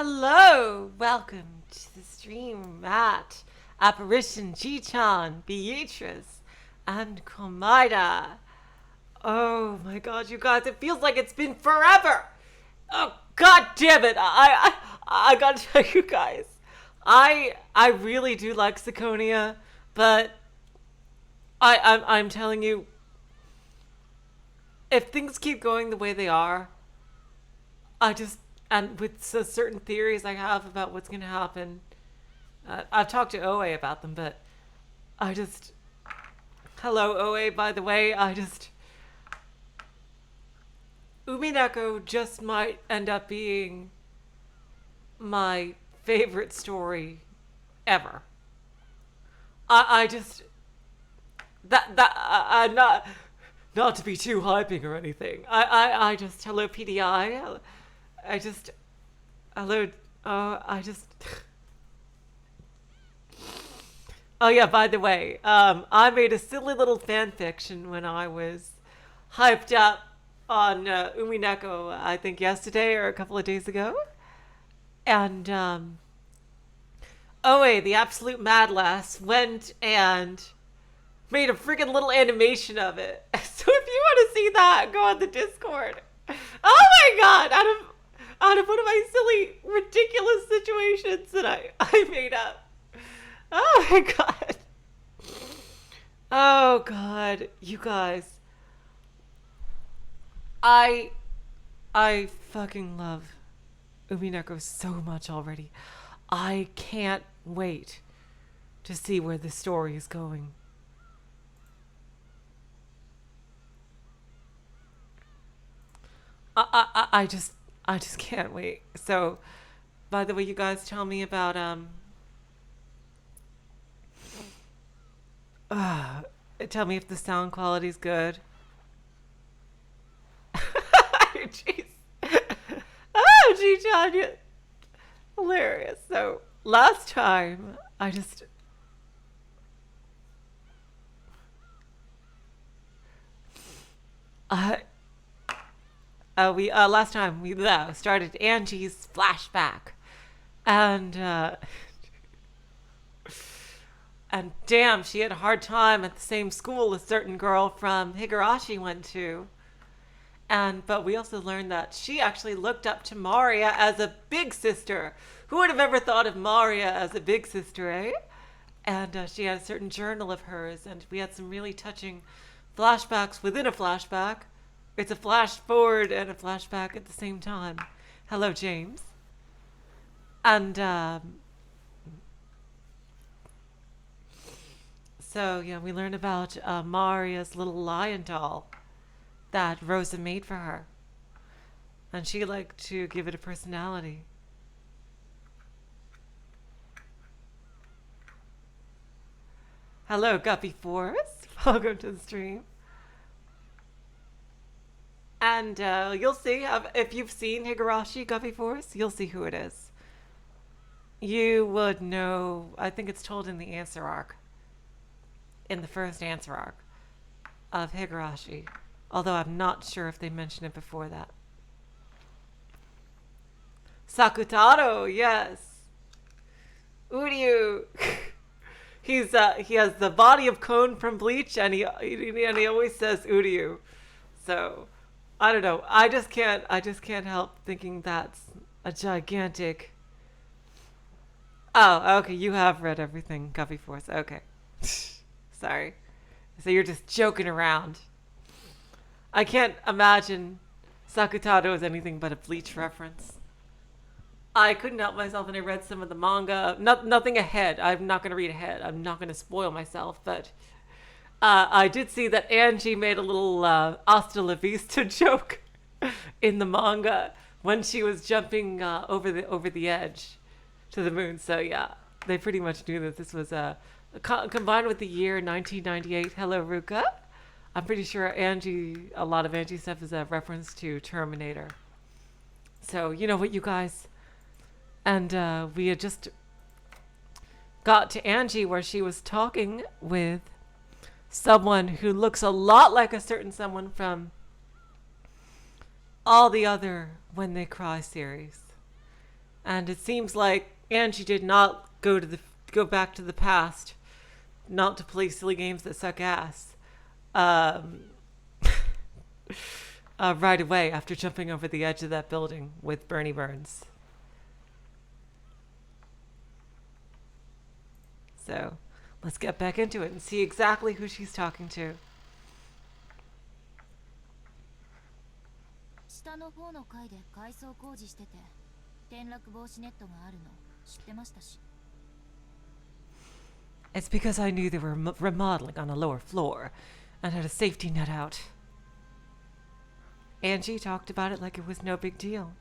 Hello, welcome to the stream, Matt, Apparition, Chi-chan, Beatrice, and Komida. Oh my god, you guys, it feels like it's been forever! Oh god damn it, I gotta tell you guys, I really do like Siconia, but I'm telling you, if things keep going the way they are, I just, and with certain theories I have about what's going to happen, I've talked to Oe about them, but I just, hello Oe, by the way, Umineko just might end up being my favorite story ever. I just, not to be too hyping or anything. I just, hello PDI, I just, hello, I just, oh yeah, by the way, I made a silly little fan fiction when I was hyped up on Umineko, I think yesterday or a couple of days ago. And, Oe, the absolute mad lass, went and made a freaking little animation of it. So if you want to see that, go on the Discord. Oh my god, out of one of my silly, ridiculous situations that I made up. Oh my god. Oh god, you guys. I fucking love Umineko so much already. I can't wait to see where the story is going. I just can't wait. So, by the way, you guys tell me about tell me if the sound quality's good. Jeez. Oh, gee, John, you're hilarious. So last time, I just we last time we started Angie's flashback, and and damn, she had a hard time at the same school a certain girl from Higurashi went to. And but we also learned that she actually looked up to Maria as a big sister. Who would have ever thought of Maria as a big sister, eh? And she had a certain journal of hers, and we had some really touching flashbacks within a flashback. It's a flash forward and a flashback at the same time. Hello, James. And so yeah, we learned about Maria's little lion doll that Rosa made for her. And she liked to give it a personality. Hello, Guppy Forest. Welcome to the stream. And you'll see, if you've seen Higurashi Guppy Forest, you'll see who it is. You would know, I think it's told in the answer arc. In the first answer arc of Higurashi. Although I'm not sure if they mentioned it before that. Sakutaro, yes. Uryu. He has the body of Kon from Bleach, and he always says Uryu. So I don't know. I just can't help thinking that's a gigantic. Oh, okay. You have read everything, Guppy Force. Okay. Sorry. So you're just joking around. I can't imagine Sakutaro as anything but a Bleach reference. I couldn't help myself, and I read some of the manga. Nothing ahead. I'm not going to read ahead. I'm not going to spoil myself, but I did see that Ange made a little hasta la vista joke in the manga when she was jumping over the edge to the moon. So yeah, they pretty much knew that this was combined with the year 1998. Hello, Ruka. I'm pretty sure a lot of Angie stuff is a reference to Terminator. So, you know what, you guys? And we had just got to Angie where she was talking with someone who looks a lot like a certain someone from all the other When They Cry series. And it seems like Angie did not go back to the past, not to play silly games that suck ass. Um, right away after jumping over the edge of that building with Bernie Burns. So let's get back into it and see exactly who she's talking to. 下の方の階で改装工事してて、転落防止ネットがあるの知ってましたし。It's because I knew they were remodeling on a lower floor and had a safety net out. Angie talked about it like it was no big deal.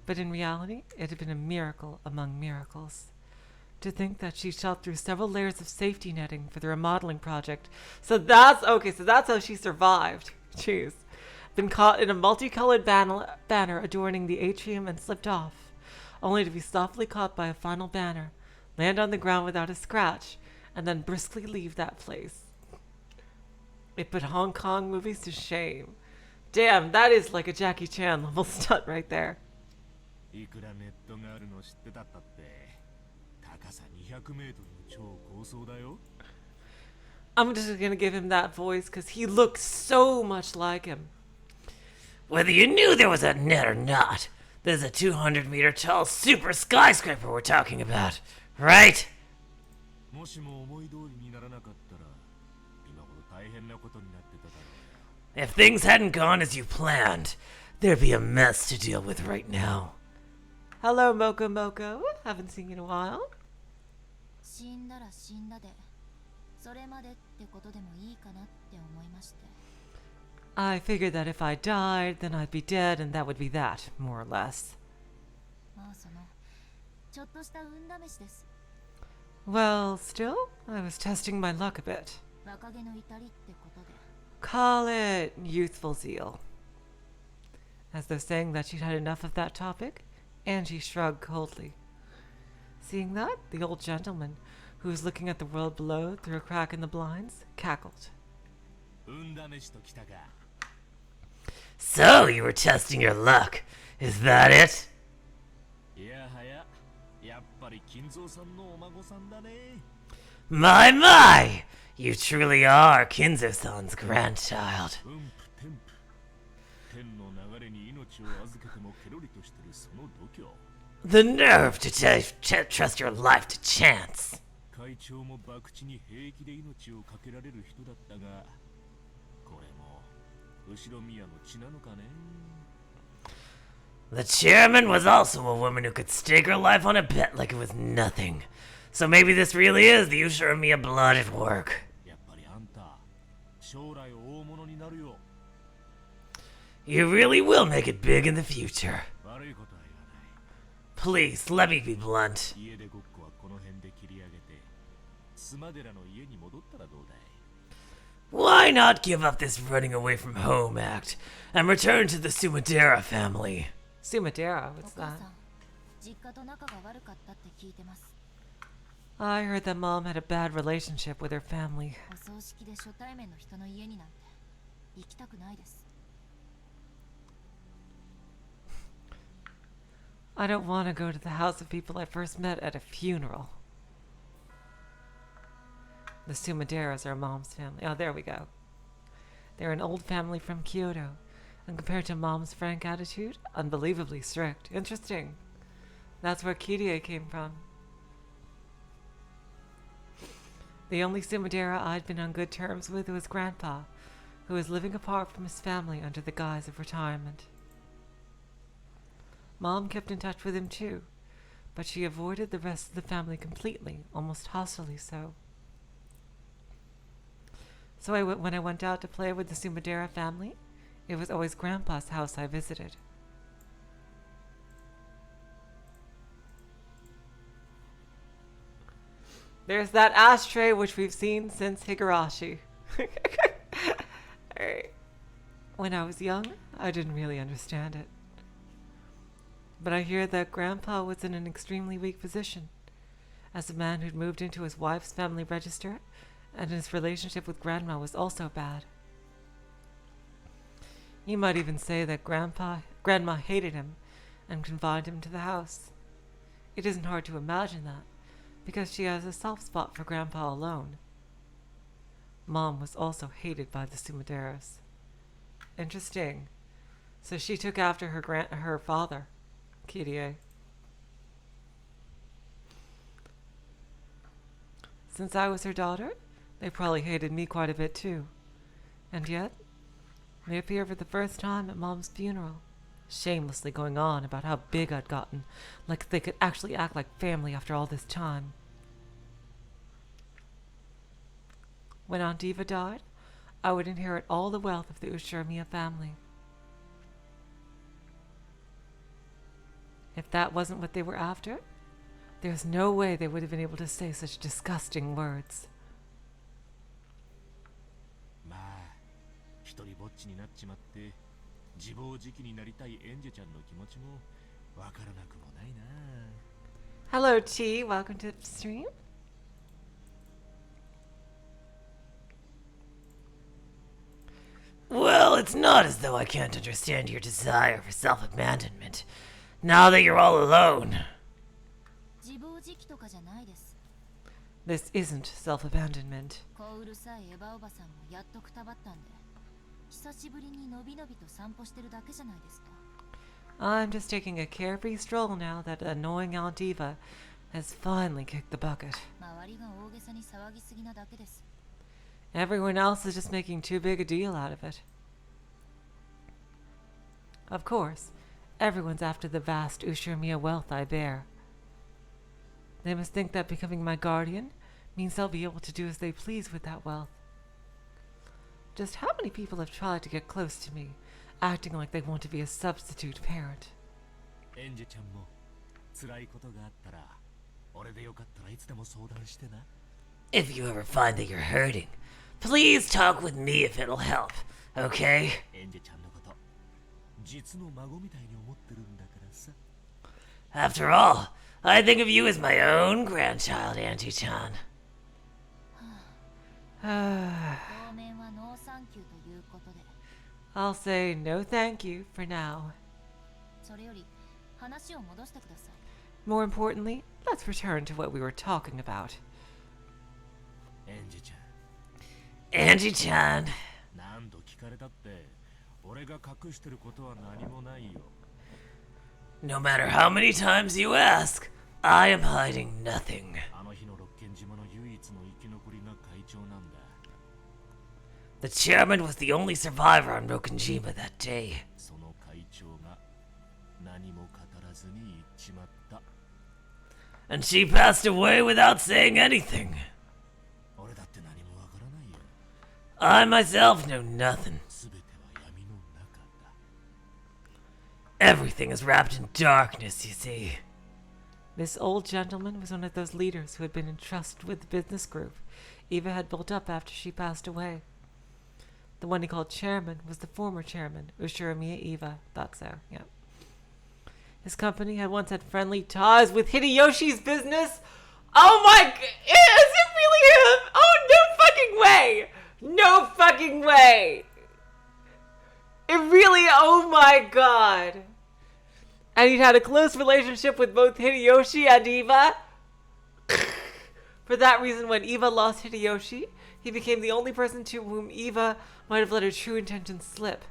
But in reality, it had been a miracle among miracles. To think that she shot through several layers of safety netting for the remodeling project. So that's how she survived. Jeez. Been caught in a multicolored banner adorning the atrium and slipped off, only to be softly caught by a final banner, land on the ground without a scratch, and then briskly leave that place. It put Hong Kong movies to shame. Damn, that is like a Jackie Chan level stunt right there. I'm just gonna give him that voice because he looks so much like him. Whether you knew there was a net or not, there's a 200-meter tall super skyscraper we're talking about, right? If things hadn't gone as you planned, there'd be a mess to deal with right now. Hello, Moko Moko. Haven't seen you in a while. 死んだら死んだで、それまでってことでもいいかなって思いまして。 I figured that if I died, then I'd be dead, and that would be that, more or less. まあそのちょっとした運試しです。 Well, still, I was testing my luck a bit. 若気の至りってことで。 Call it youthful zeal. As though saying that she'd had enough of that topic, Angie shrugged coldly. Seeing that, the old gentleman, who was looking at the world below through a crack in the blinds, cackled. So, you were testing your luck. Is that it? My! You truly are Kinzo-san's grandchild. The nerve to trust your life to chance. The chairman was also a woman who could stake her life on a bet like it was nothing. So maybe this really is the Ushiromiya blood at work. You really will make it big in the future. Please, let me be blunt. Why not give up this running away from home act and return to the Sumadera family? Sumadera? What's that? I heard that Mom had a bad relationship with her family. I don't want to go to the house of people I first met at a funeral. The Sumaderas are Mom's family. Oh, there we go. They're an old family from Kyoto, and compared to Mom's frank attitude, unbelievably strict. Interesting. That's where Kirie came from. The only Sumadera I'd been on good terms with was Grandpa, who was living apart from his family under the guise of retirement. Mom kept in touch with him too, but she avoided the rest of the family completely, almost hostilely so. So when I went out to play with the Sumadera family, it was always Grandpa's house I visited. There's that ashtray which we've seen since Higurashi. Alright. When I was young, I didn't really understand it. But I hear that Grandpa was in an extremely weak position, as a man who'd moved into his wife's family register, and his relationship with Grandma was also bad. You might even say that Grandma hated him and confined him to the house. It isn't hard to imagine that, because she has a soft spot for Grandpa alone. Mom was also hated by the Sumaderos. Interesting. So she took after her father, Kirie. Since I was her daughter, they probably hated me quite a bit too. And yet, they appeared for the first time at Mom's funeral, shamelessly going on about how big I'd gotten, like they could actually act like family after all this time. When Aunt Eva died, I would inherit all the wealth of the Ushiromiya family. If that wasn't what they were after, there's no way they would have been able to say such disgusting words. まあ、一人ぼっちになっちまって自暴自棄になりたいエンジェちゃんの気持ちもわからなくもないな。Hello T, welcome to the stream. Well, it's not as though I can't understand your desire for self-abandonment, now that you're all alone. 自暴自棄とかじゃないです。 This isn't self-abandonment. こううるさいエヴァおばさんもやっとくたばったんで、久しぶりにのびのびと散歩してるだけじゃないですか。 I'm just taking a carefree stroll now that annoying Aunt Eva has finally kicked the bucket. 周りが大げさに騒ぎすぎなだけです。 Everyone else is just making too big a deal out of it. Of course, everyone's after the vast Ushiromiya wealth I bear. They must think that becoming my guardian means they'll be able to do as they please with that wealth. Just how many people have tried to get close to me, acting like they want to be a substitute parent? エンジェちゃんも辛いことがあったら、俺でよかったらいつでも相談してな。 If you ever find that you're hurting, please talk with me if it'll help, okay? エンジェちゃんのこと、実の孫みたいに思ってるんだからさ。 After all, I think of you as my own grandchild, Auntie-chan. 当面はノーサンキューということで。 I'll say no thank you for now. それより話を戻してください。 More importantly, let's return to what we were talking about. エンジェちゃん、 Angie-chan. 何度聞かれたって、俺が隠してることは何もないよ。 No matter how many times you ask, I am hiding nothing. あの日の六軒島の唯一の生き残りが会長なんだ。 The chairman was the only survivor on Rokenjima that day. その会長が何も語らずに行っちまった。 And she passed away without saying anything. 俺だって何もわからないよ。 I myself know nothing. すべては闇の中だ。 Everything is wrapped in darkness, you see. This old gentleman was one of those leaders who had been entrusted with the business group Eva had built up after she passed away. The one he called chairman was the former chairman, Ushiromiya Eva. Thought so, yeah. His company had once had friendly ties with Hideyoshi's business. Oh my god, is it really him? Oh, no fucking way! No fucking way! It really, oh my god. And he'd had a close relationship with both Hideyoshi and Eva. For that reason, when Eva lost Hideyoshi, he became the only person to whom Eva might have let her true intentions slip.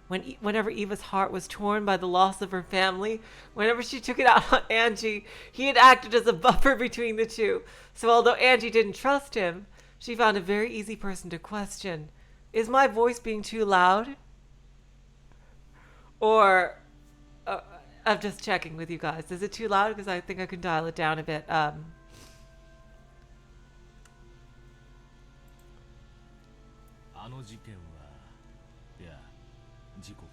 Whenever Eva's heart was torn by the loss of her family, whenever she took it out on Ange, he had acted as a buffer between the two. So although Ange didn't trust him, she found a very easy person to question. Is my voice being too loud? Or... I'm just checking with you guys. Is it too loud? Because I think I can dial it down a bit. あの事件は、いや、事故か。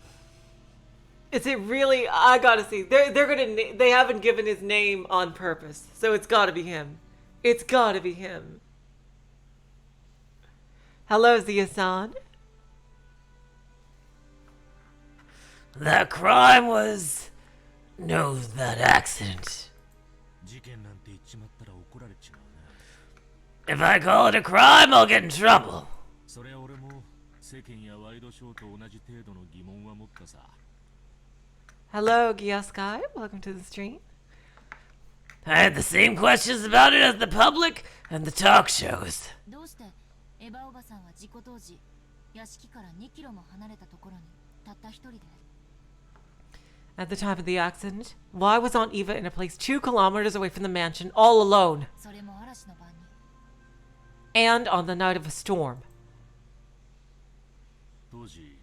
Is it really? I gotta see. They haven't given his name on purpose, so it's gotta be him. It's gotta be him. Hello, Zia-san. That crime was... No, that accident. 事件なんて言っちまったら怒られちまうな。 If I call it a crime, I'll get in trouble. それは俺も世間やワイドショーと同じ程度の疑問は持ったさ。 Hello, Gyaskai. Welcome to the stream. I had the same questions about it as the public and the talk shows. どうしてエヴァおばさんは事故当時屋敷から2キロも離れたところにたった一人で At the time of the accident, why was Aunt Eva in a place 2 kilometers away from the mansion all alone? それも嵐の晩に And on the night of a storm. 当時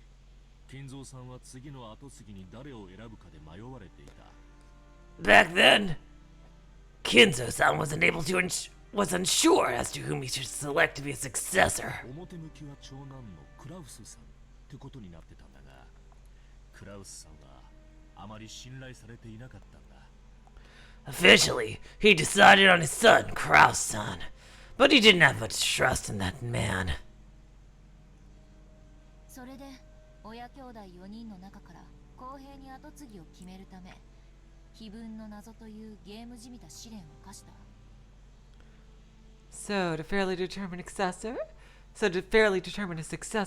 金蔵さんは次の後継ぎに誰を選ぶかで迷われていた。 Back then, Kinzo-san was unsure as to whom he should select to be a successor. 表向きは長男のクラウスさんってことになってたんだが、クラウスさんはあまり信頼されていなかったんだ。 Officially, he decided on his son, Kraus-san, but he didn't have much trust in that man. それで親兄弟4人の中から公平に後継ぎを決めるため非分の謎というゲームじみた試練を課した。 So to fairly determine a successor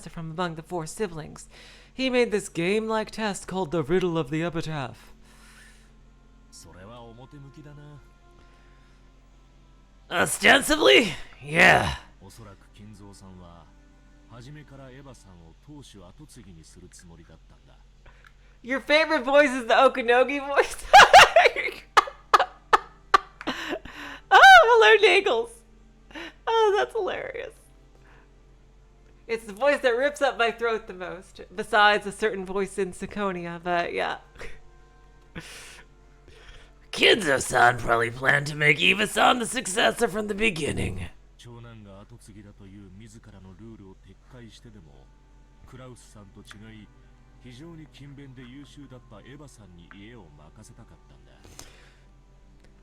from among the 4 siblings, he made this game-like test called the Riddle of the Epitaph. それは表向きだな。 Ostensibly, yeah. おそらく金蔵さんは初めからエヴァさんを当主後継ぎにするつもりだったんだ。 Your favorite voice is the Okanogi voice? Oh, hello, Nagels. Oh, that's hilarious. It's the voice that rips up my throat the most, besides a certain voice in Sakonia, but yeah. Kinzo-san probably planned to make Eva-san the successor from the beginning. 長男が後継ぎだという自らのルールを撤回してでも、クラウスさんと違い、非常に勤勉で優秀だったエヴァさんに家を任せたかったんだ。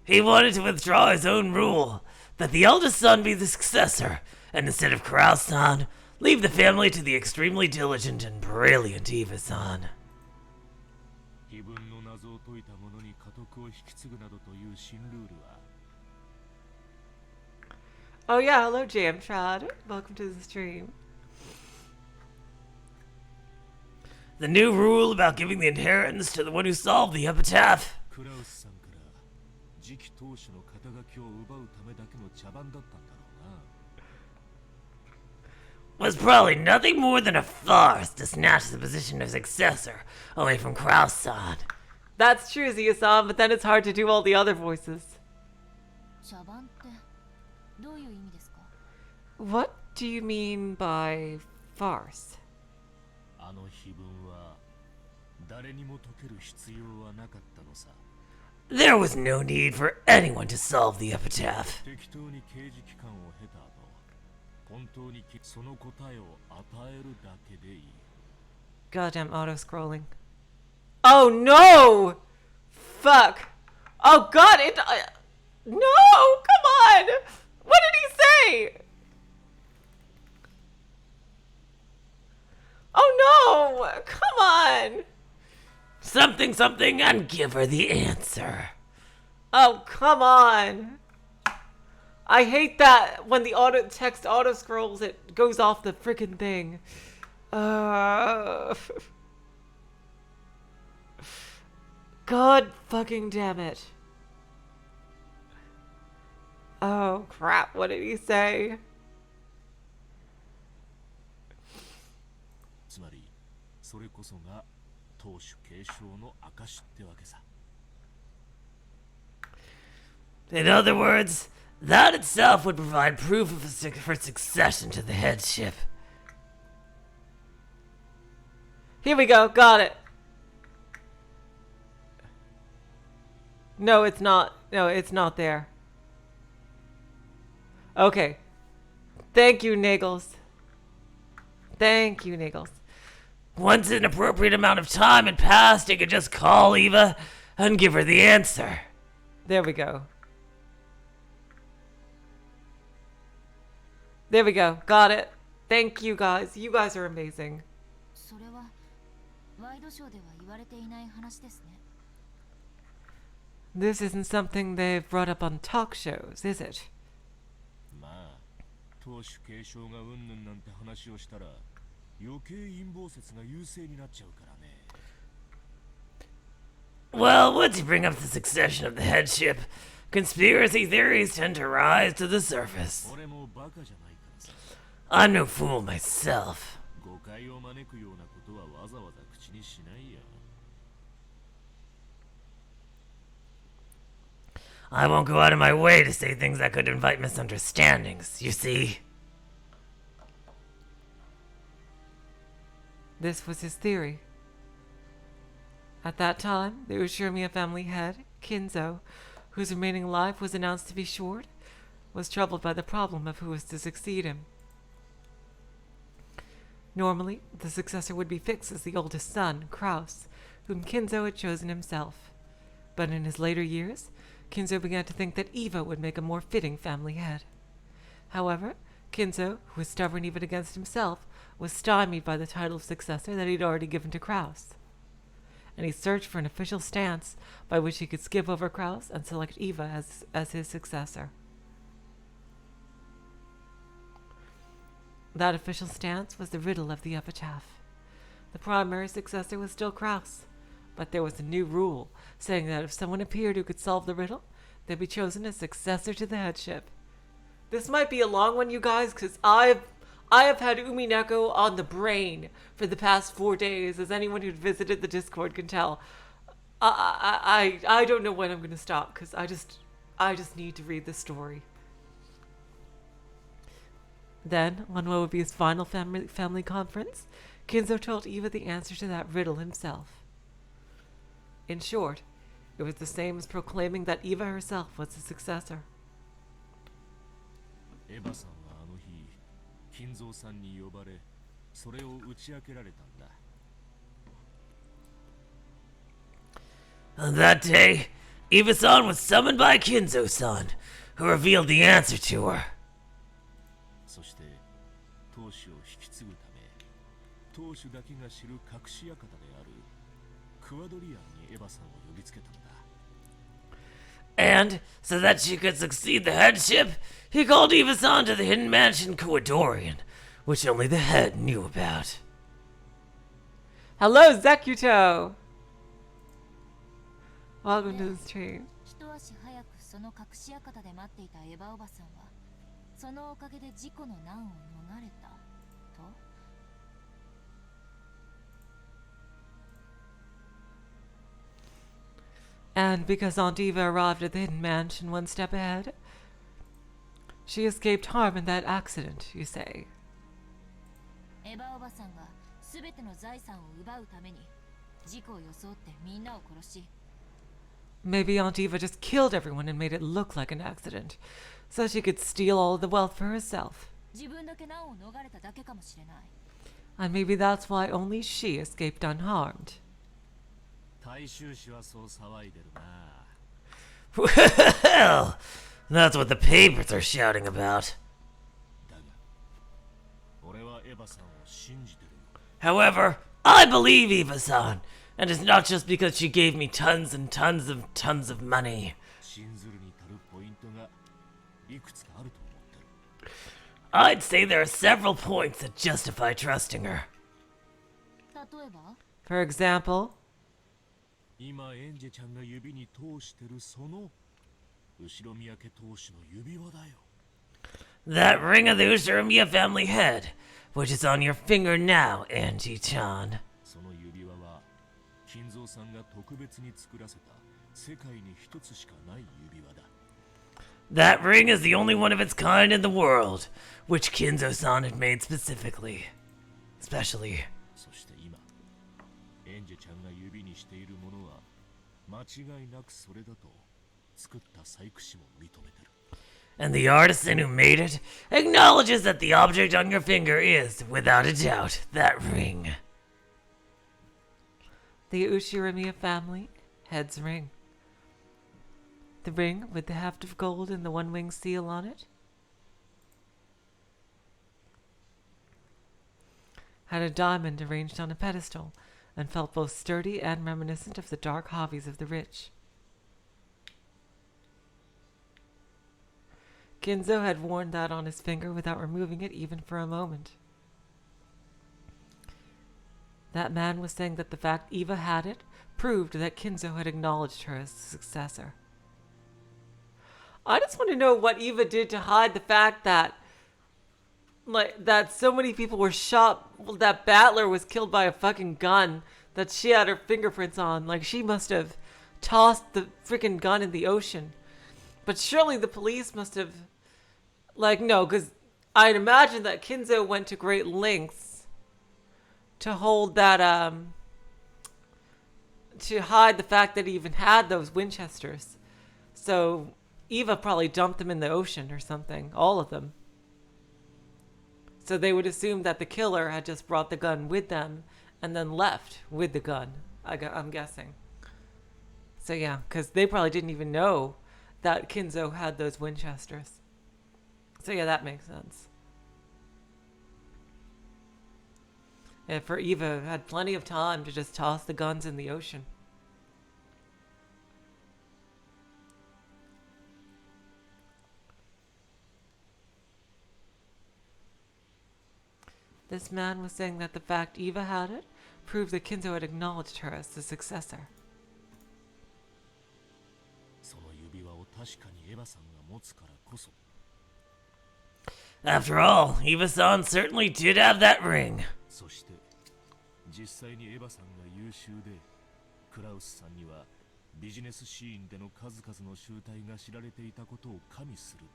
He wanted to withdraw his own rule that the eldest son be the successor, and instead of Kraus-san, leave the family to the extremely diligent and brilliant Eva-san. 非分の謎を解いた者に家督を引き継ぐなどという新ルールは Oh yeah, hello Jamtrad. Welcome to the stream. The new rule about giving the inheritance to the one who solved the epitaph クラウスさんから次期当主の肩書きを奪うためだけの茶番だったんだろうな。 was probably nothing more than a farce to snatch the position of successor away from Kraus-san. That's true, Zia-san, but then it's hard to do all the other voices. 茶番ってどういう意味ですか？ What do you mean by farce? あの非分は誰にも解ける必要はなかったのさ。 There was no need for anyone to solve the epitaph. 適当に刑事機関を経た後、本当にその答えを与えるだけでいい。 Goddamn auto-scrolling. Oh no! Fuck. Oh god, it... no! Come on! What did he say? Oh no! Come on! Something, something, and give her the answer. Oh, come on. I hate that when the text auto scrolls, it goes off the freaking thing. God fucking damn it. Oh crap, what did he say? つまりそれこそが当主継承の証ってわけさ。 In other words, that itself would provide proof for succession to the headship. Here we go, got it. No, it's not. No, it's not there. Okay. Thank you, Nagels. Thank you, Nagels. Once an appropriate amount of time had passed, he could just call Eva and give her the answer. There we go. There we go. Got it. Thank you guys. You guys are amazing. それはワイドショーでは言われていない話ですね。 This isn't something they've brought up on talk shows, is it? まあ、当主継承がうんぬんなんて話をしたら余計陰謀説が優勢になっちゃうからね。 Well, once you bring up the succession of the headship, conspiracy theories tend to rise to the surface. 俺もバカじゃないからさ。 I'm no fool myself. 誤解を招くようなことはわざわざ口にしないよ。 I won't go out of my way to say things that could invite misunderstandings, you see. This was his theory. At that time, the Ushirimiya family head, Kinzo, whose remaining life was announced to be short, was troubled by the problem of who was to succeed him. Normally, the successor would be fixed as the oldest son, Kraus, whom Kinzo had chosen himself. But in his later years, Kinzo began to think that Eva would make a more fitting family head. However, Kinzo, who was stubborn even against himself, was stymied by the title of successor that he had already given to Kraus. And he searched for an official stance by which he could skip over Kraus and select Eva as his successor. That official stance was the riddle of the epitaph. The primary successor was still Kraus, but there was a new rule saying that if someone appeared who could solve the riddle, they'd be chosen as successor to the headship. This might be a long one, you guys, because I have had Umineko on the brain for the past 4 days, as anyone who visited the Discord can tell. I don't know when I'm going to stop, because I just need to read the story. Then, on what would be his final family conference, Kinzo told Eva the answer to that riddle himself. In short, it was the same as proclaiming that Eva herself was the successor. エヴァさんはあの日、金蔵さんに呼ばれ、それを打ち明けられたんだ。 On that day, Eva-san was summoned by Kinzo-san, who revealed the answer to her. そして、当主を引き継ぐため、当主だけが知る隠し館であるクワドリアンにエヴァさんを呼びつけたんだ。 And, so that she could succeed the headship, he called Eva-san to the hidden mansion Kuadorian, which only the head knew about. Hello, Zekuto! Welcome to the stream. 一足早くその隠し館で待っていたエヴァおばさんはそのおかげで事故の難を逃れたと。 And because Aunt Eva arrived at the hidden mansion one step ahead, she escaped harm in that accident, you say. エヴァおばさんがすべての財産を奪うために事故を装ってみんなを殺し。 Maybe Aunt Eva just killed everyone and made it look like an accident, so she could steal all of the wealth for herself. 自分だけ難を逃れただけかもしれない。 And maybe that's why only she escaped unharmed. 大衆紙はそう騒いでるな。 Well, that's what the papers are shouting about. だが、俺はエヴァさんを信じてるよ。 However, I believe Eva-san, and it's not just because she gave me tons and tons of money. 信ずるに足るポイントがいくつかあると思ってる。 I'd say there are several points that justify trusting her. 例えば For example, 今エンジェちゃんが指に通してるその後ろ宮家当主の指輪だよ。 That ring of the Ushirimiya family head, which is on your finger now, Ange-chan. その指輪は金蔵さんが特別に作らせた世界に一つしかない指輪だ。 That ring is the only one of its kind in the world, which Kinzo-san had made specifically. Especially. そして今エンジェちゃんが指にしているものは間違いなくそれだと作った細工師も認めてる。 And the artisan who made it acknowledges that the object on your finger is, without a doubt, that ring. the Ushirimiya family head's ring. The ring with the haft of gold and the one-winged seal on it had a diamond arranged on a pedestal and felt both sturdy and reminiscent of the dark hobbies of the rich. Kinzo had worn that on his finger without removing it even for a moment. That man was saying that the fact Eva had it proved that Kinzo had acknowledged her as the successor. I just want to know what Eva did to hide the fact that, like, that so many people were shot, that Battler was killed by a fucking gun that she had her fingerprints on. Like, she must have tossed the freaking gun in the ocean. But surely the police must have, like, no, because I'd imagine that Kinzo went to great lengths to hold that, to hide the fact that he even had those Winchesters. So Eva probably dumped them in the ocean or something, all of them. So they would assume that the killer had just brought the gun with them and then left with the gun, I'm guessing. So yeah, because they probably didn't even know that Kinzo had those Winchesters. So yeah, that makes sense. And for Eva, had plenty of time to just toss the guns in the ocean. This man was saying that the fact Eva had it proved that Kinzo had acknowledged her as the successor. その指輪を確かにエヴァさんが持つからこそ After all, Eva-san certainly did have that ring. そして実際にエヴァさんが優秀でクラウスさんにはビジネスシーンでの数々の集大が知られていたことを加味する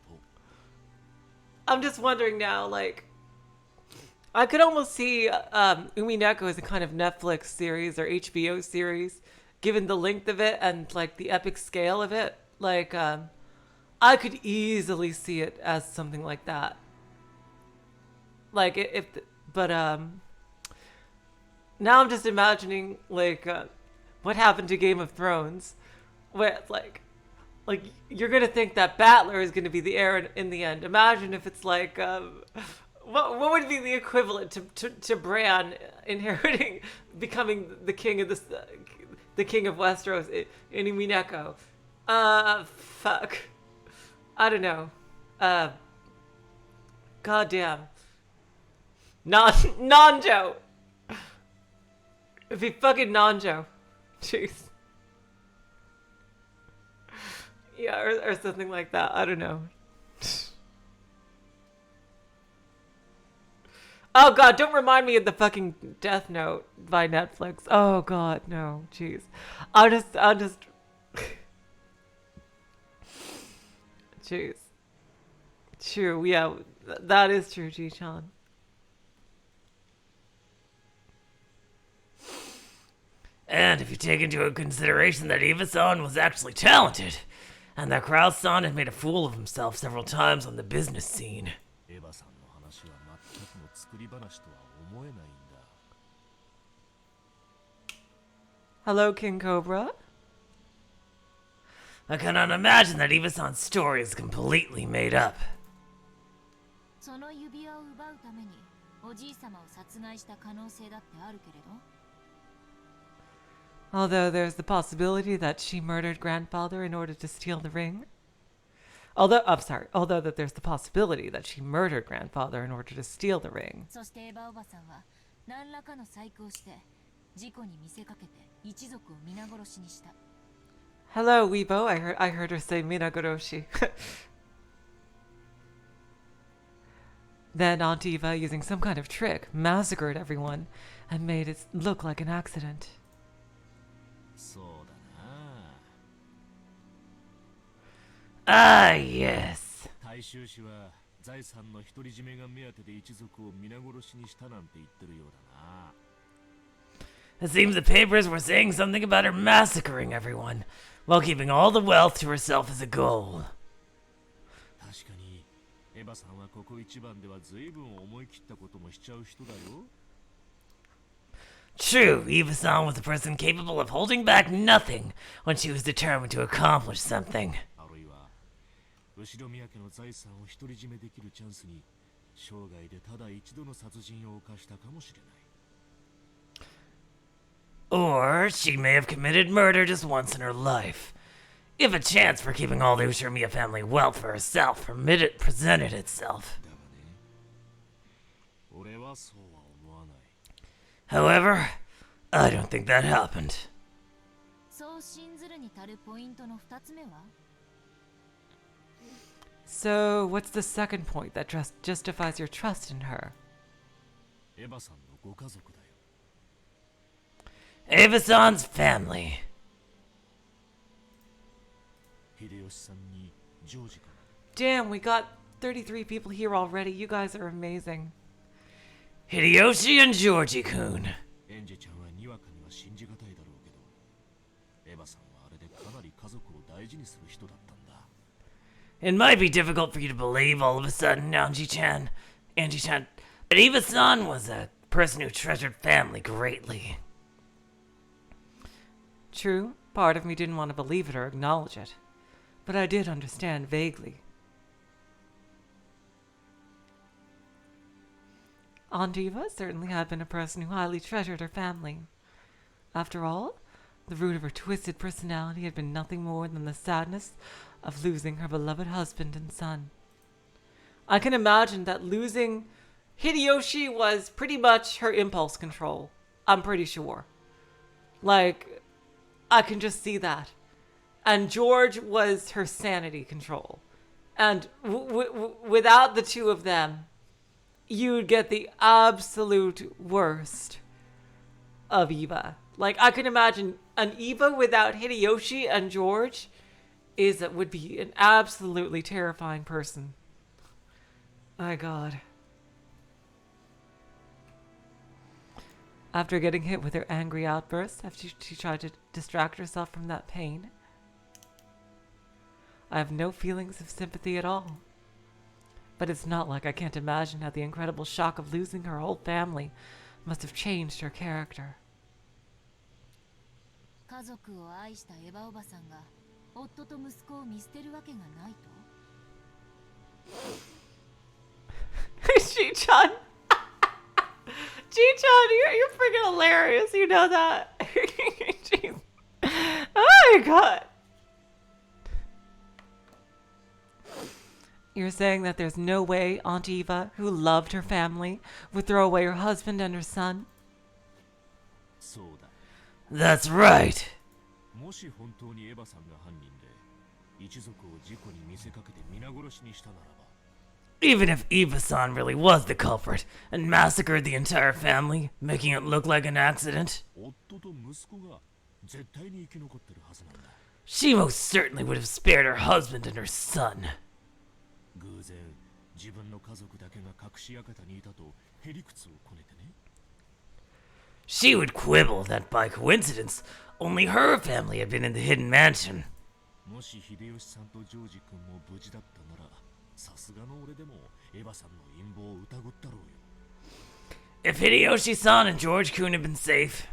と I'm just wondering now, like, I could almost see Umineko as a kind of Netflix series or HBO series, given the length of it and like the epic scale of it. Like, I could easily see it as something like that. Like, but now I'm just imagining like what happened to Game of Thrones, where it's like you're gonna think that Battler is gonna be the heir in the end. Imagine if it's like. What would be the equivalent to Bran inheriting, becoming the king of the king of Westeros in Umineko? Fuck. I don't know. Goddamn. Nanjo. It'd be fucking Nanjo. Jeez. Yeah, or something like that. I don't know. Oh god, don't remind me of the fucking Death Note by Netflix. Oh god, no, jeez. I'll just jeez. True, yeah, that is true, Ji-chan. And if you take into consideration that Eva-san was actually talented, and that Kraus-san had made a fool of himself several times on the business scene. エヴァさんの話は全くの作り話とは思えないんだ Hello, King Cobra. I cannot imagine that Eva-san's story is completely made up. その指輪を奪うためにおじい様を殺害した可能性だってあるけれど Although there's the possibility that she murdered grandfather in order to steal the ring. Although that there's the possibility that she murdered grandfather in order to steal the ring. そしてエヴァおばさんは何らかの細工をして事故に見せかけて一族を皆殺しにした Hello, Weibo. I heard her say Minagoroshi. Then Aunt Eva, using some kind of trick, massacred everyone and made it look like an accident. そうだな Ah, yes. 大衆氏は財産の独り占めが目当てで一族を皆殺しにしたなんて言ってるようだな It seems the papers were saying something about her massacring everyone, while keeping all the wealth to herself as a goal. 確かにエヴァさんはここ一番では随分思い切ったこともしちゃう人だよ True, Eva-san was a person capable of holding back nothing when she was determined to accomplish something. あるいは後ろ宮家の財産を独り占めできるチャンスに生涯でただ一度の殺人を犯したかもしれない Or she may have committed murder just once in her life. If a chance for keeping all the Ushiromiya family wealth for herself presented itself. だがね俺はそうは思わない However, I don't think that happened. そう信ずるに足るポイントの2つ目は So, what's the second point that justifies your trust in her? エヴァさんのご家族だよ。 Eva-san's family. 秀吉さんにジョージ君。 Damn, we got 33 people here already. You guys are amazing. Hideyoshi and Georgie-kun. エンジェちゃんはにわかには信じがたいだろうけど、エヴァさんはあれでかなり家族を大事にする人だったんだ。 It might be difficult for you to believe all of a sudden, Angie-chan, but Eva-san was a person who treasured family greatly. True, part of me didn't want to believe it or acknowledge it, but I did understand vaguely. Aunt Eva certainly had been a person who highly treasured her family. After all, the root of her twisted personality had been nothing more than the sadness of losing her beloved husband and son. I can imagine that losing Hideyoshi was pretty much her impulse control. I'm pretty sure. Like, I can just see that. And George was her sanity control. And without the two of them, you'd get the absolute worst of Eva. Like, I can imagine an Eva without Hideyoshi and George would be an absolutely terrifying person. My God. After getting hit with her angry outburst, after she tried to distract herself from that pain, I have no feelings of sympathy at all. But it's not like I can't imagine how the incredible shock of losing her whole family must have changed her character. 家族を愛したエヴァおばさんが夫と息子を見捨てるわけがないと Ji-chan! Ji-chan, you're freaking hilarious. You know that. Jeez. Oh my God. You're saying that there's no way Aunt Eva, who loved her family, would throw away her husband and her son? そうだ。 That's right. もし本当にエヴァさんが犯人で、一族を事故に見せかけて皆殺しにしたならば、 Even if Eva-san really was the culprit and massacred the entire family, making it look like an accident, 夫と息子が絶対に生き残ってるはずなんだ。 she most certainly would have spared her husband and her son. 偶然、自分の家族だけが隠し館にいたとへりくつをこねてね。 She would quibble that by coincidence, only her family had been in the hidden mansion. もし秀吉さんとジョージ君も無事だったなら、さすがの俺でもエヴァさんの陰謀を疑ったろうよ。 If Hideyoshi-san and George-kun had been safe,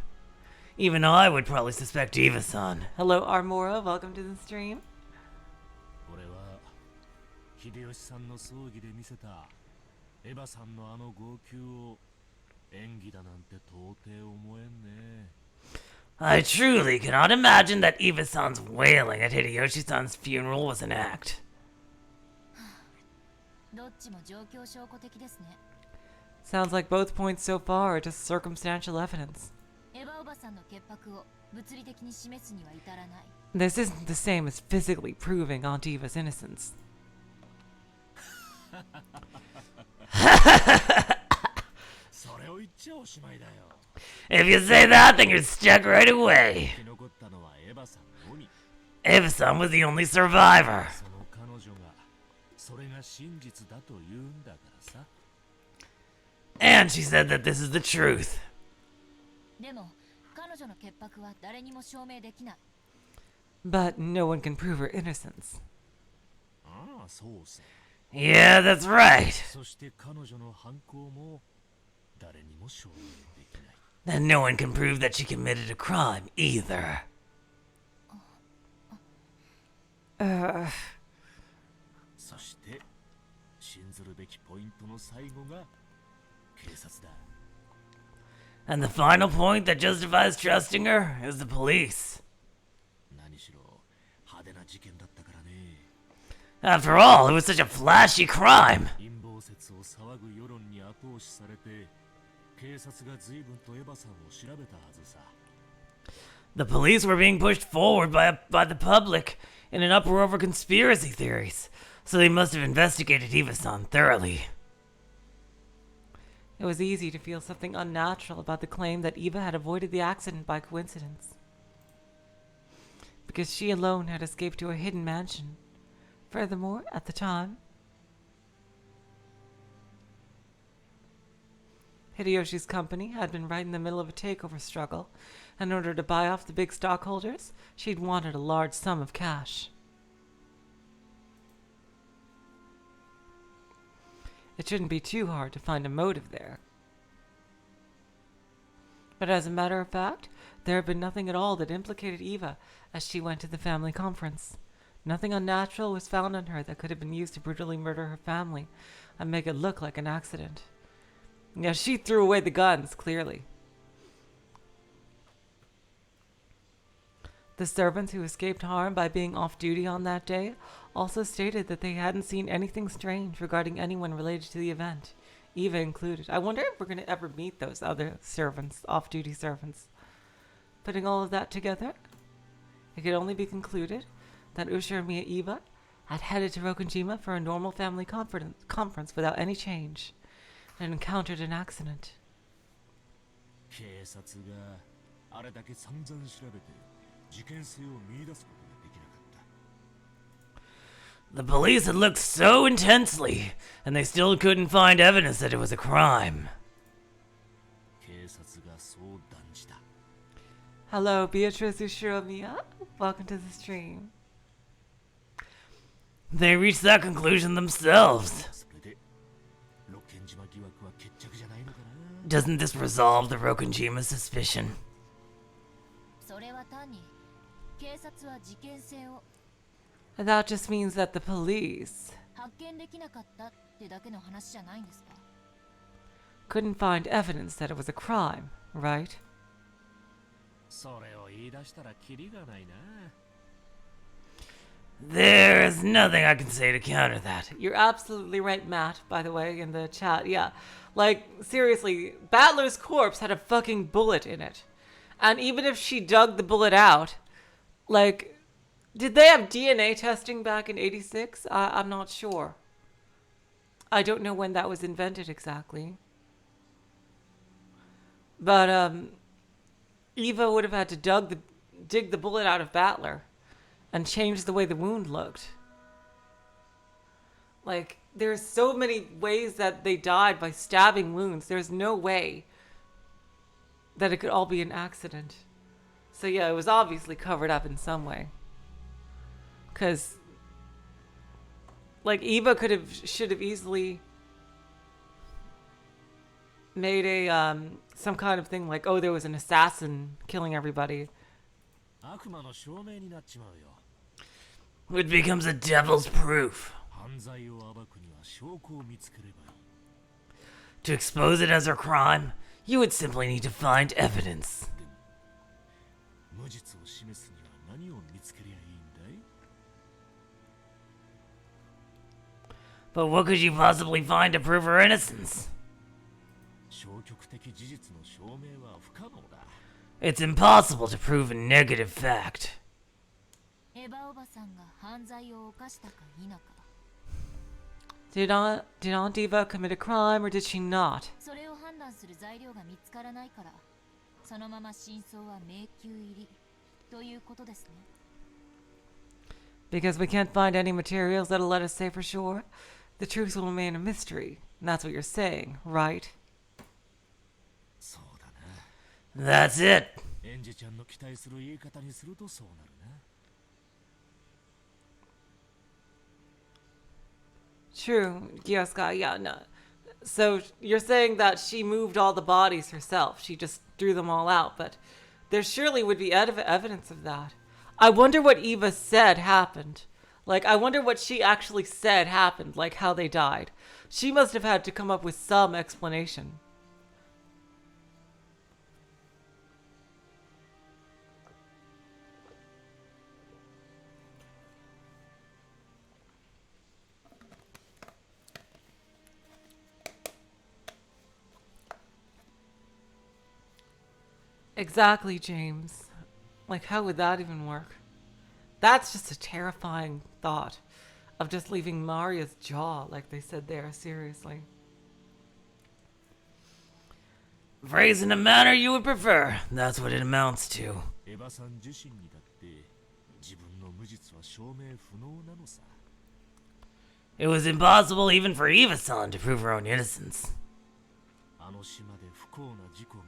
even I would probably suspect Eva-san. Hello, Armora. Welcome to the stream. 俺は秀吉さんの葬儀で見せたエヴァさんのあの号泣を演技だなんて到底思えんね。 I truly cannot imagine that Eva-san's wailing at Hideyoshi-san's funeral was an act. どっちも状況証拠的ですね Sounds like both points so far are just circumstantial evidence. エヴァおばさんの潔白を物理的に示すには至らない This isn't the same as physically proving Aunt Eva's innocence. それを言っちゃおしまいだよ。 If you say that, then you're stuck right away. 生き残ったのはエヴァさんのみ。 Eva-san was the only survivor. その彼女がそれが真実だと言うんだからさ。 And she said that this is the truth. でも彼女の潔白は誰にも証明できない But no one can prove her innocence. ああ、そうさ。 Yeah, that's right. そして彼女の犯行も誰にも証明できない。 And no one can prove that she committed a crime either. そして信ずるべきポイントの最後が警察だ。 And the final point that justifies trusting her is the police. 何しろ派手な事件だったからね。 After all, it was such a flashy crime. 陰謀説を騒ぐ世論に後押しされて警察が随分とエヴァさんを調べたはずさ。 The police were being pushed forward by the public in an uproar over conspiracy theories. So they must have investigated Eva-san thoroughly. It was easy to feel something unnatural about the claim that Eva had avoided the accident by coincidence, because she alone had escaped to a hidden mansion. Furthermore, at the time, Hideyoshi's company had been right in the middle of a takeover struggle, and in order to buy off the big stockholders, she'd wanted a large sum of cash. It shouldn't be too hard to find a motive there. But as a matter of fact, there had been nothing at all that implicated Eva as she went to the family conference. Nothing unnatural was found on her that could have been used to brutally murder her family and make it look like an accident. Yeah, she threw away the guns, clearly. The servants who escaped harm by being off duty on that day also stated that they hadn't seen anything strange regarding anyone related to the event, Eva included. I wonder if we're going to ever meet those other servants, off-duty servants. Putting all of that together, it could only be concluded that Ushiromiya Eva had headed to Rokujima for a normal family conference without any change, and encountered an accident. 警察があれだけ散々調べて事件性を見出すことができなかった。 The police had looked so intensely, and they still couldn't find evidence that it was a crime. 警察がそう断じた。 Hello, Beatrice Ushiromiya. Welcome to the stream. They reached that conclusion themselves. それで六軒島疑惑は決着じゃないのかな。 Doesn't this resolve the Rokujima suspicion? それは単に警察は事件性を That just means that the police 発見できなかったってだけの話じゃないんですか couldn't find evidence that it was a crime, right? それを言い出したらキリがないな。 There is nothing I can say to counter that. You're absolutely right, Matt, by the way, in the chat. Yeah. Like, seriously, Battler's corpse had a fucking bullet in it. And even if she dug the bullet out, like, did they have DNA testing back in 86? I'm not sure. I don't know when that was invented exactly. But, Eva would have had to dig the bullet out of Battler and change the way the wound looked. Like, there's so many ways that they died by stabbing wounds. There's no way that it could all be an accident. So yeah, it was obviously covered up in some way. Because, like, Eva should have easily made a, some kind of thing like, oh, there was an assassin killing everybody. 悪魔の証明になっちまうよ。 It becomes a devil's proof. 犯罪を暴くには証拠を見つければいい。 To expose it as a crime, you would simply need to find evidence. 無実を示すには何を見つけりゃいいんだい？ But what could you possibly find to prove her innocence? 消極的事実の証明は不可能だ。 It's impossible to prove a negative fact. エヴァおばさんが犯罪を犯したか否か Did Aunt Eva commit a crime or did she not? それを判断する材料が見つからないからそのまま真相は迷宮入りということですね Because we can't find any materials that'll let us say for sure, the truth will remain a mystery. And that's what you're saying, right? そうだな。 That's it. エンジェちゃんの期待する言い方にするとそうなるな。 True. Yes, yeah, no. So you're saying that she moved all the bodies herself. She just threw them all out, but there surely would be evidence of that. I wonder what Eva said happened. Like, I wonder what she actually said happened, like how they died. She must have had to come up with some explanation. Exactly, James. Like, how would that even work? That's just a terrifying thought. of just leaving Maria's jaw, like they said there, seriously. Phrased in a manner you would prefer. That's what it amounts to. エヴァさん自身にだって自分の無実は証明不能なのさ。 It was impossible even for Eva-san to prove her own innocence. あの島で不幸な事故があ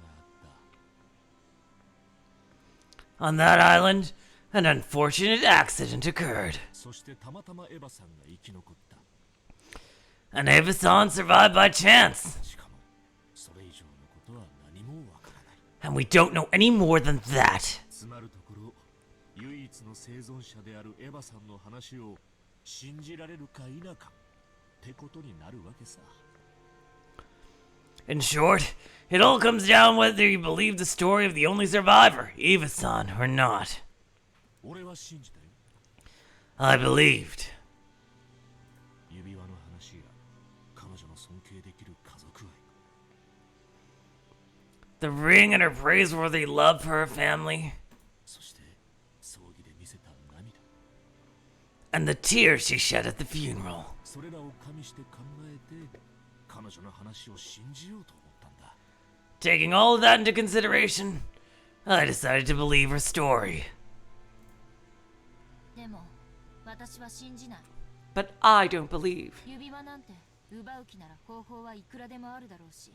った。 On that island, an unfortunate accident occurred. そしてたまたまエヴァさんが生き残った。 And Eva-san survived by chance. しかもそれ以上のことは何もわからない。 And we don't know any more than that. つまるところ、唯一の生存者であるエヴァさんの話を信じられるか否かってことになるわけさ。 In short, it all comes down whether you believe the story of the only survivor, Eva-san, or not. 俺は信じたよ。 I believed. 指輪の話や彼女の尊敬できる家族愛。 The ring and her praiseworthy love for her family. そして葬儀で見せた涙。 And the tears she shed at the funeral. それらを加味して考えて彼女の話を信じようと思ったんだ。 Taking all of that into consideration, I decided to believe her story. でも私は信じない。 But I don't believe. 指輪なんて奪う気なら方法はいくらでもあるだろうし、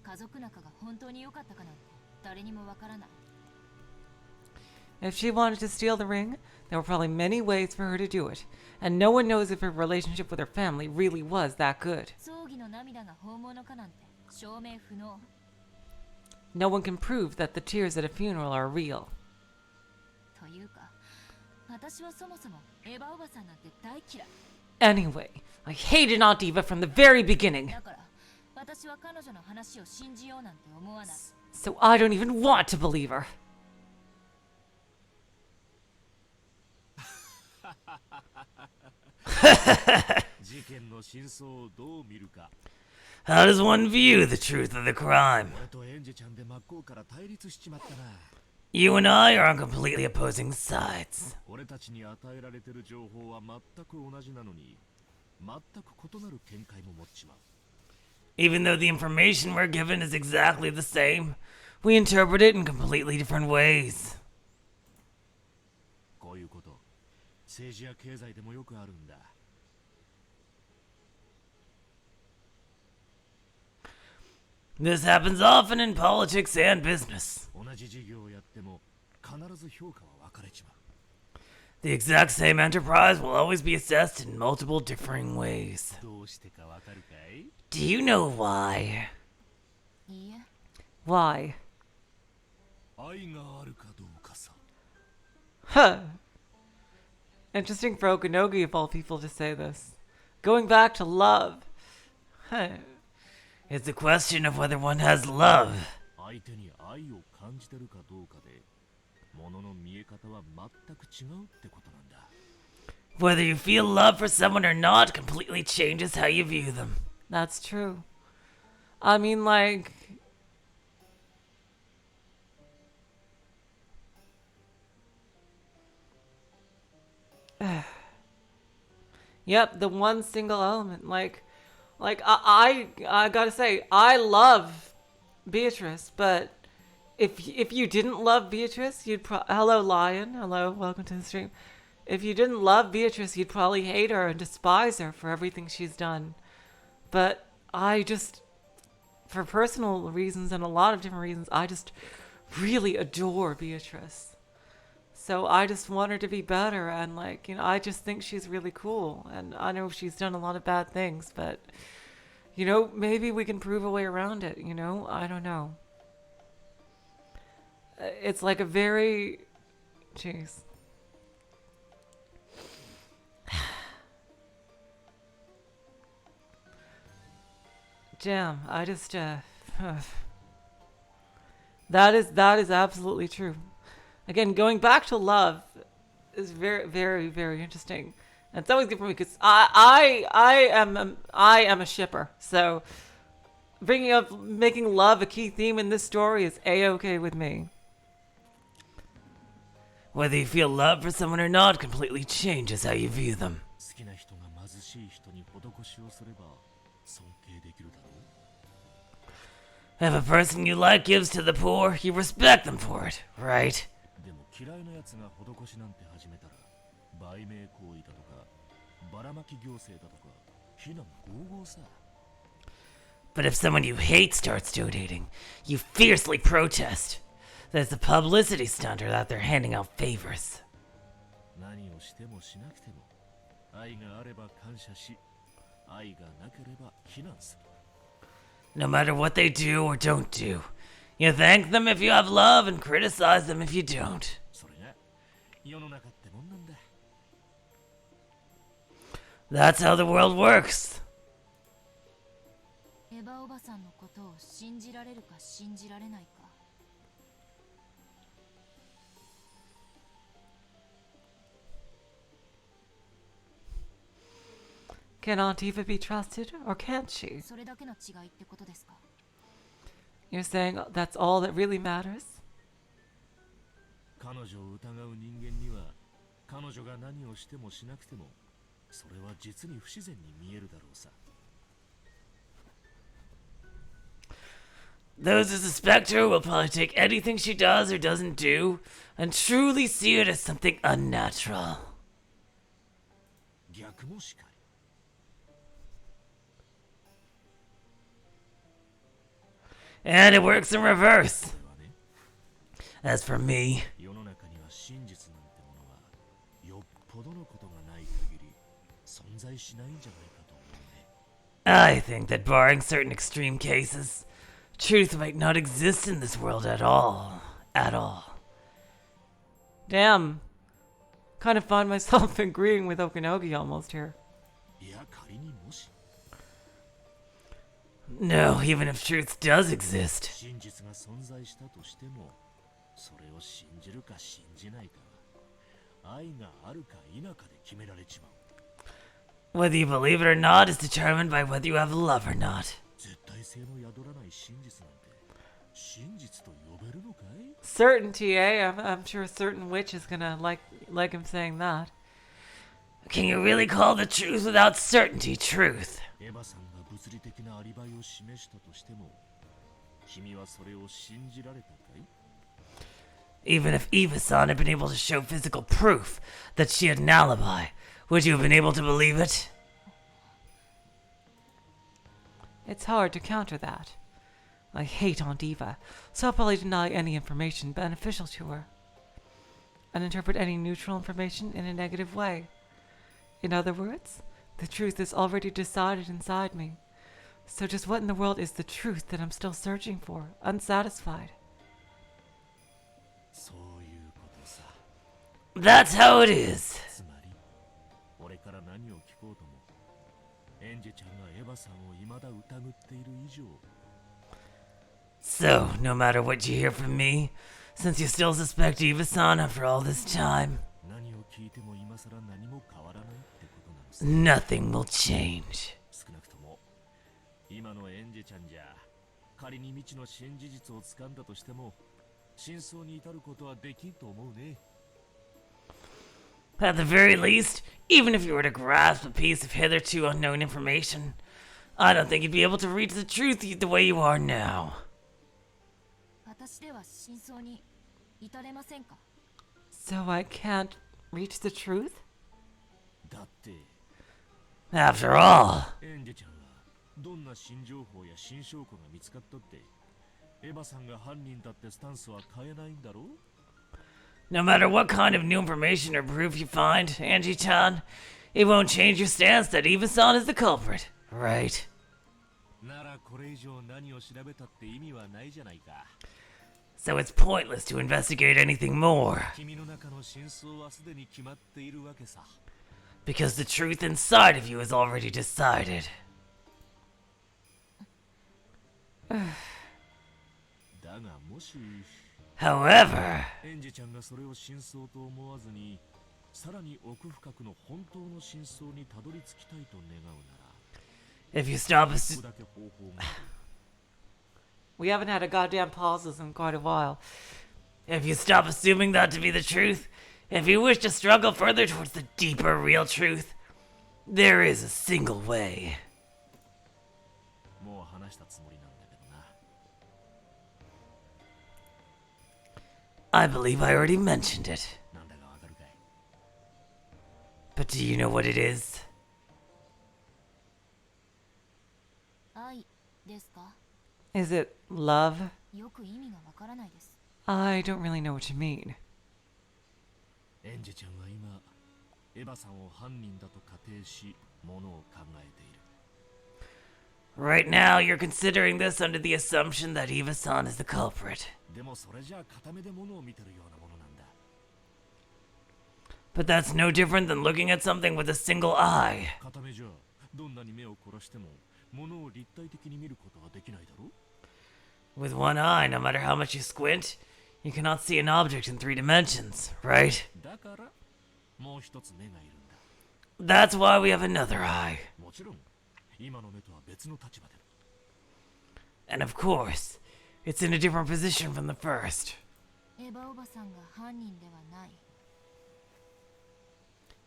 家族仲が本当に良かったかなんて誰にもわからない。 If she wanted to steal the ring, there were probably many ways for her to do it, and no one knows if her relationship with her family really was that good. 葬儀の涙が本物かなんて証明不能。 No one can prove that the tears at a funeral are real. というか、私はそもそもエヴァおばさんなんて大嫌い。 Anyway, I hated Aunt Eva from the very beginning, だから私は彼女の話を信じようなんて思わない。 so I don't even want to believe her. 事件の真相をどう見るか。 How does one view the truth of the crime? 俺とエンジェちゃんで真っ向から対立しちまったな。 You and I are on completely opposing sides. 俺たちに与えられてる情報は全く同じなのに、全く異なる見解も持っちまう。 Even though the information we're given is exactly the same, we interpret it in completely different ways. こういうこと、政治や経済でもよくあるんだ。 This happens often in politics and business. 同じ事業をやっても必ず評価は分かれちまう。 The exact same enterprise will always be assessed in multiple differing ways. どうしてか分かるかい？ Do you know why? いいえ、 Why? 愛があるかどうかさ。 Huh. Interesting for Okanogi of all people to say this. Going back to love. Huh. It's a question of whether one has love. 相手に愛を感じてるかどうかで、物の見え方は全く違うってことなんだ。 Whether you feel love for someone or not completely changes how you view them. That's true. I mean, like... Yep, the one single element. Like I gotta say, I love Beatrice, but if you didn't love Beatrice, you'd hello Lion, hello, welcome to the stream. If you didn't love Beatrice, you'd probably hate her and despise her for everything she's done. But I just, for personal reasons and a lot of different reasons, I just really adore Beatrice. So I just want her to be better, and like, you know, I just think she's really cool. And I know she's done a lot of bad things, but you know, maybe we can prove a way around it, you know? I don't know. It's like a very... Jeez. Damn, I just, that is absolutely true. Again, going back to love is very, very, very interesting. And it's always good for me because I am a shipper. So making love a key theme in this story is a-okay with me. Whether you feel love for someone or not completely changes how you view them. 好きな人が貧しい人に施しをすれば尊敬できるだろう。 If a person you like gives to the poor, you respect them for it, right? でも嫌いなやつが施しなんて始めたら売名行為だとかばらまき行政だとか非難合々さ。 But if someone you hate starts donating, you fiercely protest. There's a publicity stunt or that they're handing out favors. 何をしてもしなくても愛があれば感謝し、愛がなければ非難する。 No matter what they do or don't do, you thank them if you have love and criticize them if you don't. それが世の中ってもんなんだ。 That's how the world works. エヴァおばさんのことを信じられるか信じられないか。 Can Aunt Eva be trusted, or can't she? それだけの違いってことですか。 You're saying that's all that really matters? 彼女を疑う人間には彼女が何をしてもしなくてもそれは実に不自然に見えるだろうさ。 Those who suspect her will probably take anything she does or doesn't do and truly see it as something unnatural. 逆もしかり。 And it works in reverse. これはね、 As for me, 世の中には真実なんてものはよっぽどのことがない限り存在しないんじゃないかと思うね。 I think that barring certain extreme cases, truth might not exist in this world at all. At all. Damn. Kind of find myself agreeing with Okinogi almost here. いや仮にもし No, even if truth does exist. 真実が存在したとしてもそれを信じるか信じないかは愛があるか否かで決められちまう。 Whether you believe it or not is determined by whether you have love or not. 絶対性の宿らない真実なんて真実と呼べるのかい？ Certainty, eh? I'm sure a certain witch is gonna like him saying that. Can you really call the truth without certainty truth? エヴァさんが物理的なアリバイを示したとしても君はそれを信じられたかい？ Even if Eva-san had been able to show physical proof that she had an alibi, would you have been able to believe it? It's hard to counter that. I hate Aunt Eva, so I'll probably deny any information beneficial to her, and interpret any neutral information in a negative way. In other words, the truth is already decided inside me. So just what in the world is the truth that I'm still searching for, unsatisfied? そういうことさ。 That's how it is. つまり俺から何を聞こうともエンジェちゃんがエヴァさんを未だ疑っている以上 So, no matter what you hear from me, since you still suspect Eva-san after all this time, 何を聞いても今更何も変わらないってことなのさ。 nothing will change. 少なくとも今のエンジェちゃんじゃ仮に未知の新事実を掴んだとしても真相に至ることはできんと思うね。 At the very least, even if you were to grasp a piece of hitherto unknown information, I don't think you'd be able to reach the truth the way you are now. 私では真相に至れませんか。 So I can't reach the truth? だって After all, エンジェちゃんはどんな新情報や新証拠が見つかったってエヴァさんが犯人だってスタンスは変えないんだろう？ no matter what kind of new information or proof you find, Angie-chan, it won't change your stance that Eva-san is the culprit, right? ならこれ以上何を調べたって意味はないじゃないか。 So it's pointless to investigate anything more, 君の中の真相はすでに決まっているわけさ。 because the truth inside of you is already decided. だがもし However, エンジェちゃんがそれを真相と思わずにさらに奥深くの本当の真相にたどり着きたいと願うなら if you stop こ assu- こだけ方法が We haven't had a goddamn pauses in quite a while. if you stop assuming that to be the truth, if you wish to struggle further towards the deeper real truth, There is a single way. もう話したつもりなんだけどな。 I believe I already mentioned it. なんだかわかるかい？ But do you know what it is? 愛ですか？ Is it love? よく意味がわからないです。 I don't really know what you mean. エンジェちゃんは今エヴァさんを犯人だと仮定しものを考えている。 Right now, you're considering this under the assumption that Eva-san is the culprit. でもそれじゃあ片目でものを見てるようなものなんだ。 But that's no different than looking at something with a single eye. 片目じゃどんなに目を凝らしてもものを立体的に見ることはできないだろ？ With one eye, no matter how much you squint, you cannot see an object in 3 dimensions, right? だからもう一つ目がいるんだ。 That's why we have another eye. もちろん今の目とは別の立場で。 And of course, it's in a different position from the first. エヴァおばさんが犯人ではない。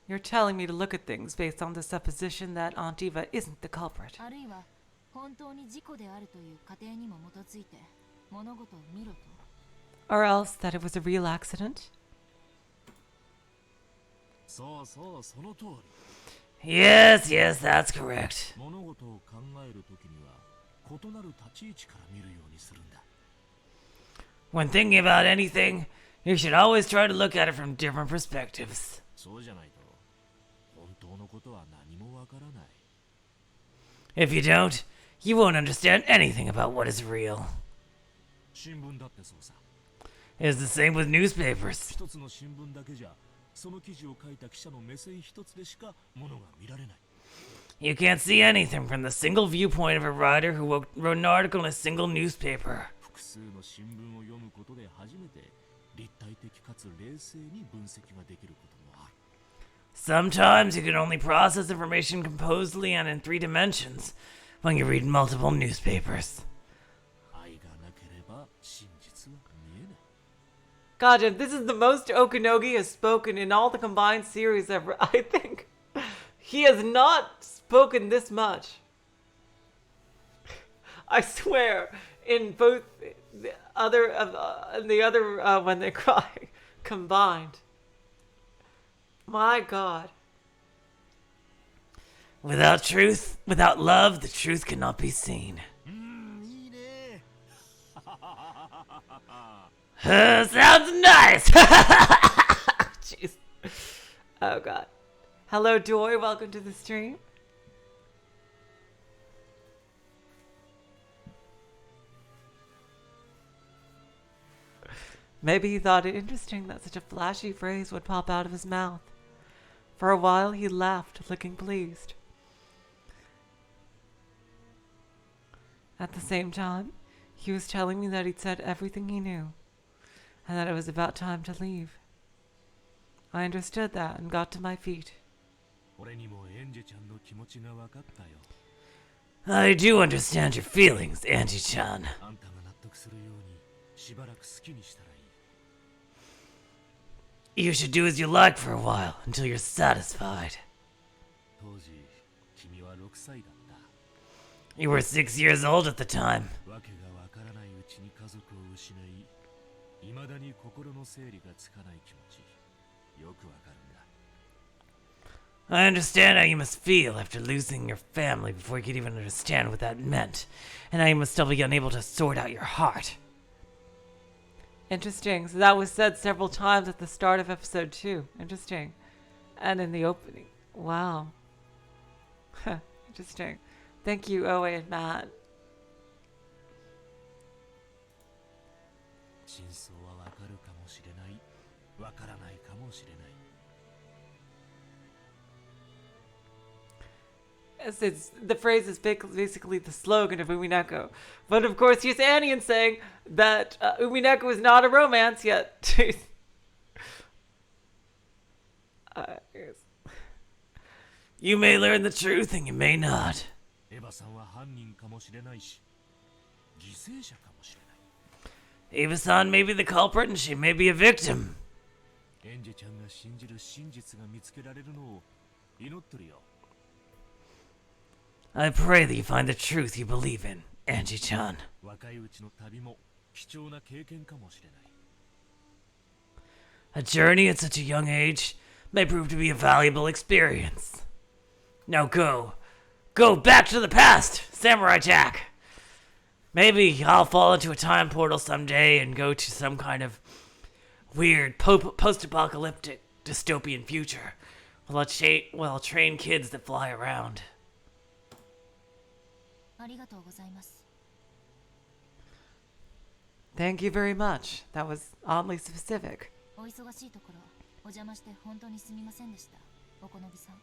You're telling me to look at things based on the supposition that Aunt Eva isn't the culprit. あるいは本当に事故であるという仮定にも基づいて物事を見ろと。 Or else that it was a real accident? そうそうその通り。 Yes, that's correct. 物事を考えるときには異なる立ち位置から見るようにするんだ。 When thinking about anything, you should always try to look at it from different perspectives. そうじゃないと本当のことは何もわからない。 If you don't, you won't understand anything about what is real. 新聞だってそうさ。 It's the same with newspapers. 一つの新聞だけじゃその記事を書いた記者の目線一つでしかものが見られない。 You can't see anything from the single viewpoint of a writer who wrote an article in a single newspaper. 複数の新聞を読むことで初めて立体的かつ冷静に分析ができることもある。 Sometimes you can only process information composedly and in 3 dimensions when you read multiple newspapers. 愛がなければ真実は見えない。 God, this is the most Okanogi has spoken in all the combined series ever. I think he has not spoken this much. I swear, in both the other when they cry combined. My God. Without truth, without love, the truth cannot be seen. いいね。 Sounds nice! Jeez. Oh God. Hello, Joy. Welcome to the stream. Maybe he thought it interesting that such a flashy phrase would pop out of his mouth. For a while, he laughed, looking pleased. At the same time, he was telling me that he'd said everything he knew, and that it was about time to leave. I understood that and got to my feet. 俺にもエンジェちゃんの気持ちが分かったよ。 I do understand your feelings, Angie-chan. あんたが納得するようにしばらく好きにしたらいい。 You should do as you like for a while until you're satisfied. 当時君は6歳だった。 You were 6 years old at the time. わけがわからないうちに家族を失い、未だに心の整理がつかない気持ち、よくわかるんだ。 I understand how you must feel after losing your family before you could even understand what that meant, and how you must still be unable to sort out your heart. Interesting. So that was said several times at the start of episode 2. Interesting. And in the opening. Wow. Interesting. Thank you, Oe and Matt. 真相はわかるかもしれない、わからないかもしれない。 The phrase is basically the slogan of Umineko. But of course, here's Annie saying that Umineko is not a romance yet. You may learn the truth and you may not. エヴァさんは犯人かもしれないし、犠牲者かもしれない。 Eva-san may be the culprit and she may be a victim. エンジェちゃんが信じる真実が見つけられるのを祈ってるよ。I pray that you find the truth you believe in, Angie-chan. 若いうちの旅も貴重な経験かもしれない。 A journey at such a young age may prove to be a valuable experience. Now go. Go back to the past, Samurai Jack. Maybe I'll fall into a time portal someday and go to some kind of weird post-apocalyptic dystopian future. While I'll train kids that fly around. ありがとうございます。 Thank you very much. That was oddly specific. お忙しいところお邪魔して本当にすみませんでした。お好みさん。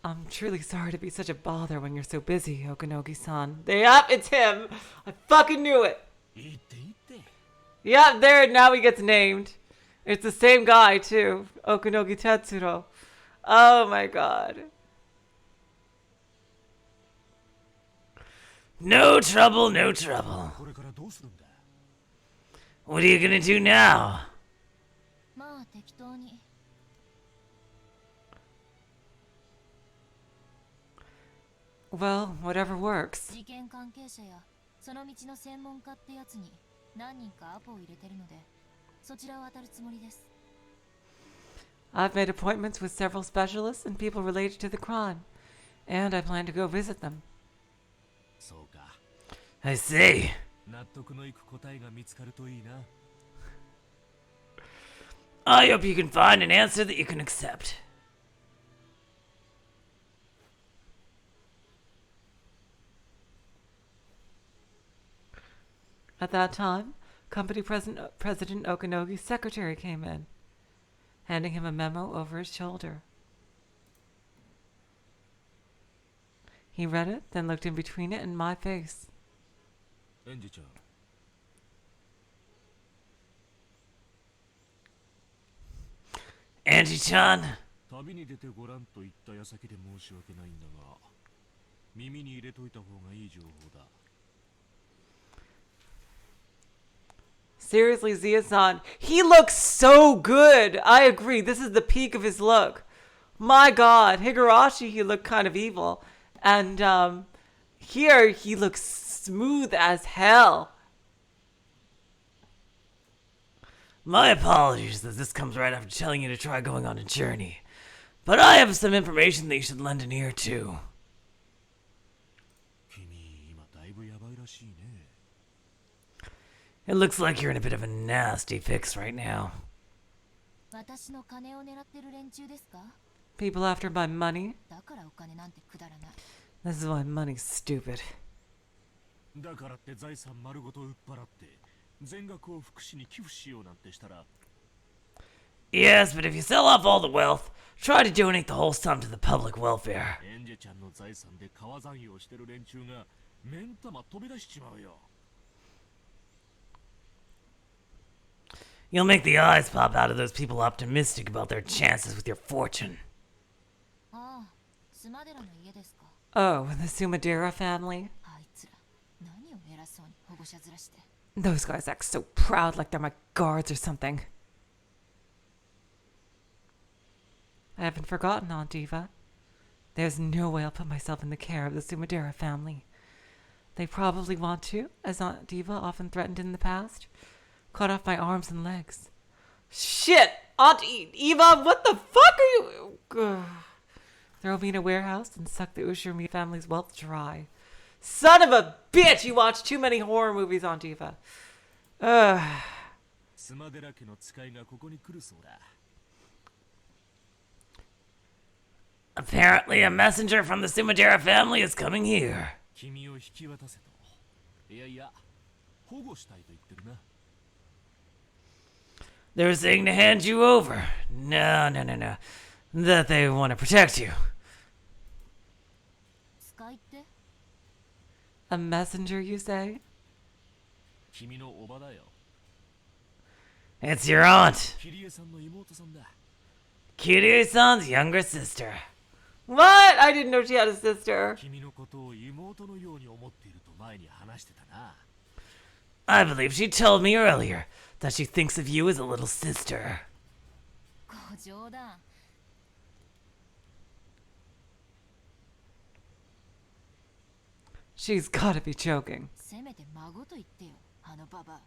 I'm truly sorry to be such a bother when you're so busy, Okanogi-san. Yep, it's him. I fucking knew it. いいっていいって。 Yep, there, now he gets named. It's the same guy, too. Okanogi Tetsuro. Oh my god. No trouble, no trouble. これからどうするんだ。 What are you gonna do now? まあ適当に。 Well, whatever works. 事件関係者やその道の専門家ってやつに何人かアポを入れてるのでそちらを当たるつもりです。 I've made appointments with several specialists and people related to the crime, and I plan to go visit them. そうか。 I see. 納得のいく答えが見つかるといいな。 I hope you can find an answer that you can accept. At that time, company President Okanogi's secretary came in, handing him a memo over his shoulder. He read it, then looked in between it and my face. エンジちゃん。 Angie-chan, 旅に出てごらんと言った矢先で申し訳ないんだが、耳に入れといた方がいい情報だ。 Seriously, Zia-san, he looks so good. I agree. This is the peak of his look. My God, Higurashi, he looked kind of evil. And here, he looks smooth as hell. my apologies that this comes right after telling you to try going on a journey. But I have some information that you should lend an ear to. 君、今だいぶやばいらしいね。 It looks like you're in a bit of a nasty fix right now. 私の金を狙ってる連中ですか？ People after my money. だからお金なんてくだらない。 This is why money's stupid. だからって財産丸ごと売っ払って全額を福祉に寄付しようなんてしたら。 Yes, but if you sell off all the wealth, try to donate the whole sum to the public welfare. エンジェちゃんの財産で川残業してる連中が目ん玉飛び出しちまうよ。 You'll make the eyes pop out of those people optimistic about their chances with your fortune. ああ、スマデラの家ですか。 Oh, the Sumadera family. あいつら、何を偉そうに保護者面して。 Those guys act so proud like they're my guards or something. I haven't forgotten, Aunt Eva. There's no way I'll put myself in the care of the Sumadera family. They probably want to, as Aunt Eva often threatened in the past, cut off my arms and legs. Shit! Aunt Eva, what the fuck are you... Ugh. Throw me in a warehouse and suck the Ushirumi family's wealth dry. Son of a bitch! You watch too many horror movies, Aunt Eva. Ugh. スマデラ家の使いがここに来るそうだ。 Apparently, a messenger from the Sumadera family is coming here. 君を引き渡せと。いやいや、保護したいと言ってるな。 They're saying to hand you over. No. That they want to protect you. 使いって？ A messenger, you say? 君のおばだよ。 It's your aunt, キリエさんの妹さんだ。 Kirie-san's younger sister. What? I didn't know she had a sister. 君のことを妹のように思っていると前に話してたな。 I believe she told me earlier that she thinks of you as a little sister. ご冗談。She's gotta be joking. せめて孫と言ってよ、あのババア。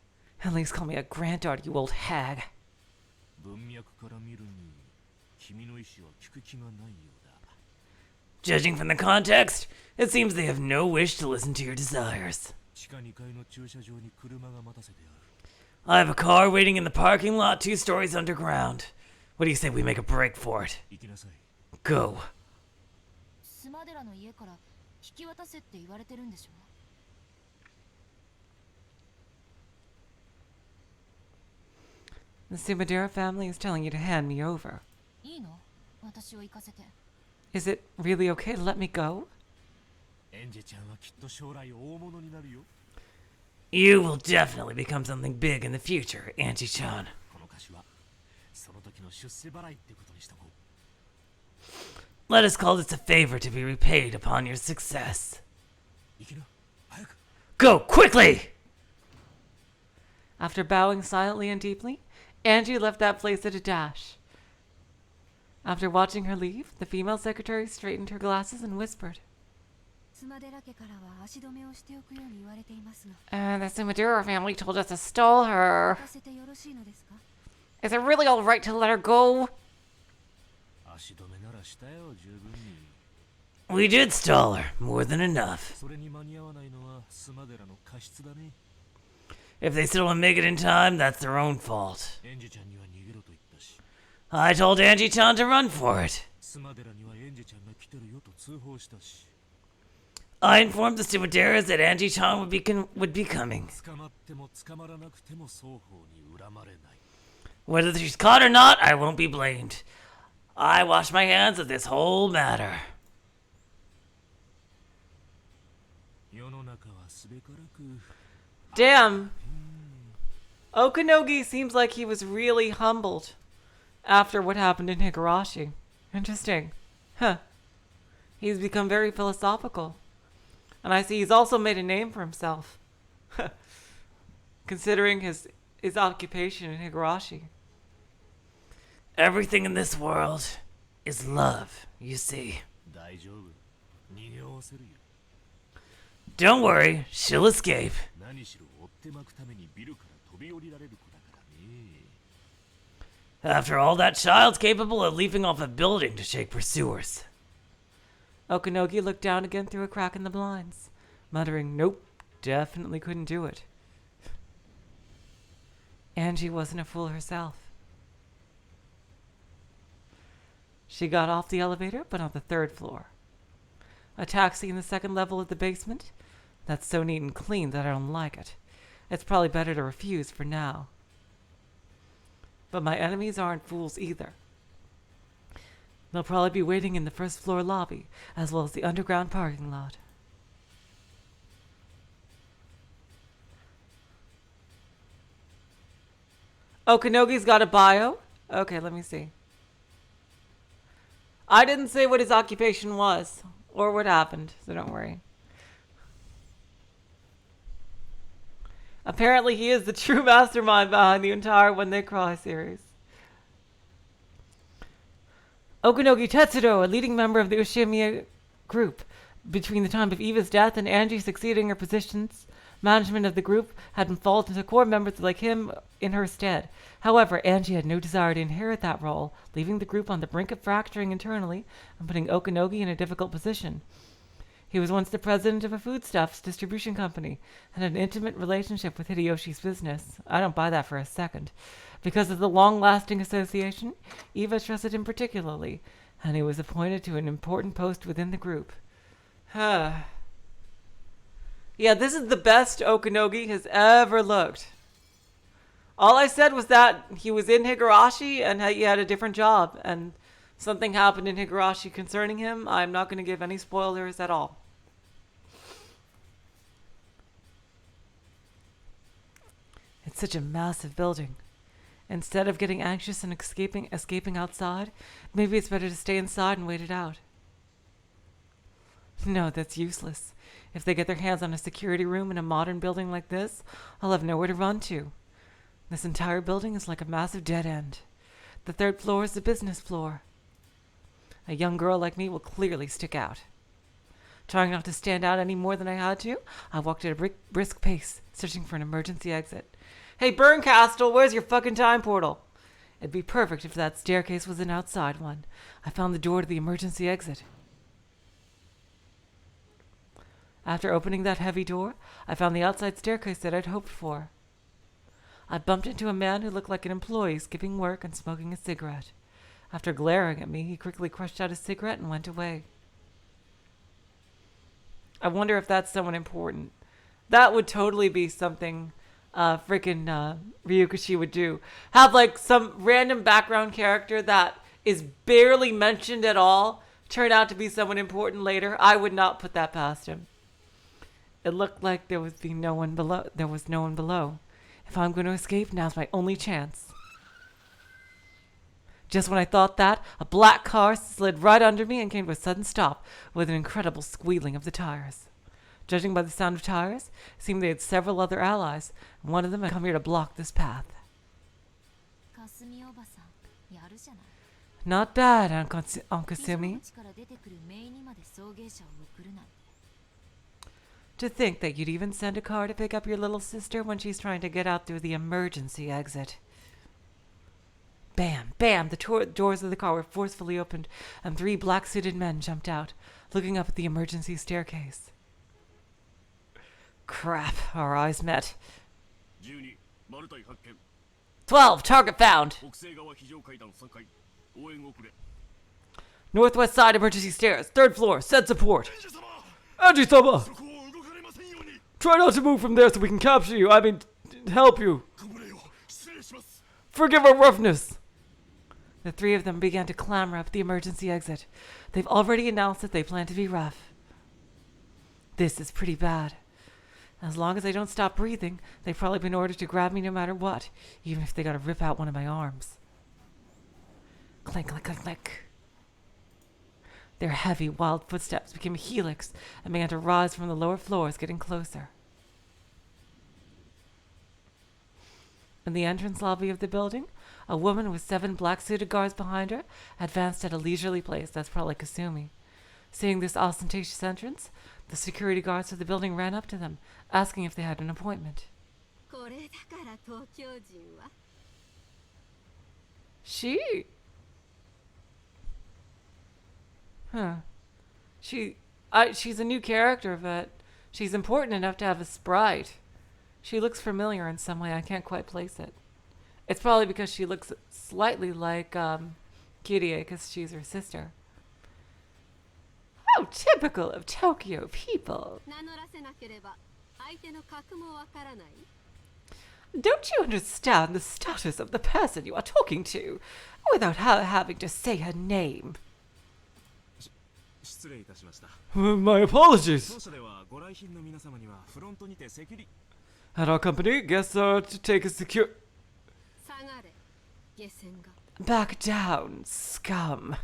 At least call me a granddaughter, you old hag. 文脈から見るに君の意思は聞く気がないようだ。 Judging from the context, it seems they have no wish to listen to your desires. 地下2階の駐車場に車が待たせてある。 I have a car waiting in the parking lot 2 stories underground. What do you say we make a break for it? 行きなさい。 Go. スマデラの家から引き渡せって言われてるんでしょ。 The Sumadera family is telling you to hand me over. いいの？私を行かせて。 Is it really okay to let me go? エンジェちゃんはきっと将来大物になるよ。 You will definitely become something big in the future, Angie-chan. この歌詞はその時の出世払いってことにしとこう。 Let us call this a favor to be repaid upon your success. 行きな、早く。 Go, quickly! After bowing silently and deeply, Angie left that place at a dash. After watching her leave, the female secretary straightened her glasses and whispered, スマデラ家からは足止めをしておくように言われていますが。 The Sumadera family told us to stall her. 行かせてよろしいのですか？ Is it really all right to let her go? 足止めならしたよ、十分に。 We did stall her, more than enough. それに間に合わないのはスマデラの過失だね。 If they still don't make it in time, that's their own fault. エンジェちゃんには逃げろと言ったし、 I told Angie-chan to run for it. スマデラにはエンジェちゃんが来てるよと通報したし。 I informed the Sumaderas that Angie-chan would be coming. 捕まっても捕まらなくても双方に恨まれない。 Whether she's caught or not, I won't be blamed. I wash my hands of this whole matter. 世の中はすべからく。 Damn. Okanogi seems like he was really humbled after what happened in Higurashi. Interesting. Huh. He's become very philosophical. And I see he's also made a name for himself. Considering his occupation in Higurashi. Everything in this world is love, you see. 大丈夫。逃げおわせるよ。 Don't worry, she'll escape. 何しろ追ってまくためにビルから飛び降りられる子だからね。 After all, that child's capable of leaping off a building to shake pursuers. Okanogi looked down again through a crack in the blinds, muttering, nope, definitely couldn't do it. Angie wasn't a fool herself. She got off the elevator, but on the 3rd floor. A taxi in the 2nd level of the basement? That's so neat and clean that I don't like it. It's probably better to refuse for now. But my enemies aren't fools either. They'll probably be waiting in the 1st floor lobby, as well as the underground parking lot. Okanogi's got a bio? Okay, let me see. I didn't say what his occupation was, or what happened, so don't worry. Apparently he is the true mastermind behind the entire When They Cry series. Okanogi Tetsuro, a leading member of the Ushimiya group. Between the time of Eva's death and Angie succeeding her positions, management of the group had been fallen to core members like him in her stead. However, Angie had no desire to inherit that role, leaving the group on the brink of fracturing internally and putting Okanogi in a difficult position. He was once the president of a foodstuffs distribution company and had an intimate relationship with Hideyoshi's business. I don't buy that for a second. Because of the long-lasting association, Eva trusted him particularly, and he was appointed to an important post within the group. Yeah, this is the best Okanogi has ever looked. All I said was that he was in Higurashi and he had a different job, and something happened in Higurashi concerning him. I'm not going to give any spoilers at all. It's such a massive building. Instead of getting anxious and escaping outside, maybe it's better to stay inside and wait it out. No, that's useless. If they get their hands on a security room in a modern building like this, I'll have nowhere to run to. This entire building is like a massive dead end. The 3rd floor is the business floor. A young girl like me will clearly stick out. Trying not to stand out any more than I had to, I walked at a brisk pace, searching for an emergency exit. Hey, Burncastle, where's your fucking time portal? It'd be perfect if that staircase was an outside one. I found the door to the emergency exit. After opening that heavy door, I found the outside staircase that I'd hoped for. I bumped into a man who looked like an employee skipping work and smoking a cigarette. After glaring at me, he quickly crushed out his cigarette and went away. I wonder if that's someone important. That would totally be something freaking Ryukishi would do. Have like some random background character that is barely mentioned at all turn out to be someone important later. I would not put that past him. It looked like there was no one below. If I'm going to escape, now's my only chance. Just when I thought that, a black car slid right under me and came to a sudden stop with an incredible squealing of the tires. Judging by the sound of tires, it seemed they had several other allies, and one of them had come here to block this path. Not bad, Ankasumi. To think that you'd even send a car to pick up your little sister when she's trying to get out through the emergency exit. Bam, bam, the doors of the car were forcefully opened, and 3 black-suited men jumped out, looking up at the emergency staircase. Crap, our eyes met. 12, target found. Northwest side emergency stairs, 3rd floor, send support. Ange-sama! Try not to move from there so we can capture you, help you. Forgive our roughness. The 3 of them began to clamber up the emergency exit. They've already announced that they plan to be rough. This is pretty bad. As long as I don't stop breathing, they've probably been ordered to grab me no matter what, even if they gotta rip out one of my arms. Clink, clink, clink, clink. Their heavy, wild footsteps became a helix and began to rise from the lower floors, getting closer. In the entrance lobby of the building, a woman with 7 black-suited guards behind her advanced at a leisurely pace. That's probably Kasumi. Seeing this ostentatious entrance, the security guards of the building ran up to them, asking if they had an appointment. She? Huh. She's a new character, but she's important enough to have a sprite. She looks familiar in some way. I can't quite place it. It's probably because she looks slightly like Kirie, because she's her sister. How typical of Tokyo people. Don't you understand the status of the person you are talking to without having to say her name? My apologies. At our company, guests are to take a secure... Back down, scum.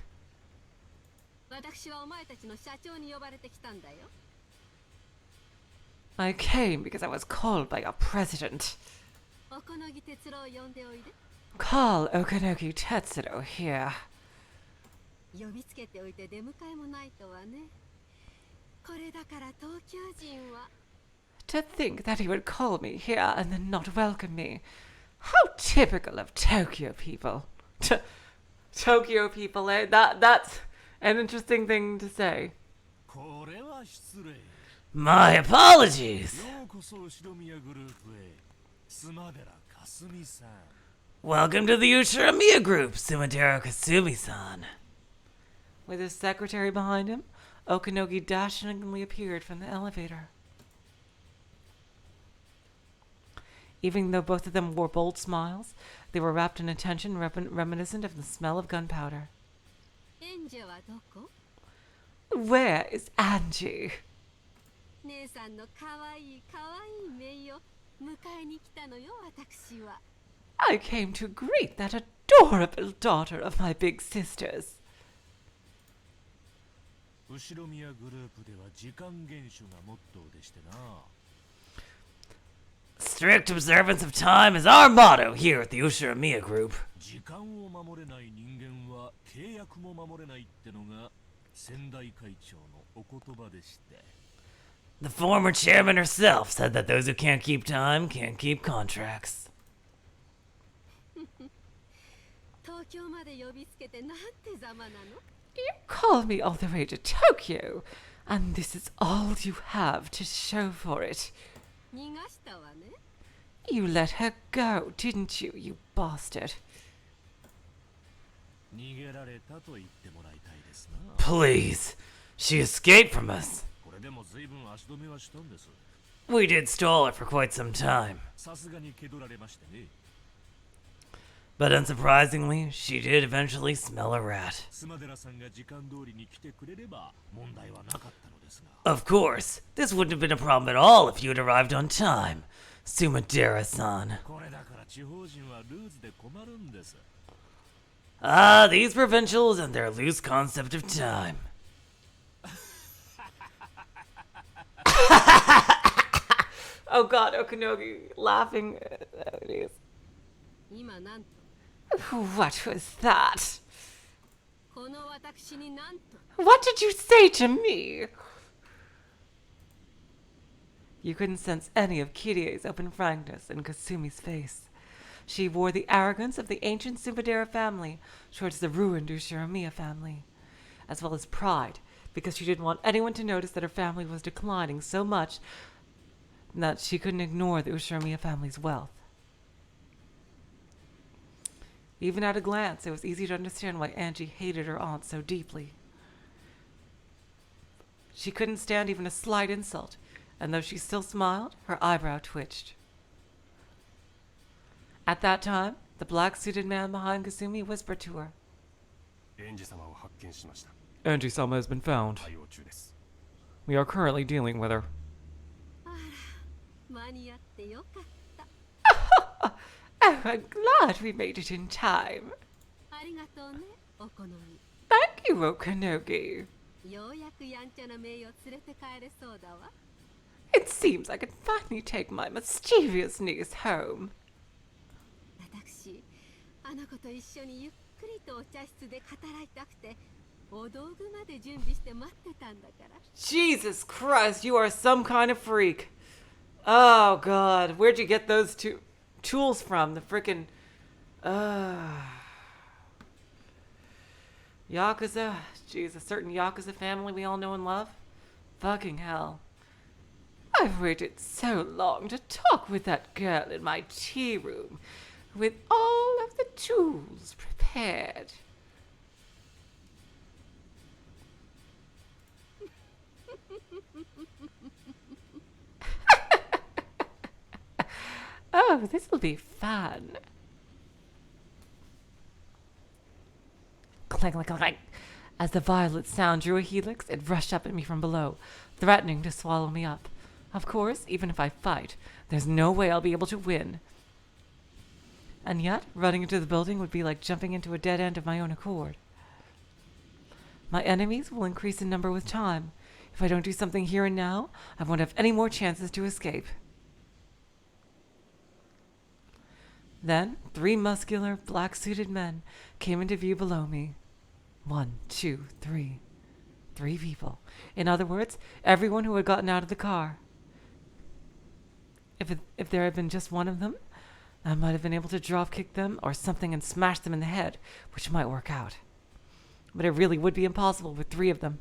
I came because I was called by your president. Call Okanoki Tetsuro here. To think that he would call me here and then not welcome me. How typical of Tokyo people. Tokyo people, eh? That's an interesting thing to say. My apologies. Welcome to the Ushiramiya Group, Sumadero Kasumi-san. With his secretary behind him, Okanogi dashingly appeared from the elevator. Even though both of them wore bold smiles, they were wrapped in a tension reminiscent of the smell of gunpowder. Where is Ange? I came to greet that adorable daughter of my big sister's. Strict observance of time is our motto here at the Ushiramiya Group. 先代会長のお言葉でして。 The former chairman herself said that those who can't keep time can't keep contracts. 東京まで呼びつけてなんてざまなの？ You call me all the way to Tokyo, and this is all you have to show for it. 逃がしたわね。 You let her go, didn't you, you bastard? 逃げられたと言ってもらいたいですな。 Please, she escaped from us. これでも随分足止めはしたんです。 We did stall her for quite some time. さすがに蹴取られましてね。 But unsurprisingly, she did eventually smell a rat. スマデラさんが時間通りに来てくれれば問題はなかったのですが。 Of course, this wouldn't have been a problem at all if you had arrived on time, Sumadera-san. これだから地方人はルーズで困るんです。 Ah, these provincials and their loose concept of time. Oh god, Okanogi laughing. Oh, it is. 今なんと What was that? この私になんと What did you say to me? You couldn't sense any of Kirie's open frankness in Kasumi's face. She wore the arrogance of the ancient Sumadera family towards the ruined Ushiromiya family, as well as pride, because she didn't want anyone to notice that her family was declining so much that she couldn't ignore the Ushiromiya family's wealth. Even at a glance, it was easy to understand why Ange hated her aunt so deeply. She couldn't stand even a slight insult, and though she still smiled, her eyebrow twitched. At that time, the black-suited man behind Kasumi whispered to her. エンジ様を発見しました。 Angie-sama has been found. 対応中です。 We are currently dealing with her. あら間に合ってよかった。 Oh, I'm glad we made it in time. ありがとうね、お好み。 Thank you, Okanogi. ようやくやんちゃなメイを連れて帰れそうだわ。 It seems I can finally take my mischievous niece home. 私、あの子と一緒にゆっくりとお茶室で語らいたくて、お道具まで準備して待ってたんだから。 Jesus Christ, you are some kind of freak. Oh, God. Where'd you get those two tools from? The frickin'... Yakuza? Jeez, a certain Yakuza family we all know and love? Fucking hell. I've waited so long to talk with that girl in my tea room, with all of the tools prepared. Oh, this will be fun. Clank, clank, clank. As the violet sound drew a helix, it rushed up at me from below, threatening to swallow me up. Of course, even if I fight, there's no way I'll be able to win. And yet, running into the building would be like jumping into a dead end of my own accord. My enemies will increase in number with time. If I don't do something here and now, I won't have any more chances to escape. Then, 3 muscular, black-suited men came into view below me. 1, 2, 3. 3 people. In other words, everyone who had gotten out of the car. If there had been just one of them, I might have been able to drop-kick them or something and smash them in the head, which might work out. But it really would be impossible with 3 of them.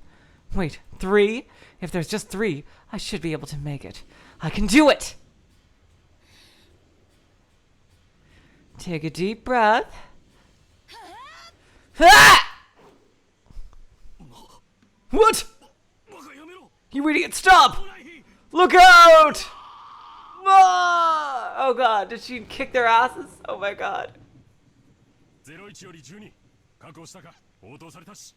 Wait, 3? If there's just 3, I should be able to make it. I can do it! Take a deep breath. Ah! What? You idiot, stop! Look out! Ah! Oh god, did she kick their asses? Oh my god. 01より12確保したか応答されたし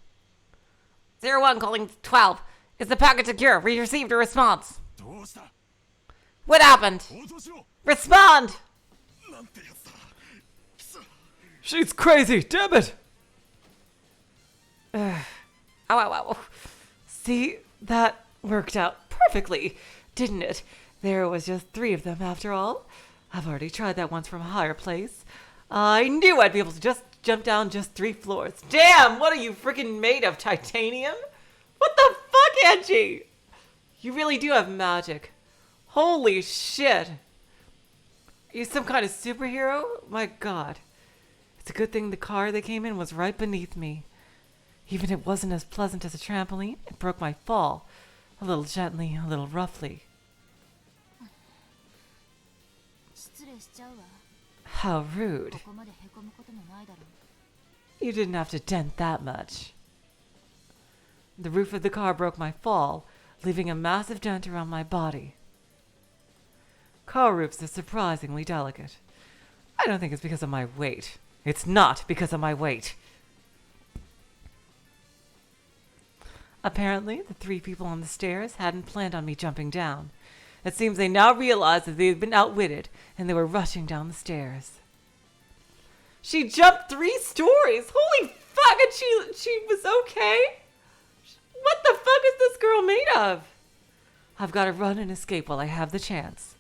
01 calling 12. Is the packet secure? We received a response. どうした What happened? 応答しろ Respond! なんてやつだ She's crazy, damn it! Ow, ow, ow. See, that worked out perfectly, didn't it? There was just 3 of them after all. I've already tried that once from a higher place. I knew I'd be able to just jump down just 3 floors. Damn, what are you freaking made of? Titanium? Angie! You really do have magic. Holy shit. Are you some kind of superhero? My god. It's a good thing the car they came in was right beneath me. Even if it wasn't as pleasant as a trampoline, it broke my fall. A little gently, a little roughly. 失礼しちゃうわ。 How rude. ここまでへこむこともないだろう。 You didn't have to dent that much. The roof of the car broke my fall, leaving a massive dent around my body. Car roofs are surprisingly delicate. I don't think it's because of my weight. It's not because of my weight. Apparently, the 3 people on the stairs hadn't planned on me jumping down. It seems they now realized that they had been outwitted, and they were rushing down the stairs. She jumped 3 stories! Holy fuck! And she was okay? What the fuck is this girl made of? I've got to run and escape while I have the chance.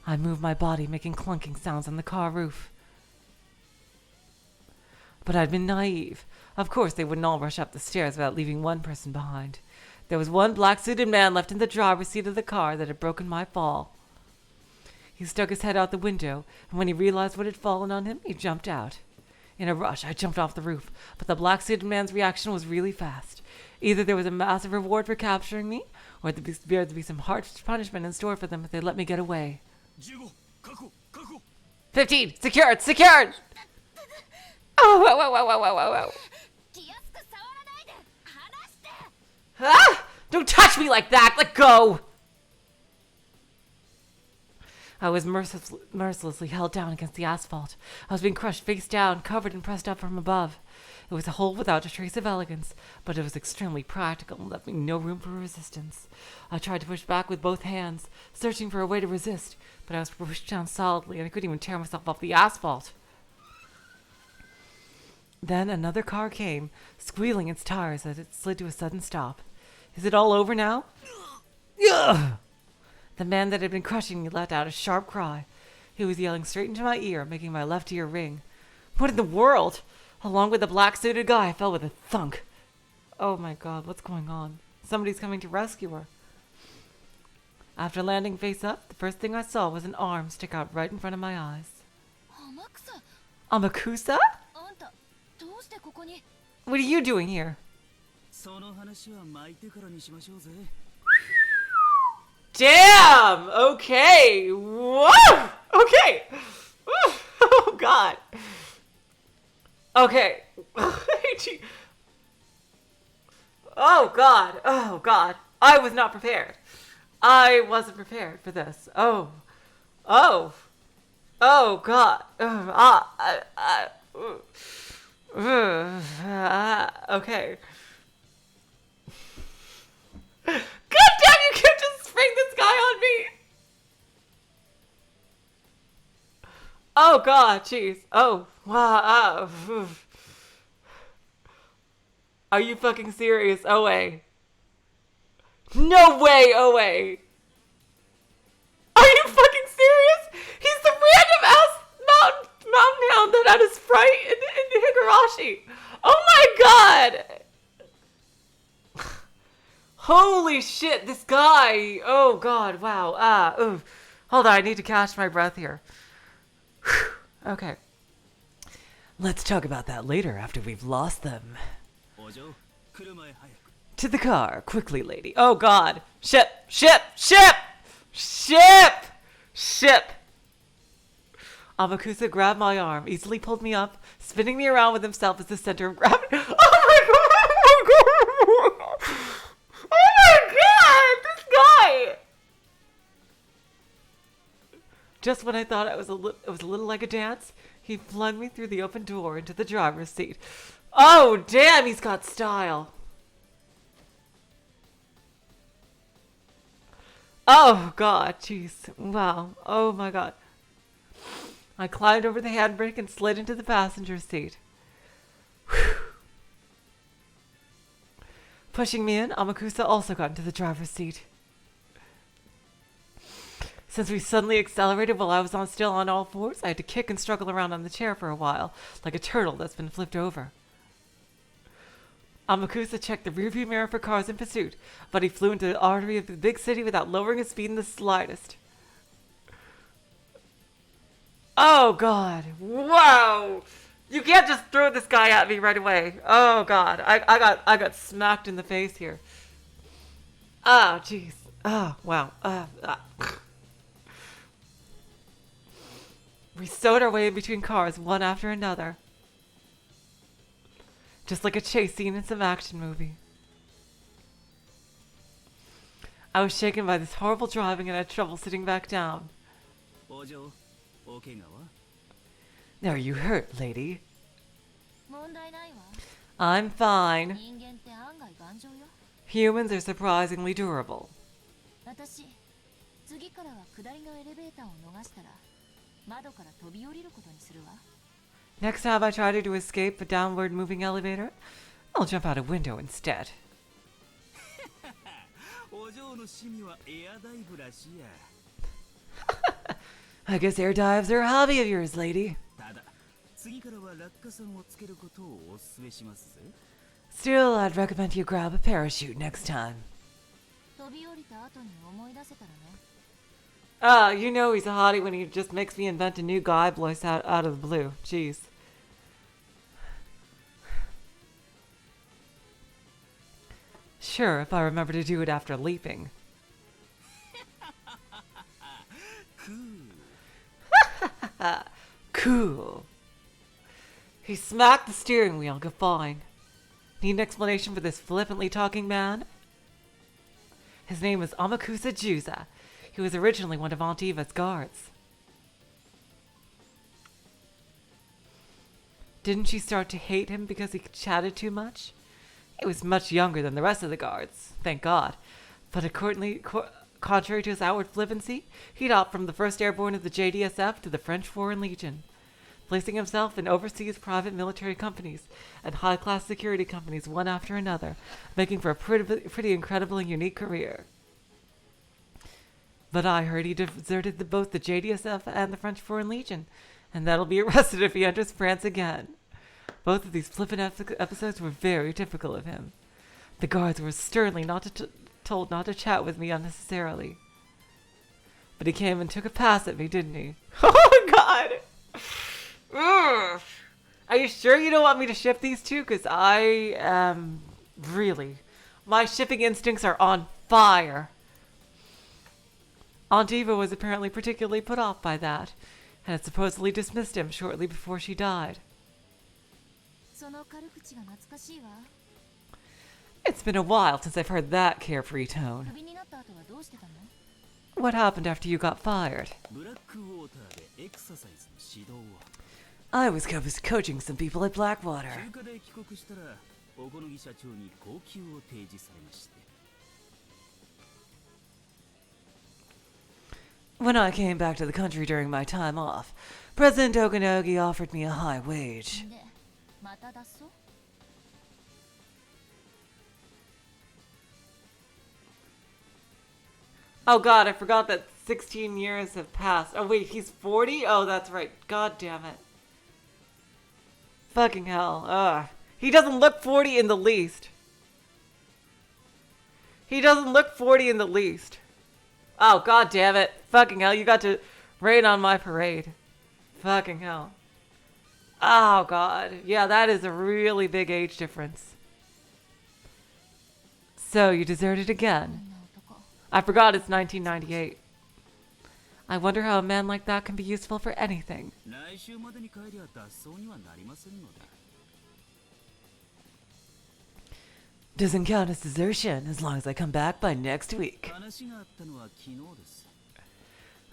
I move my body, making clunking sounds on the car roof. But I'd been naive. Of course, they wouldn't all rush up the stairs without leaving one person behind. There was one black-suited man left in the driver's seat of the car that had broken my fall. He stuck his head out the window, and when he realized what had fallen on him, he jumped out. In a rush, I jumped off the roof, but the black-suited man's reaction was really fast. Either there was a massive reward for capturing me, or there would be some harsh punishment in store for them if they let me get away. 15確保確保 15! Secured! Secured! Oh, whoa, whoa, whoa, whoa, whoa, whoa, whoa. 気安く触らないで離して Ah! Don't touch me like that! Let go! I was mercilessly held down against the asphalt. I was being crushed face down, covered and pressed up from above. It was a hole without a trace of elegance, but it was extremely practical and left me no room for resistance. I tried to push back with both hands, searching for a way to resist, but I was pushed down solidly and I couldn't even tear myself off the asphalt. Then another car came, squealing its tires as it slid to a sudden stop. Is it all over now? Ugh! The man that had been crushing me let out a sharp cry. He was yelling straight into my ear, making my left ear ring. What in the world? Along with the black-suited guy, I fell with a thunk. Oh my god, what's going on? Somebody's coming to rescue her. After landing face up, the first thing I saw was an arm stick out right in front of my eyes. 天草 Amakusa? あんたどうしてここに What are you doing here? その話は巻いてからにしましょうぜ。 Damn! Okay! Whoa! Okay! Oh god! Okay. Oh god! Oh god! I was not prepared. I wasn't prepared for this. Oh. Oh. Oh god. Okay. God damn, you can't just spring this guy on me! Oh god, jeez. Oh, wow. Are you fucking serious? OA. No way, OA. Are you fucking serious? He's the random ass mountain hound that had a sprite in Higurashi. Oh my god! Holy shit, this guy! Oh god, wow. Ooh. Hold on, I need to catch my breath here. Okay. Let's talk about that later after we've lost them. お嬢、来る前早く。 To the car, quickly, lady. Oh god. Ship! Ship! Ship! Ship! Ship! Amakusa grabbed my arm, easily pulled me up, spinning me around with himself as the center of gravity. Oh my god! Oh my god! Oh my god! This guy! Just when I thought it was a little like a dance, he flung me through the open door into the driver's seat. Oh, damn, he's got style. Oh, God, jeez. Wow. Oh, my God. I climbed over the handbrake and slid into the passenger seat. Whew. Pushing me in, Amakusa also got into the driver's seat. Since we suddenly accelerated while I was still on all fours, I had to kick and struggle around on the chair for a while, like a turtle that's been flipped over. Amakusa checked the rearview mirror for cars in pursuit, but he flew into the artery of the big city without lowering his speed in the slightest. Oh, God. Wow. You can't just throw this guy at me right away. Oh, God. I got smacked in the face here. Oh, jeez. Oh, wow. We sewed our way in between cars, one after another. Just like a chase scene in some action movie. I was shaken by this horrible driving and had trouble sitting back down. Are you hurt, lady? I'm fine. Humans are surprisingly durable. Next time I try to escape a downward moving elevator, I'll jump out a window instead. I guess air dives are a hobby of yours, lady. Still, I'd recommend you grab a parachute next time. You know he's a hottie when he just makes me invent a new guy voice out of the blue. Jeez. Sure, if I remember to do it after leaping. Cool. He smacked the steering wheel, guffawing. Need an explanation for this flippantly talking man? His name was Amakusa Juza. He was originally one of Aunt Eva's guards. Didn't she start to hate him because he chatted too much? He was much younger than the rest of the guards, thank God. But contrary to his outward flippancy, he'd opt from the 1st Airborne of the JDSF to the French Foreign Legion, placing himself in overseas private military companies and high-class security companies one after another, making for a pretty incredible and unique career. But I heard he deserted both the JDSF and the French Foreign Legion, and that'll be arrested if he enters France again. Both of these flippant episodes were very typical of him. The guards were sternly told not to chat with me unnecessarily. But he came and took a pass at me, didn't he? Oh, God! Ugh. Are you sure you don't want me to ship these two? Because I am really... My shipping instincts are on fire. Aunt Eva was apparently particularly put off by that, and had supposedly dismissed him shortly before she died. It's been a while since I've heard that carefree tone. What happened after you got fired? I was coaching some people at Blackwater. When I came back to the country during my time off, President Okanogi offered me a high wage. Oh God, I forgot that 16 years have passed. Oh wait, he's 40? Oh, that's right. God damn it. Fucking hell. Ugh. He doesn't look 40 in the least. He doesn't look 40 in the least. Oh, God damn it. Fucking hell, you got to rain on my parade. Fucking hell. Oh, God. Yeah, that is a really big age difference. So, you deserted again. I forgot it's 1998. I wonder how a man like that can be useful for anything. Doesn't count as desertion as long as I come back by next week.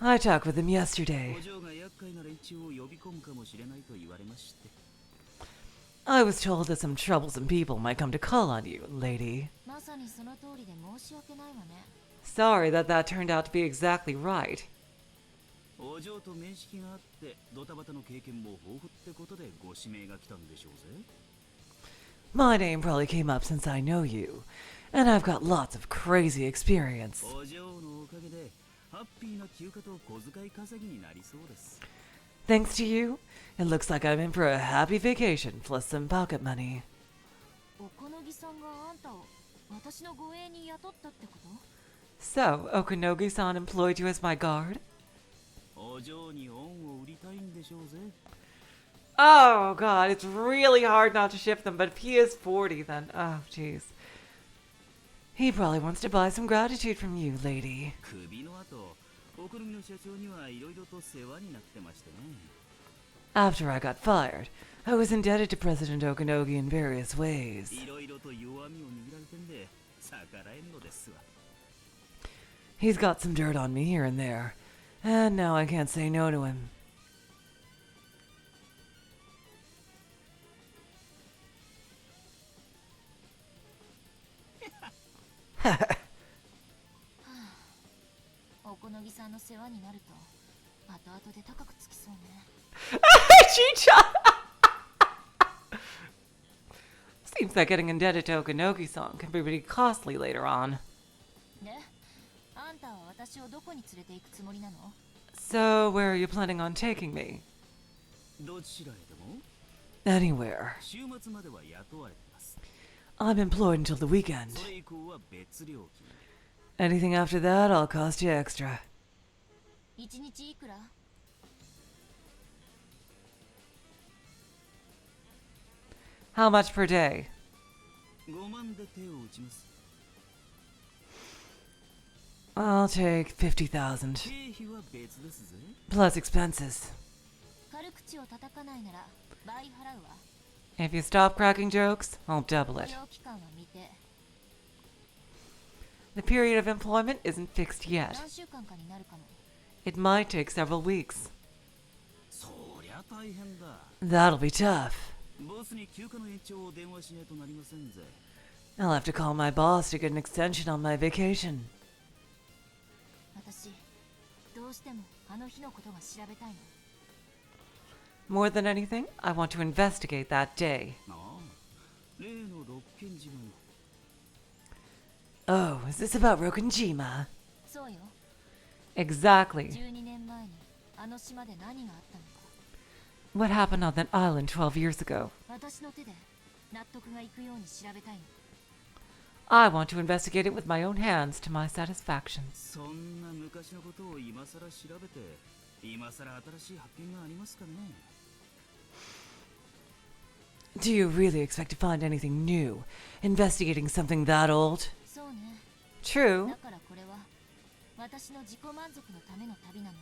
I talked with him yesterday. I was told that some troublesome people might come to call on you, lady. Sorry that turned out to be exactly right. My name probably came up since I know you, and I've got lots of crazy experience. Thanks to you, it looks like I'm in for a happy vacation plus some pocket money. おこのぎさんがあんたを私の護衛に雇ったってこと？ So, Okanogi-san employed you as my guard? お嬢に恩を売りたいんでしょうぜ。 Oh, God, it's really hard not to ship them, but if he is 40, then, oh, jeez. He probably wants to buy some gratitude from you, lady. 首の後、お好みの社長にはいろいろと世話になってましてね。 After I got fired, I was indebted to President Okanogi in various ways. いろいろと弱みを握られてんで逆らえんのですわ。 He's got some dirt on me here and there, and now I can't say no to him. おこのぎさんの世話になると後々で高くつきそうね。Chicha! Seems like getting indebted to Okanogi-san can be pretty costly later on. で、あんたは私をどこに連れて行くつもりなの？ So, where are you planning on taking me? どちらへでも Anywhere. 週末までは雇われてます。 I'm employed until the weekend. それ以降は別料金。 Anything after that, I'll cost you extra. 一日いくら？ How much per day? 5万で手を打ちます。 I'll take 50,000. 経費は別ですぜ。 Plus expenses. 軽口を叩かないなら倍払うわ。 If you stop cracking jokes, I'll double 雇 it. 用期間は未定。 The period of employment isn't fixed yet. 何週間かになるかも。 It might take several weeks. そりゃ大変だ。 That'll be tough. ボスに休暇の延長を電話しないとなりませんぜ。 I'll have to call my boss to get an extension on my vacation. 私、どうしてもあの日のことが調べたいの。 More than anything, I want to investigate that day. ああ、例の六軒島の。 Oh, is this about Rokunjima? そうよ。 Exactly. 12年前にあの島で何があったのか。 What happened on that island 12 years ago? 私の手で納得がいくように調べたいの。 I want to investigate it with my own hands to my satisfaction. そんな昔のことを今さら調べて、今さら新しい発見がありますかね。 Do you really expect to find anything new, investigating something that old? そうね。 True, だからこれは私の自己満足のための旅なのよ。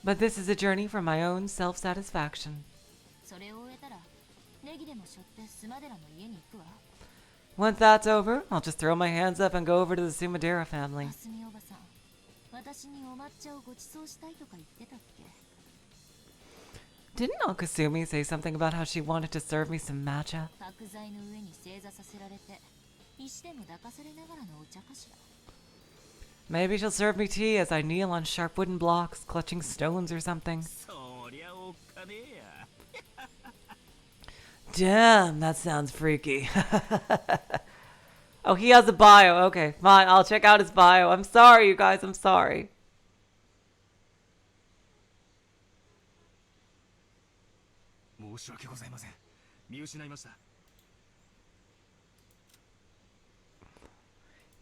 but this is a journey for my own self-satisfaction. それを終えたらネギでも背負ってスマデラの家に行くわ。 Once that's over, I'll just throw my hands up and go over to the Sumadera family. かすみおばさん、私にお抹茶をご馳走したいとか言ってたっけ？ Didn't Uncle Kasumi say something about how she wanted to serve me some matcha? 角材の上に正座させられて石でも抱かされながらのお茶かしら。 Maybe she'll serve me tea as I kneel on sharp wooden blocks, clutching stones or something. そりゃおっかねえや。 Damn, that sounds freaky. Oh, he has a bio. Okay, fine. I'll check out his bio. I'm sorry, you guys. I'm sorry. 申し訳ございません。見失いました。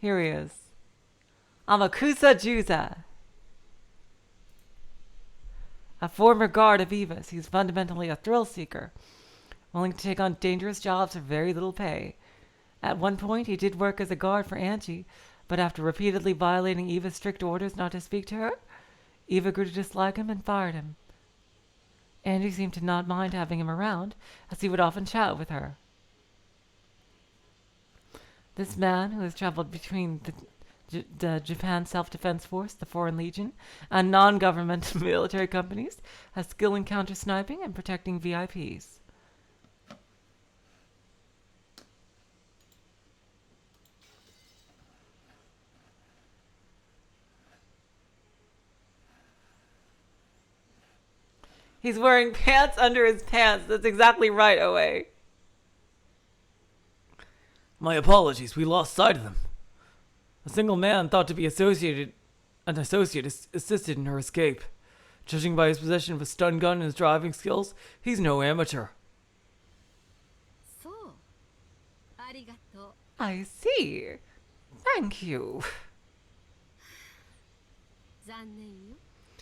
Here he is. Amakusa Juza. A former guard of Eva's, he's fundamentally a thrill seeker, willing to take on dangerous jobs for very little pay. At one point, he did work as a guard for Ange, but after repeatedly violating Eva's strict orders not to speak to her, Eva grew to dislike him and fired him. Ange seemed to not mind having him around, as he would often chat with her. This man, who has traveled between the Japan Self-Defense Force, the Foreign Legion, and non-governmental military companies, has skill in counter-sniping and protecting VIPs. He's wearing pants under his pants. That's exactly right, Oe. My apologies, we lost sight of them. A single man thought to be an associate assisted in her escape. Judging by his possession of a stun gun and his driving skills, he's no amateur. りがとう。 I see. Thank you. 残念よ、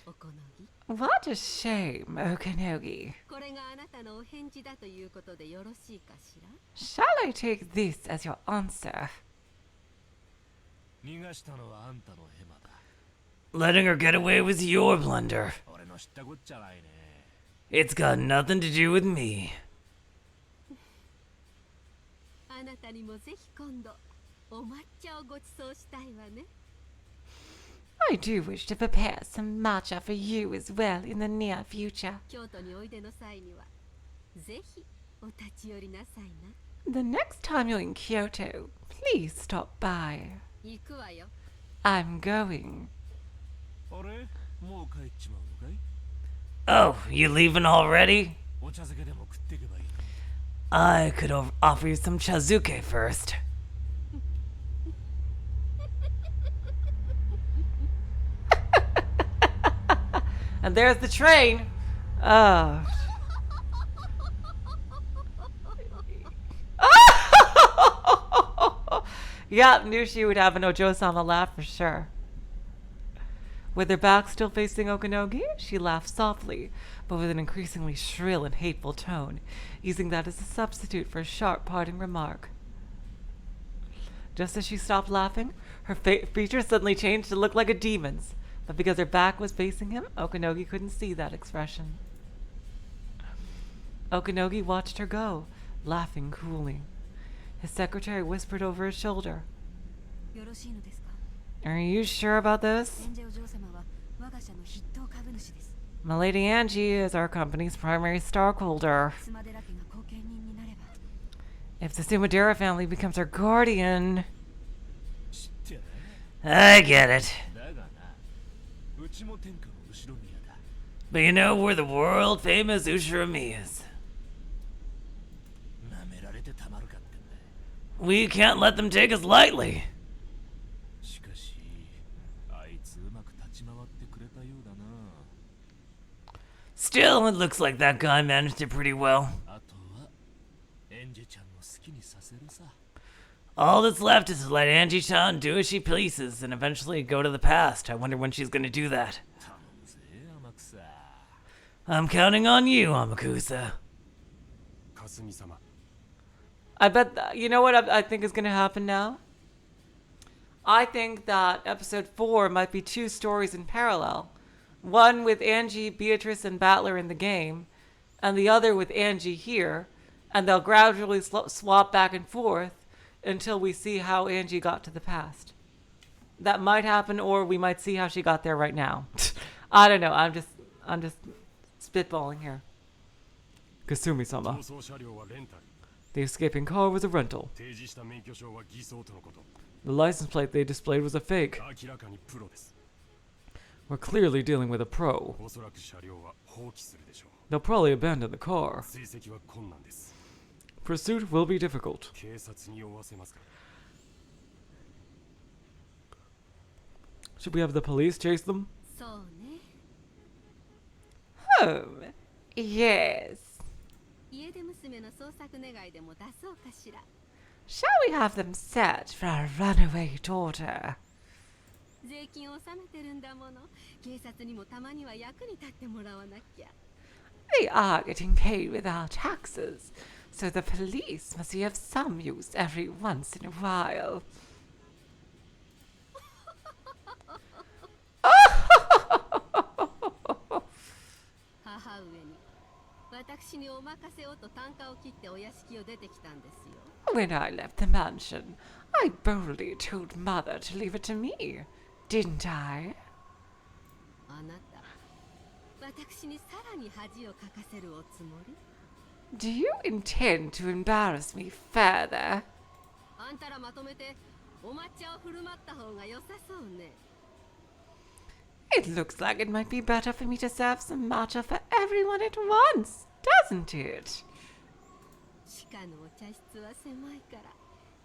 おこのぎ。 What a shame, Okanogi. これがあなたのお返事だということでよろしいかしら。 Shall I take this as your answer? 逃がしたのはあんたのヘマだ。 Letting her get away was your blunder. 俺の知ったこっちゃないね。 It's got nothing to do with me. あなたにもぜひ今度お抹茶をご馳走したいわね。 I do wish to prepare some matcha for you as well in the near future. 京都においでの際にはぜひお立ち寄りなさいな。 The next time you're in Kyoto, please stop by. 行くわよ。 I'm going. あれもう帰っちまうのかい？ Oh, you leaving already? お茶漬けでも食っていけばいい。 I could offer you some chazuke first. And there's the train. Oh. Yep, knew she would have an Ojo-sama laugh for sure. With her back still facing Okanogi, she laughed softly, but with an increasingly shrill and hateful tone, using that as a substitute for a sharp parting remark. Just as she stopped laughing, her features suddenly changed to look like a demon's, but because her back was facing him, Okanogi couldn't see that expression. Okanogi watched her go, laughing coolly. His secretary whispered over his shoulder. よろしいのですか？ Are you sure about this? エンジェお嬢様は我が社の筆頭株主です。 Milady Ange is our company's primary stockholder. 妻寺家が後見人になれば If the Sumadera family becomes our guardian... 知ってる？ I get it. だがな、うちも天下の後ろ宮だ。 But you know, we're the world famous Ushiramiyas. 舐められてたまるかってんだ。 We can't let them take us lightly. しかし、あいつうまく立ち回ってくれたようだな。 Still, it looks like that guy managed it pretty well. あとは、エンジェちゃんの好きにさせるさ。 All that's left is to let Angie-chan do as she pleases and eventually go to the past. I wonder when she's gonna do that. 頼むぜ、天草。 I'm counting on you, Amakusa. かすみ様。 I bet, you know what I think is going to happen now? I think that episode 4 might be 2 stories in parallel. One with Angie, Beatrice, and Battler in the game, and the other with Angie here. And they'll gradually swap back and forth until we see how Angie got to the past. That might happen, or we might see how she got there right now. I don't know. I'm just spitballing here. Kasumi-sama. 逃走車両はレンタル。 The escaping car was a rental. 提示した免許証は偽装とのこと。 The license plate they displayed was a fake. 明らかにプロです。 We're clearly dealing with a pro. おそらく車両は放棄するでしょ They'll probably abandon the car. う。追跡は困難です。 Pursuit will be difficult. 警察に追わせますか。 Should we have the police chase them? そうね。 Home. Yes. 家出娘の捜索願いでも出そうかしら。 Shall we have them search for our runaway daughter? 税金を納めてるんだもの。警察にもたまには役に立ってもらわなきゃ。 They are getting paid with our taxes, so the police must be of some use every once in a while. 母上に私にお任せをと単価を切ってお屋敷を出てきたんですよ。 When I left the mansion, I boldly told Mother to leave it to me, didn't I? あなた、私にさらに恥をかかせるおつもり？ Do you intend to embarrass me further? あんたらまとめてお抹茶を振る舞った方が良さそうね。 It looks like it might be better for me to serve some matcha for everyone at once, doesn't it? 地下のお茶室は狭いから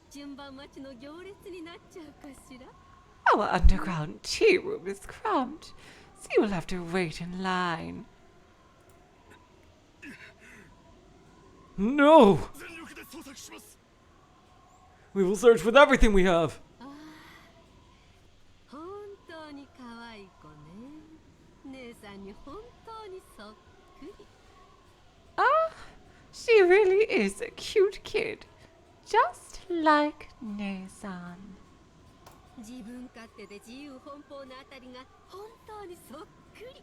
順番待ちの行列になっちゃうかしら。 Our underground tea room is cramped, so you'll have to wait in line. No! 全力で捜索します。We will search with everything we have. 本当に可愛い子ね。姉さんに本当にそっくり。 Ah, she really is a cute kid. Just like Nei-san. 自分勝手で自由奔放なあたりが本当にそっくり。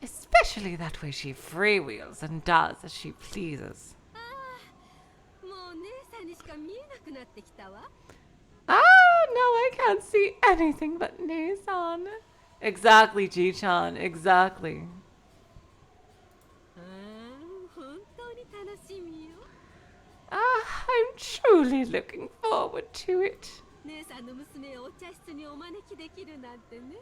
Especially that way she freewheels and does as she pleases. もう姉さんにしか見えなくなってきたわ。 Ah, now I can't see anything but Nei-san. Exactly, Ji-chan, exactly. 本当に楽しみよ。 Ah, I'm truly looking forward to it. 姉さんの娘をお茶室にお招きできるなんてね。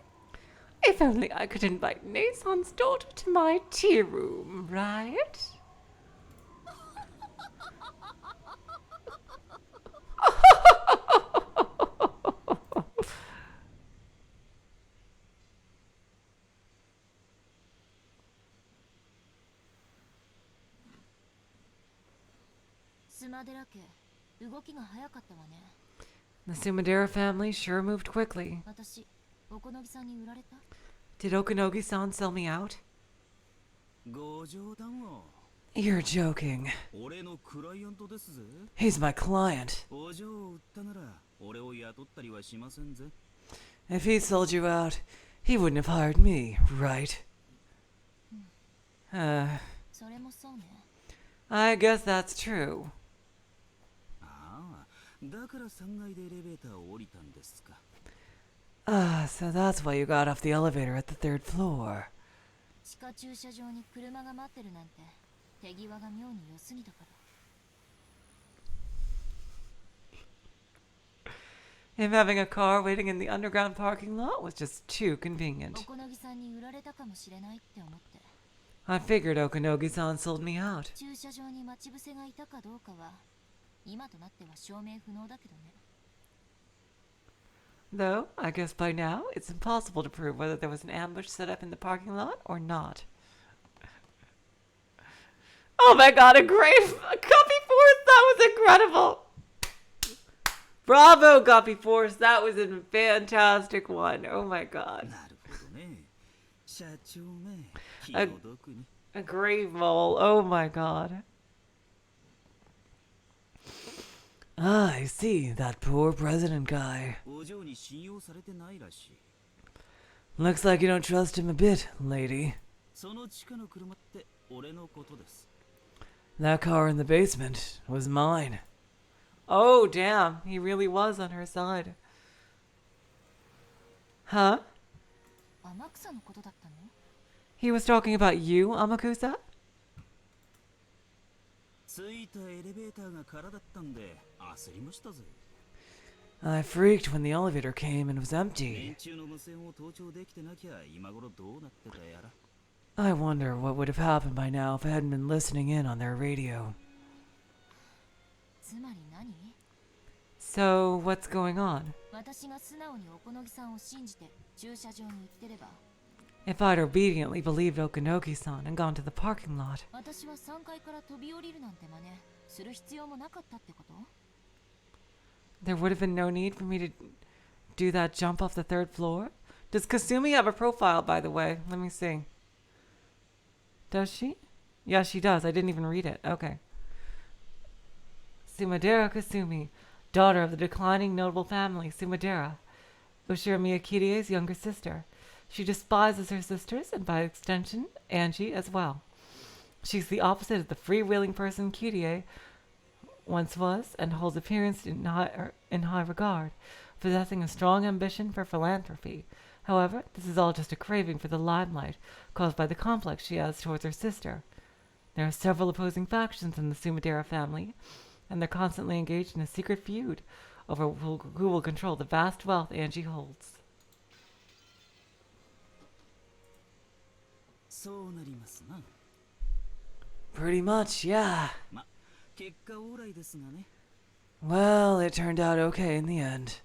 If only I could invite Nei-san's daughter to my tea room, right? The Sumadera family sure moved quickly. 私、おこのぎさんに売られた？ Did Okanogi-san sell me out? ご冗談を。 You're joking. 俺のクライアントですぜ。 He's my client. お嬢を売ったなら俺を雇ったりはしませんぜ。 If he sold you out, he wouldn't have hired me, right? それもそうね。 I guess that's true. ああ、だから3階でエレベーターを降りたんですか。 Ah, so that's why you got off the elevator at the third floor. 地下駐車場に車が待ってるなんて手際が妙に良すぎたから。 Him having a car waiting in the underground parking lot was just too お convenient. このぎさんに売られたかもしれないって思って。 I figured Okanogi-san sold me out. 駐車場に待ち伏せがいたかどうかは今となっては証明不能だけどね。 Though, I guess by now, it's impossible to prove whether there was an ambush set up in the parking lot or not. Oh my god, a great Guppy Force! That was incredible! Bravo, Guppy Force! That was a fantastic one. Oh my god. なるほどね。社長め、気 あの毒に。 A grave mole. Oh my god. Ah, I see. That poor president guy. お嬢に信用されてないらしい。 Looks like you don't trust him a bit, lady. その地下の車って俺のことです。 That car in the basement was mine. Oh, damn. He really was on her side. Huh? 天草のことだったの？ He was talking about you, Amakusa? 着いたエレベーターが空だったんで焦りましたぜ。 I freaked when the elevator came and was 連 empty. 中の無線を盗聴できてなきゃ今頃どうなってたやら。 I wonder what would have happened by now if I hadn't been listening in on their radio. つまり何？ So, what's going on? 私が素直におこのぎさんを信じて駐車場に行ってれば、 If I'd obediently believed Okanogi-san and gone to the parking lot, 私は3階から飛び降りるなんて真似する必要もなかったってこと？ there would have been no need for me to do that jump off the third floor? Does Kasumi have a profile, by the way? Let me see. Does she? Yeah, she does. I didn't even read it. Okay. Sumadera Kasumi, daughter of the declining notable family Sumadera, Ushiro Miyakirie's younger sister. She despises her sisters, and by extension, Ange as well. She's the opposite of the freewheeling person Kirie once was, and holds appearance in high regard, possessing a strong ambition for philanthropy. However, this is all just a craving for the limelight, caused by the complex she has towards her sister. There are several opposing factions in the Sumadera family, and they're constantly engaged in a secret feud over who will control the vast wealth Angie holds. そうなりますな。 Pretty much, yeah. ま、結果オーライですがね。 Well, it turned out okay in the end.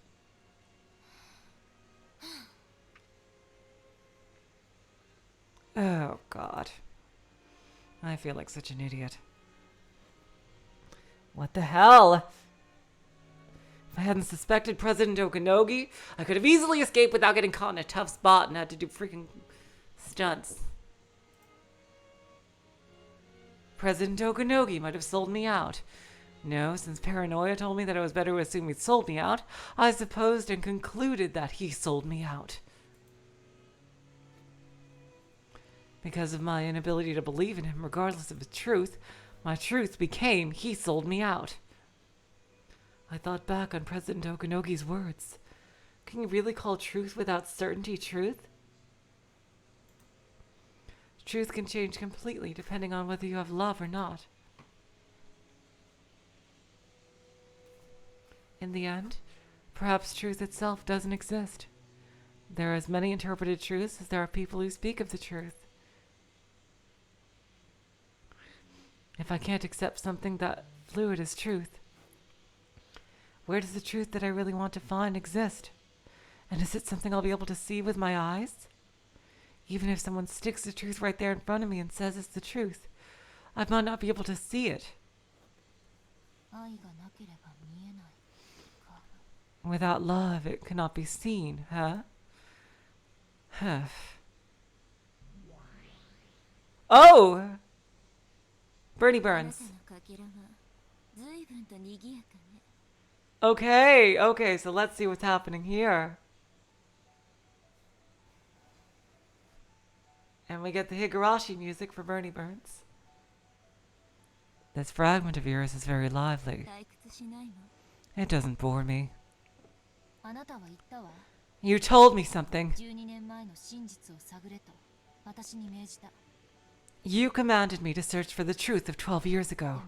Oh, God. I feel like such an idiot. What the hell? I hadn't suspected President Okanogi. I could have easily escaped without getting caught in a tough spot and had to do freaking stunts. President Okanogi might have sold me out. No, since paranoia told me that it was better to assume he'd sold me out, I supposed and concluded that he sold me out. Because of my inability to believe in him regardless of his truth, my truth became he sold me out. I thought back on President Okanogi's words. Can you really call truth without certainty truth? Truth can change completely depending on whether you have love or not. In the end, perhaps truth itself doesn't exist. There are as many interpreted truths as there are people who speak of the truth. If I can't accept something that fluid as truth, where does the truth that I really want to find exist? And is it something I'll be able to see with my eyes? Even if someone sticks the truth right there in front of me and says it's the truth, I might not be able to see it. Without love, it cannot be seen, huh? Oh! Bernie Burns. Okay, so let's see what's happening here. And we get the Higurashi music for Bernie Burns. This fragment of yours is very lively. It doesn't bore me. You told me something. You commanded me to search for the truth of 12 years ago.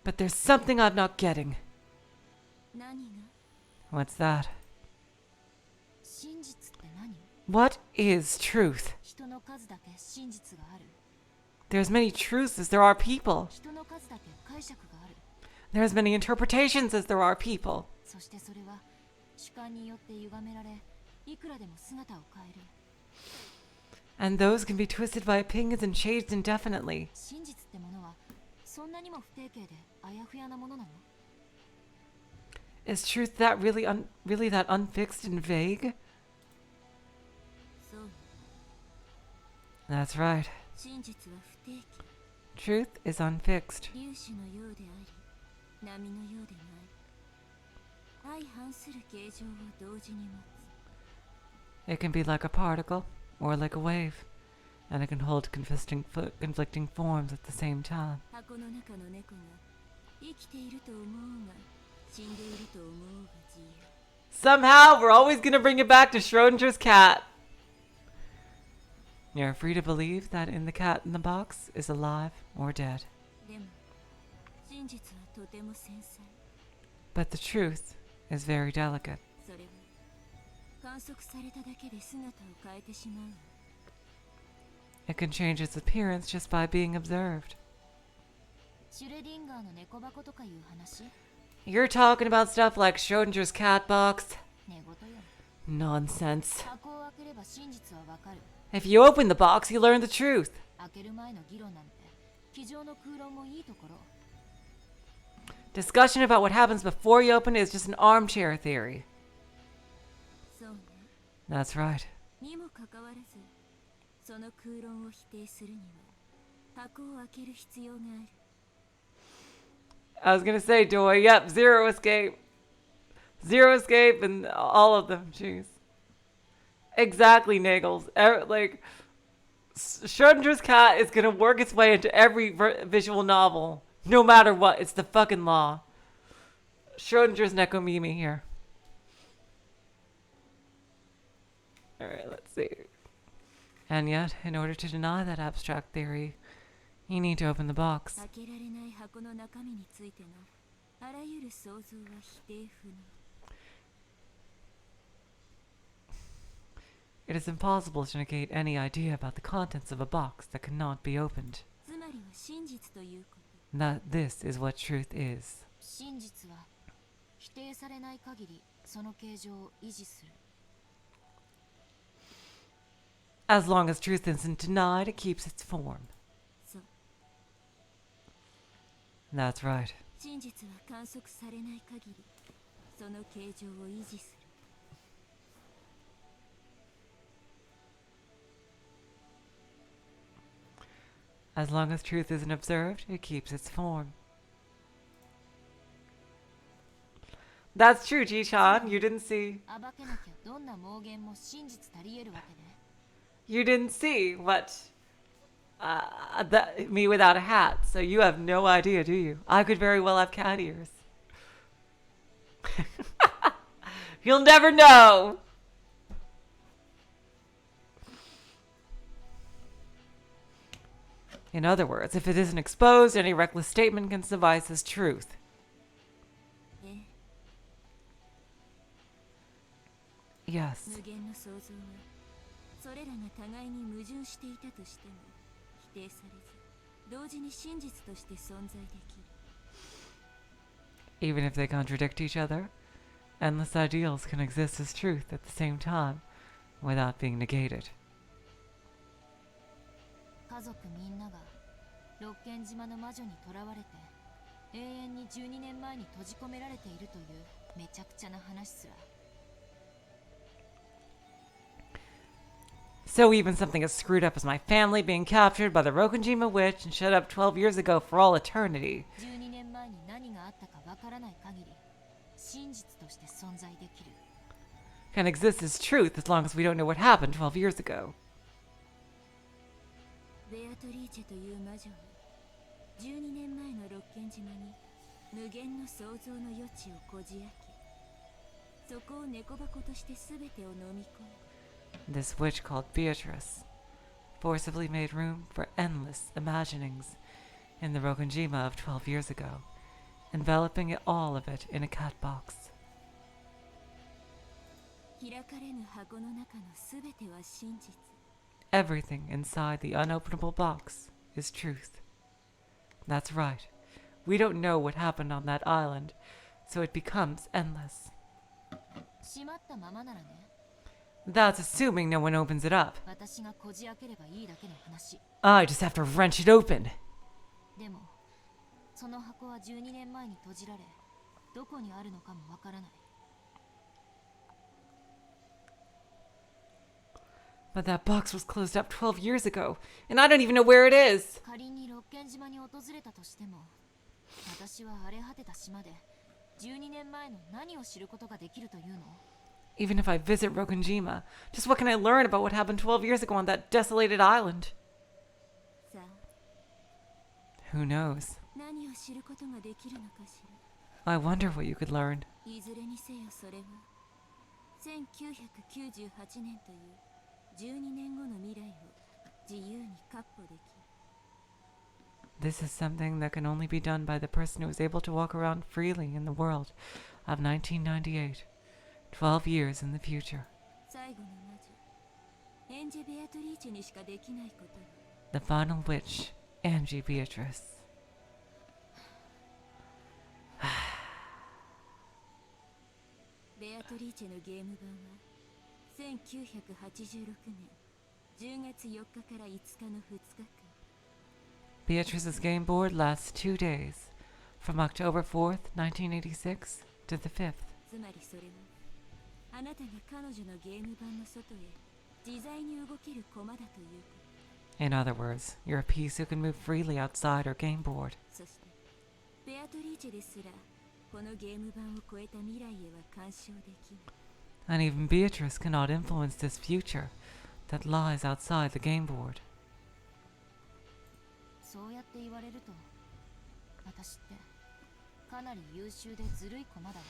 But there's something I'm not getting. What's that? What is truth? There's many truths as there are people. There's many interpretations as there are people. And those can be twisted by opinions and changed indefinitely. Is truth that really that unfixed and vague? That's right. Truth is unfixed. It can be like a particle or like a wave, and it can hold conflicting forms at the same time. Somehow, we're always going to bring it back to Schrodinger's cat. You're free to believe that in the cat in the box is alive or dead. But the truth is very delicate. It can change its appearance just by being observed. You're talking about stuff like Schrodinger's cat box? Nonsense. If you open the box, you learn the truth. Discussion about what happens before you open it is just an armchair theory. That's right. I was gonna say, Joy, yep, zero escape. Zero escape and all of them, jeez. Exactly, Nagels. Like, Schrodinger's cat is gonna work its way into every visual novel. No matter what, it's the fucking law. Schrodinger's Nekomimi here. Alright, let's see. And yet, in order to deny that abstract theory, you need to open the box. It is impossible to negate any idea about the contents of a box that cannot be opened. That this is what truth is. As long as truth isn't denied, it keeps its form. That's right. 真実は観測されない限りその形状を維持する。 As long as truth isn't observed, it keeps its form. That's true, Ji-chan. You didn't see. 暴けなきゃどんな妄言も真実たり得るわけね。 You didn't see what me without a hat, so you have no idea, do you? I could very well have cat ears. You'll never know. In other words, if it isn't exposed, any reckless statement can suffice as truth. ええ、 Yes. 無限の創造はそれらが互いに矛盾していたとしても否定されず同時に真実として存在できる。 Even if they contradict each other, endless ideals can exist as truth at the same time without being negated. 家族みんなが六軒島の魔女に囚われて永遠に12年前に閉じ込められているというめちゃくちゃな話すら。 So even something as screwed up as my family being captured by the Rokunjima witch and shut up 12 years ago for all eternity 12年前に何があったかわからない限り真実として存在できる。 can exist as truth as long as we don't know what happened 12 years ago. ベアトリーチェという魔女は12年前の六軒島に無限の創造の余地をこじ開けそこを猫箱として全てを飲み込む。 This witch called Beatrice forcibly made room for endless imaginings in the Rokunjima of 12 years ago, enveloping all of it in a cat box. 開かれぬ箱の中の全ては真実。 Everything inside the unopenable box is truth. That's right. We don't know what happened on that island, so it becomes endless. 閉まったままならね。 That's assuming no one opens it up. 私がこじ開ければいいだけの話。 I just have to wrench it open. でもその箱は12年前に閉じられどこにあるのかもわからない。 But that box was closed up 12 years ago, and I don't even know where it is. 仮に六軒島に訪れたとしても私は荒れ果てた島で12年前の何を知ることができるというの？ Even if I visit Rokunjima, just what can I learn about what happened 12 years ago on that desolated island? さあ Who knows? 何を知ることができるのかし I wonder what you could learn. ら。いずれにせよそれは1998年という12年後の未来を自由に闊歩できる。 This is something that can only be done by the person who is able to walk around freely in the world of 1998, 12 years in the future. 最後の魔女エンジェ・ベアトリーチェにしかできないことよ。 The final witch, Ange Beatrice. ベアトリーチェのゲーム版は1986年10月4日から5日の2日間 Beatrice's game board lasts 2 days, from October 4th, 1986 to the 5th. つまりそれはあなたが彼女のゲーム版の外へ自在に動ける駒だということ。 In other words, you're a piece who can move freely outside her game board. そしてベアトリーチェですらこのゲーム版を超えた未来へは干渉できない。 And even Beatrice cannot influence this future that lies outside the game board. そうやって言われると私ってかなり優秀でずるい駒だね。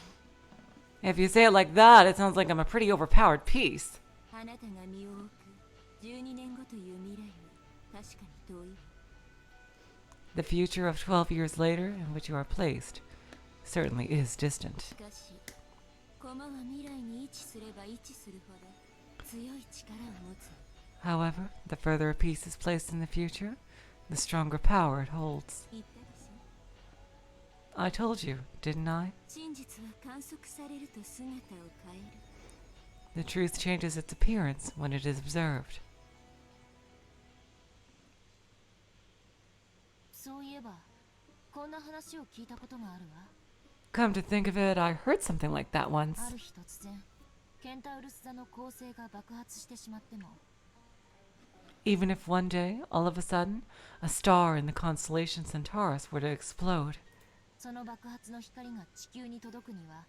If you say it like that, it sounds like I'm a pretty overpowered piece. あなたが身を置く12年後という未来は確かに遠いわ。 The future of 12 years later in which you are placed certainly is distant. しかし駒は未来に位置すれば位置するほど強い力を持つ。 However, the further a piece is placed in the future, the stronger power it holds. 言ったでしょ。 I told you, didn't I? 真実は観測されると姿を変える。 The truth changes its appearance when it is observed. そういえばこんな話を聞いたことがあるわ。 Come to think of it, I heard something like that once. ある日突然ケンタウルス座の恒星が爆発してしまっても Even if one day, all of a sudden, a star in the constellation Centaurus were to explode, その爆発の光が地球に届くには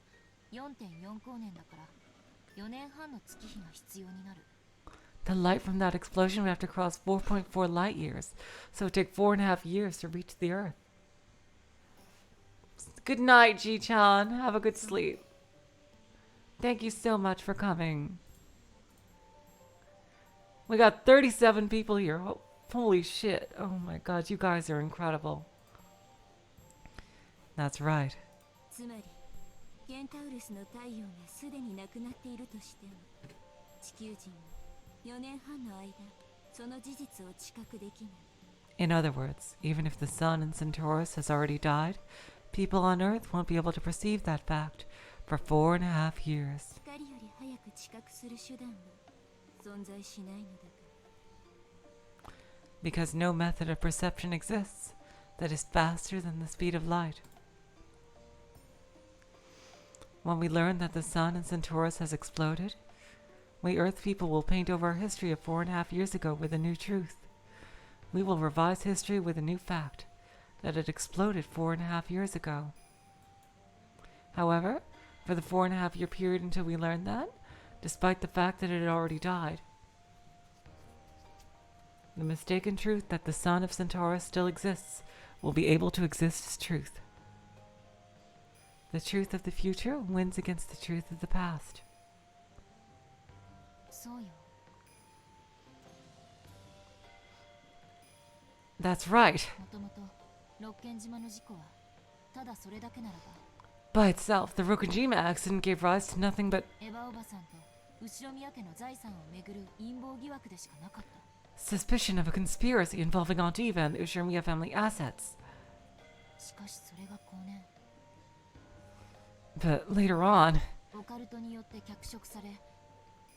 4.4 光年だから4年半の月日が必要になる。 the light from that explosion would have to cross 4.4 light years, so it would take 4.5 years to reach the Earth. Good night, Ji-chan. Have a good sleep. Thank you so much for coming. We got 37 people here. Holy shit. Oh my god, you guys are incredible. That's right. つまりケンタウルスの太陽がすでになくなっているとしても地球人は4年半の間その事実を知覚できない。 In other words, even if the sun in Centaurus has already died, people on Earth won't be able to perceive that fact for 4.5 years. 光より早く知覚する手段は存在しないのだから。 Because no method of perception exists that is faster than the speed of light. When we learn that the sun in Centaurus has exploded, we Earth people will paint over our history of 4.5 years ago with a new truth. We will revise history with a new fact that it exploded 4.5 years ago. However, for the 4.5 year period until we learn that, despite the fact that it had already died, the mistaken truth that the sun of Centaurus still exists will be able to exist as truth. The truth of the future wins against the truth of the past. そうよ。 That's right. もともと六軒島の事故はただそれだけならば By itself, the Rokujima accident gave rise to nothing but エヴァおばさんと後ろ宮家の財産をめぐる陰謀疑惑でしかなかった。 suspicion of a conspiracy involving Aunt Eva and the Ushirmiya family assets. しかしそれが後年 But later on, オカルトによって脚色され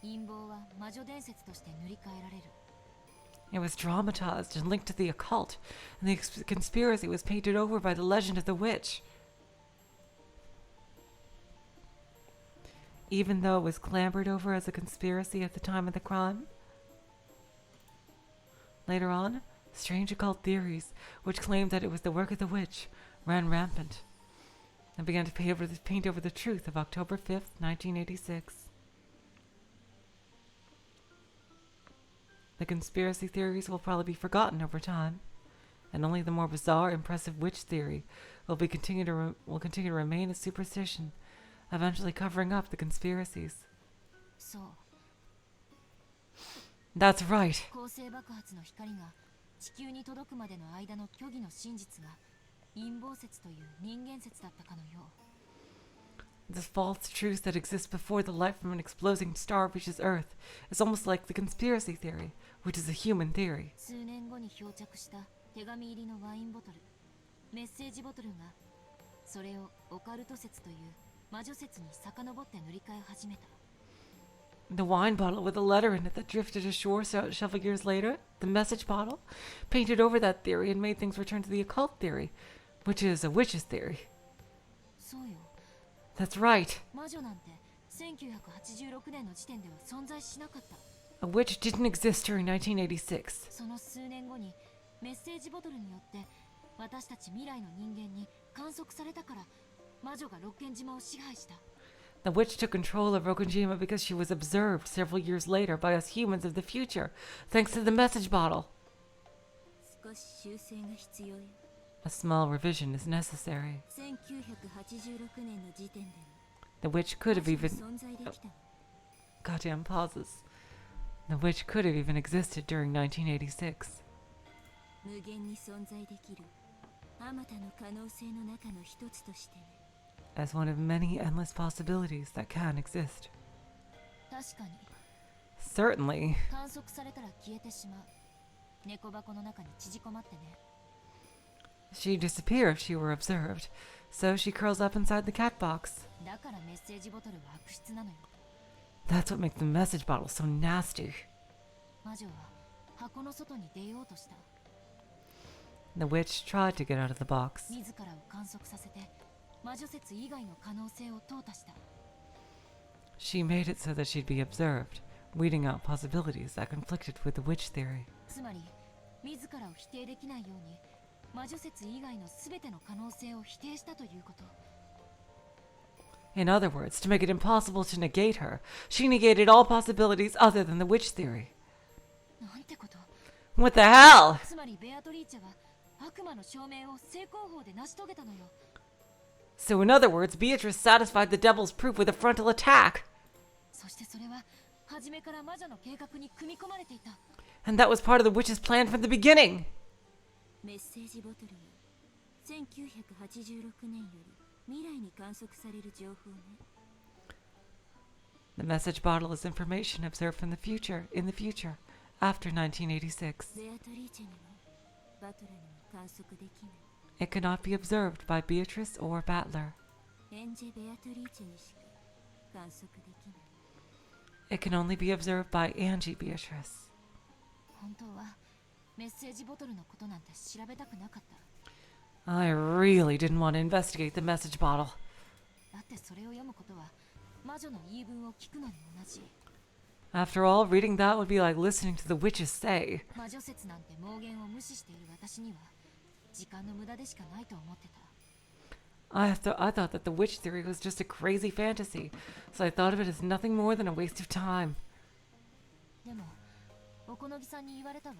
陰謀は魔女伝説として塗り替えられる。 it was dramatized and linked to the occult, and the conspiracy was painted over by the legend of the witch. Even though it was clambered over as a conspiracy at the time of the crime. Later on, strange occult theories, which claimed that it was the work of the witch, ran rampant, and began to paint over the truth of October 5th, 1986. The conspiracy theories will probably be forgotten over time, and only the more bizarre, impressive witch theory will continue to remain a superstition, eventually covering up the conspiracies. そう。 That's right. 恒星爆発の光が地球に届くまでの間の虚偽の真実が陰謀説という人間説だったかのよう。 This false truth that exists before the light from an exploding star reaches Earth is almost like the conspiracy theory, which is a human theory. 数年後に漂着した手紙入りのワインボトル、メッセージボトルがそれをオカルト説という魔女説に遡って塗り替え始めた。 The wine bottle with a letter in it that drifted ashore several years later, the message bottle, painted over that theory and made things return to the occult theory, which is a witch's theory. そうよ。 That's right. 魔女なんて1986年の時点では存在しなかった。 A witch didn't exist during 1986. その数年後にメッセージボトルによって私たち未来の人間に観測されたから魔女が六軒島を支配した。 The witch took control of Rokujima because she was observed several years later by us humans of the future, thanks to the message bottle. 少し修正が必要よ。 A small revision is necessary. 1986年の時点で The witch could have も even... 存在できたわ。 Goddamn pauses. The witch could have even existed during 1986. 無限に存在できるあまたの可能性の中の一つとしてね。 As one of many endless possibilities that can exist. 確かに Certainly. 観測されたら消えてしまう。猫箱の中に縮こまってね。 She'd disappear if she were observed, so she curls up inside the cat box. だからメッセージボトルは悪質なのよ。 That's what makes the message bottle so nasty. 魔女は箱の外に出ようとした。The witch tried to get out of the box. 自らを観測させて魔女説以外の可能性を淘汰した。 She made it so that she'd be observed, weeding out possibilities that conflicted with the witch theory. つまり自らを否定できないように魔女説以外の全ての可能性を否定したということ。 In other words, to make it impossible to negate her, she negated all possibilities other than the witch theory. なんてこと。 What the hell? つまりベアトリーチェは悪魔の証明を正攻法で成し遂げたのよ。 So in other words, Beatrice satisfied the devil's proof with a frontal attack. そしてそれは初めから魔女の計画に組み込まれていた。 And that was part of the witch's plan from the beginning. メッセージボトルは1986年より未来に観測される情報ね。 The message bottle is information observed from the future, in the future, after 1986. ベアトリーチェにもバトラにも観測できない。 It cannot be observed by Beatrice or Battler. エンジェ・ベアトリーチェにしか観測できない。 It can only be observed by Ange Beatrice. 本当はメッセージボトルのことなんて調べたくなかった。 I really didn't want to investigate the message bottle. だってそれを読むことは魔女の言い分を聞くのに同じ。 After all, reading that would be like listening to the witches say. 魔女説なんて妄言を無視している私には時間の無駄でしかないと思ってた。 I thought that the witch theory was just a crazy fantasy, so I thought of it as nothing more than a waste of time. でもおこのぎさんに言われたわ。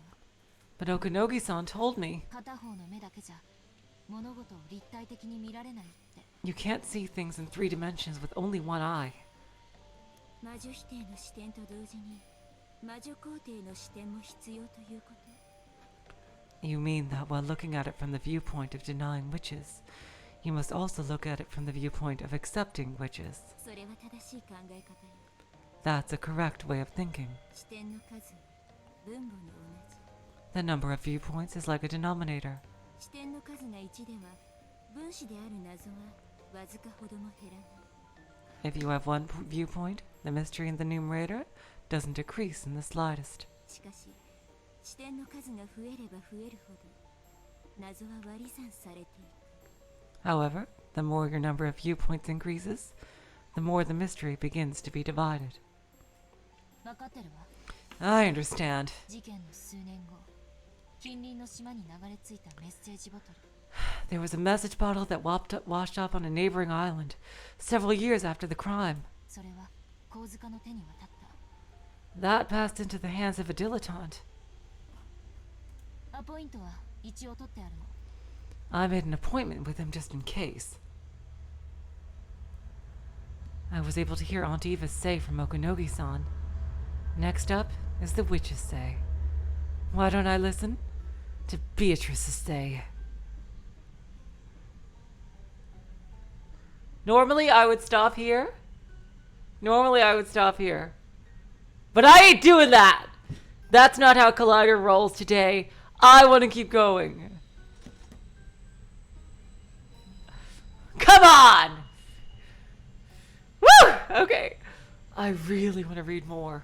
But Okanogi-san told me, 片方の目だけじゃ物事を立体的に見られないって。 you can't see things in 3 dimensions with only one eye. 魔女否定の視点と同時に魔女肯定の視点も必要ということ。 You mean that while looking at it from the viewpoint of denying witches, you must also look at it from the viewpoint of accepting witches. それは正しい考え方よ。 That's a correct way of thinking. 視点の数は分母の同じ。 The number of viewpoints is like a denominator. 視点の数が1では分子である謎はわずかほども減らない。 If you have one viewpoint, the mystery in the numerator doesn't decrease in the slightest. しかし視点の数が増えれば増えるほど謎は割り算されていく。 However, the more your number of viewpoints increases, the more the mystery begins to be divided. 分かってるわ。 I understand. 事件の数年後、近隣の島に流れ着いたメッセージボトル。 There was a message bottle that washed up on a neighboring island several years after the crime. それは神塚の手に渡った。 That passed into the hands of a dilettante. アポイントは一応取ってあるの。 I made an appointment with him just in case. I was able to hear Aunt Eva's say from Okanogi-san. Next up is the witch's say. Why don't I listen to Beatrice's say? Normally I would stop here. But I ain't doing that! That's not how Collider rolls today. I want to keep going. Come on! Woo! Okay. I really want to read more.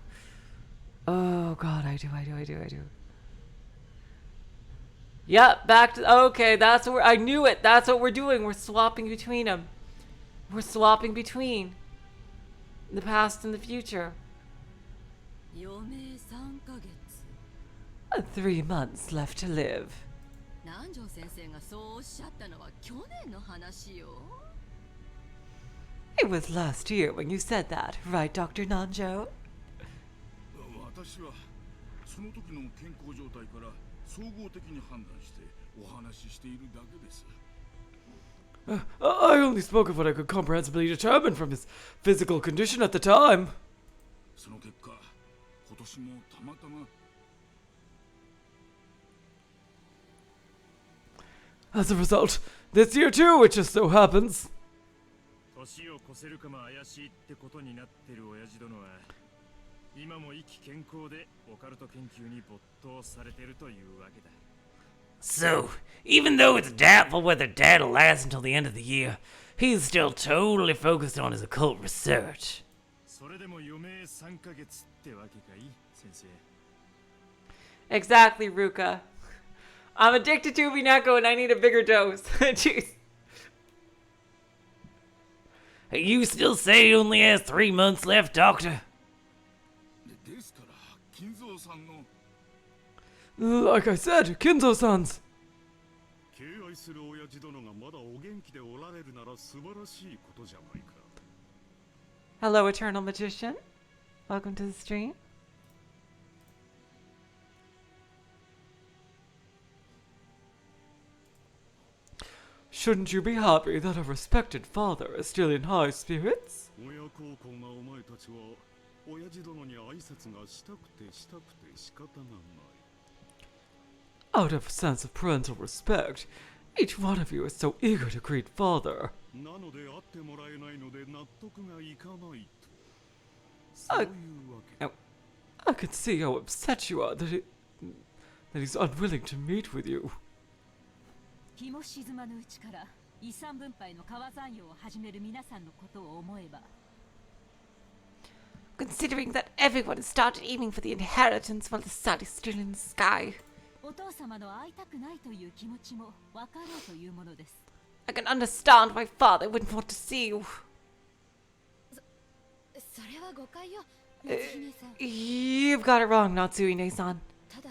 Oh god, I do. Yep, back to... Okay, that's what I knew it. That's what we're doing. We're swapping between them. We're swapping between the past and the future. 余命3ヶ月。 3 months left to live. 南條先生がそうおっしゃったのは去年の話よ。 It was last year when you said that, right, Dr. Nanjo? 私はその時の健康状態から総合的に判断してお話ししているだけです。 I only spoke of what I could comprehensively determine from his physical condition at the time. その結果、今年もたまたま As a result, this year too, it just so happens. 年を越せるかも怪しいってことになってる親父殿は今も生き健康でオカルト研究に没頭されてるというわけだ。 So, even though it's doubtful whether Dad'll last until the end of the year, he's still totally focused on his occult research. それでも余命3ヶ月ってわけかい、先生。 Exactly, Ruka. I'm addicted to Umineko and I need a bigger dose. Jeez. You still say he only has 3 months left, Doctor? ですから金蔵さんの Like I said, Kinzo-san's. 敬愛する親父殿がまだお元気でおられるなら素晴らしいことじゃないか。 Hello, Eternal Magician. Welcome to the stream. Shouldn't you be happy that a respected father is still in high spirits? 親孝行なお前たちは親父殿に挨拶がしたくて仕方がない。 Out of a sense of parental respect, each one of you is so eager to greet father. なので会ってもらえないので納得がいかないと。そういうわけ。 I can see how upset you are that he's unwilling to meet with you. 日も沈まぬうちから遺産分配の川残用を始める皆さんのことを思えば Considering that everyone has started aiming for the inheritance while the sun is still in the sky, お父様の会いたくないという気持ちも分かろうというものです I can understand why father wouldn't want to see you. それは誤解よ夏姫さん You've got it wrong, Natsuine-san. ただ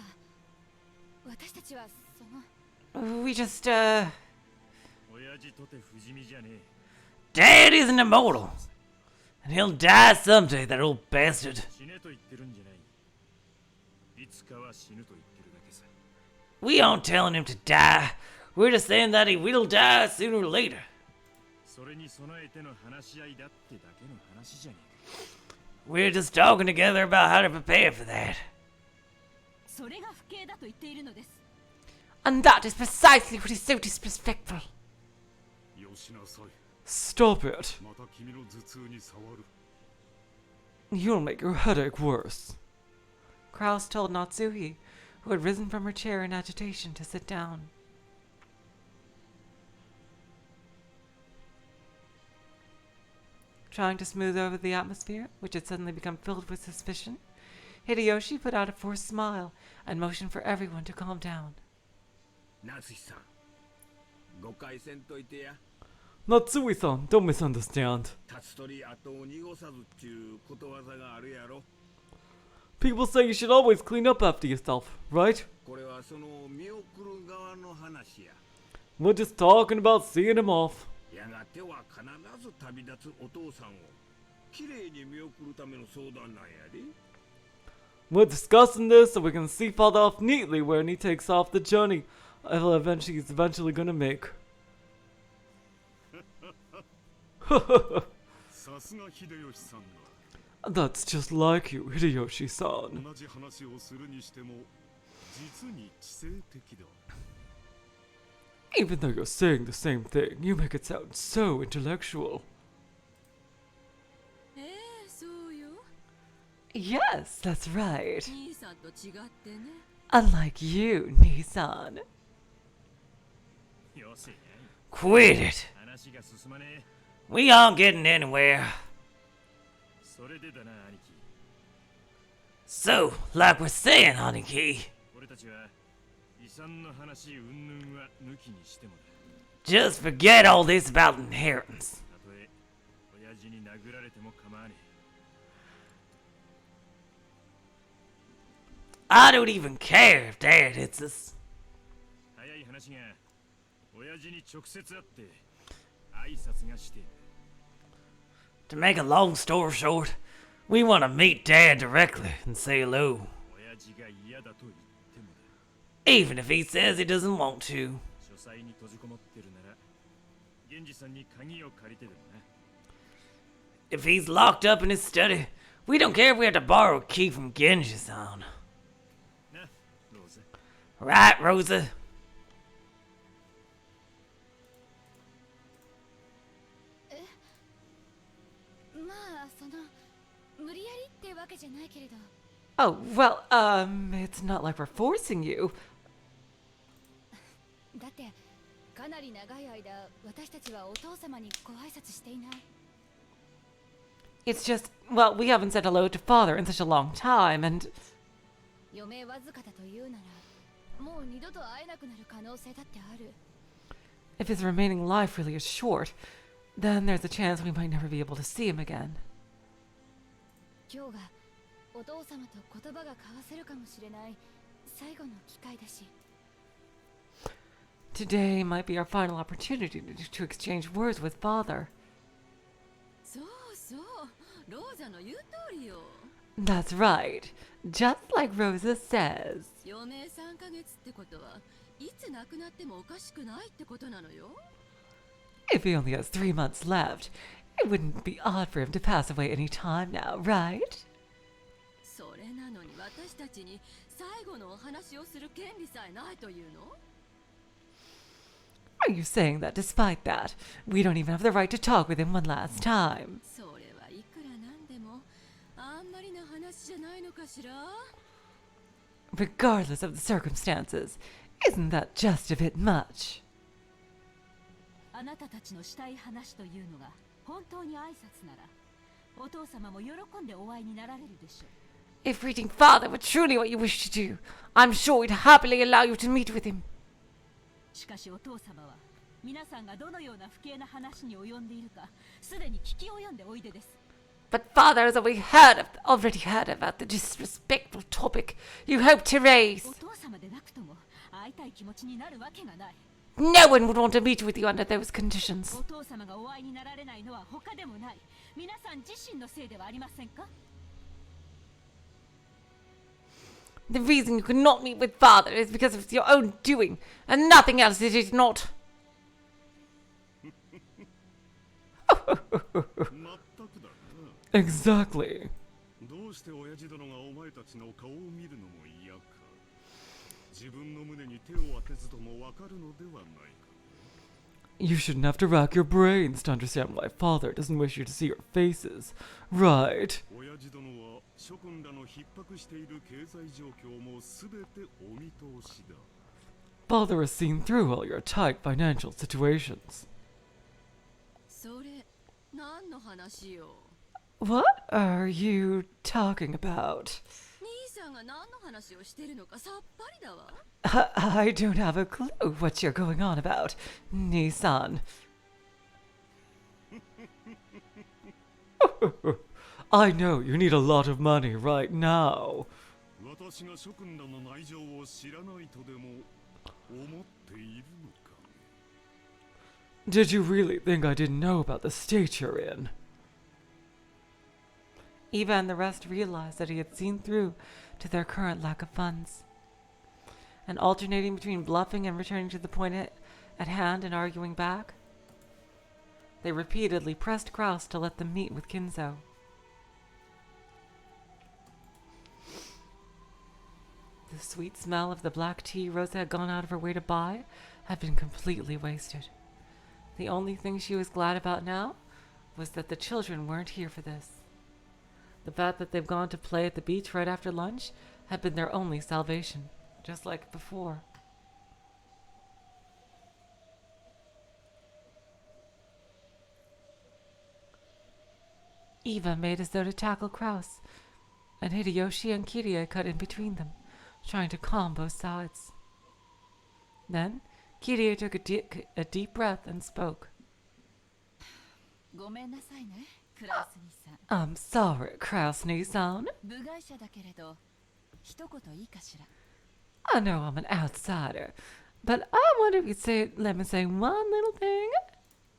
私たちはその We just, 親父とて不死身じゃねえ。 Dad isn't immortal. And he'll die someday, that old bastard. 死ねと言ってるんじゃない。いつかは死ぬと言ってるだけさ。 We aren't telling him to die. We're just saying that he will die sooner or later. それに備えての話し合いだってだけの話じゃねえか。 We're just talking together about how to prepare for that. それが不敬だと言っているのです and that is precisely what is so disrespectful. よしなさい。 Stop it. また君の頭痛に触る。 You'll make your headache worse. Kraus told Natsuhi, who had risen from her chair in agitation, to sit down. Trying to smooth over the atmosphere, which had suddenly become filled with suspicion, Hideyoshi put out a forced smile and motioned for everyone to calm down. 夏日さん、誤解せんといてや。 Natsui-san, don't misunderstand. 立つ鳥後を濁さずっちゅうことわざがあるやろ。 People say you should always clean up after yourself, right? これはその見送る側の話や。 We're just talking about seeing him off. やがては必ず旅立つお父さんをきれいに見送るための相談なんやで。 We're discussing this so we can see father off neatly when he takes off the journey he's eventually gonna make. さすが秀吉さんだ。 That's just like you, Hideyoshi-san. 同じ話をするにしても実に知性的だ。 Even though you're saying the same thing, you make it sound so intellectual. そうよ Yes, that's right. 兄さんと違ってね Unlike you, Nissan. よせやい。 Quit it. 話が進まねえ。 We aren't getting anywhere. それでだな、兄貴。 So, like we're saying, Honeyki, 俺たちは遺産の話云々は抜きにしてもだ。 just forget all this about inheritance. たとえ親父に殴られても構わね I don't even care if Dad hits us. え。早い話が親父に直接会って挨拶がしてえ。 To make a long story short, we want to meet Dad directly and say hello, 親父が嫌だと言ってもだ。 even if he says he doesn't want to. 書斎に閉じこもってるなら源氏さんに鍵を借りてでもな。 If he's locked up in his study, we don't care if we have to borrow a key from Genji-san. な、ローズ。 Right, Rosa? まあその無理やりってわけじゃないけれど Oh, well, it's not like we're forcing you. だってかなり長い間私たちはお父様にご挨拶していない It's just, well, we haven't said hello to father in such a long time, and 余命わずかだというならもう二度と会えなくなる可能性だってある。 If his remaining life really is short, then there's a chance we might never be able to see him again. 今日がお父様と言葉が交わせるかもしれない最後の機会だし。 Today might be our final opportunity to exchange words with Father. そうそう、ローザの言う通りよ。 That's right. Just like Rosa says. 余命3ヶ月ってことはいつ亡くなってもおかしくないってことなのよ。 If he only has 3 months left, it wouldn't be odd for him to pass away any time now, right? それなのに私たちに最後のお話をする権利さえないというの？ Are you saying that despite that, we don't even have the right to talk with him one last time? それはいくらなんでもあんまりな話じゃないのかしら？ Regardless of the circumstances, isn't that just a bit much? あなたたちのしたい話というのが本当に挨拶なら、お父様も喜んでお会いになられるでしょう。 If greeting Father were truly what you wish to do, I'm sure we'd happily allow you to meet with him. しかしお父様は皆さんがどのような不敬な話に及んでいるかすでに聞き及んでおいでです。 But Father has already heard about the disrespectful topic you hope to raise. お父様でなくとも会いたい気持ちになるわけがない。 No one would want to meet with you under those conditions. お父様がお会いになられないのは他でもない。皆さん自身のせいではありませんか？ The reason you could not meet with Father is because of your own doing, and nothing else, is it not? まったくだな。 Exactly. どうして親父殿がお前たちの顔を見るのも嫌か。自分の胸に手を当てずともわかるのではないか。 You shouldn't have to rack your brains to understand why Father doesn't wish you to see your faces. Right. 親父殿は諸君らの逼迫している経済状況もすべてお見通しだ。 Father has seen through all your tight financial situations. それ何の話よ？ What are you talking about? 兄さんが何の話をしてるのかさっぱりだわ。 I don't have a clue what you're going on about, Nissan. I know you need a lot of money right now. 私が諸君らの内情を知らないとでも思っているのか。 Did you really think I didn't know about the state you're in? Eva and the rest realized that he had seen through to their current lack of funds. And alternating between bluffing and returning to the point at hand and arguing back, they repeatedly pressed Kraus to let them meet with Kinzo. The sweet smell of the black tea Rosa had gone out of her way to buy had been completely wasted. The only thing she was glad about now was that the children weren't here for this. The fact that they've gone to play at the beach right after lunch had been their only salvation, just like before. Eva made as though to tackle Kraus, and Hideyoshi and Kirie cut in between them, trying to calm both sides. Then, Kirie took a deep breath and spoke. ごめんなさいね、クラウス兄さん。 I'm sorry, Kraus-san. 部外者だけれど、一言いいかしら。 I know I'm an outsider, but I wonder if let me say one little thing.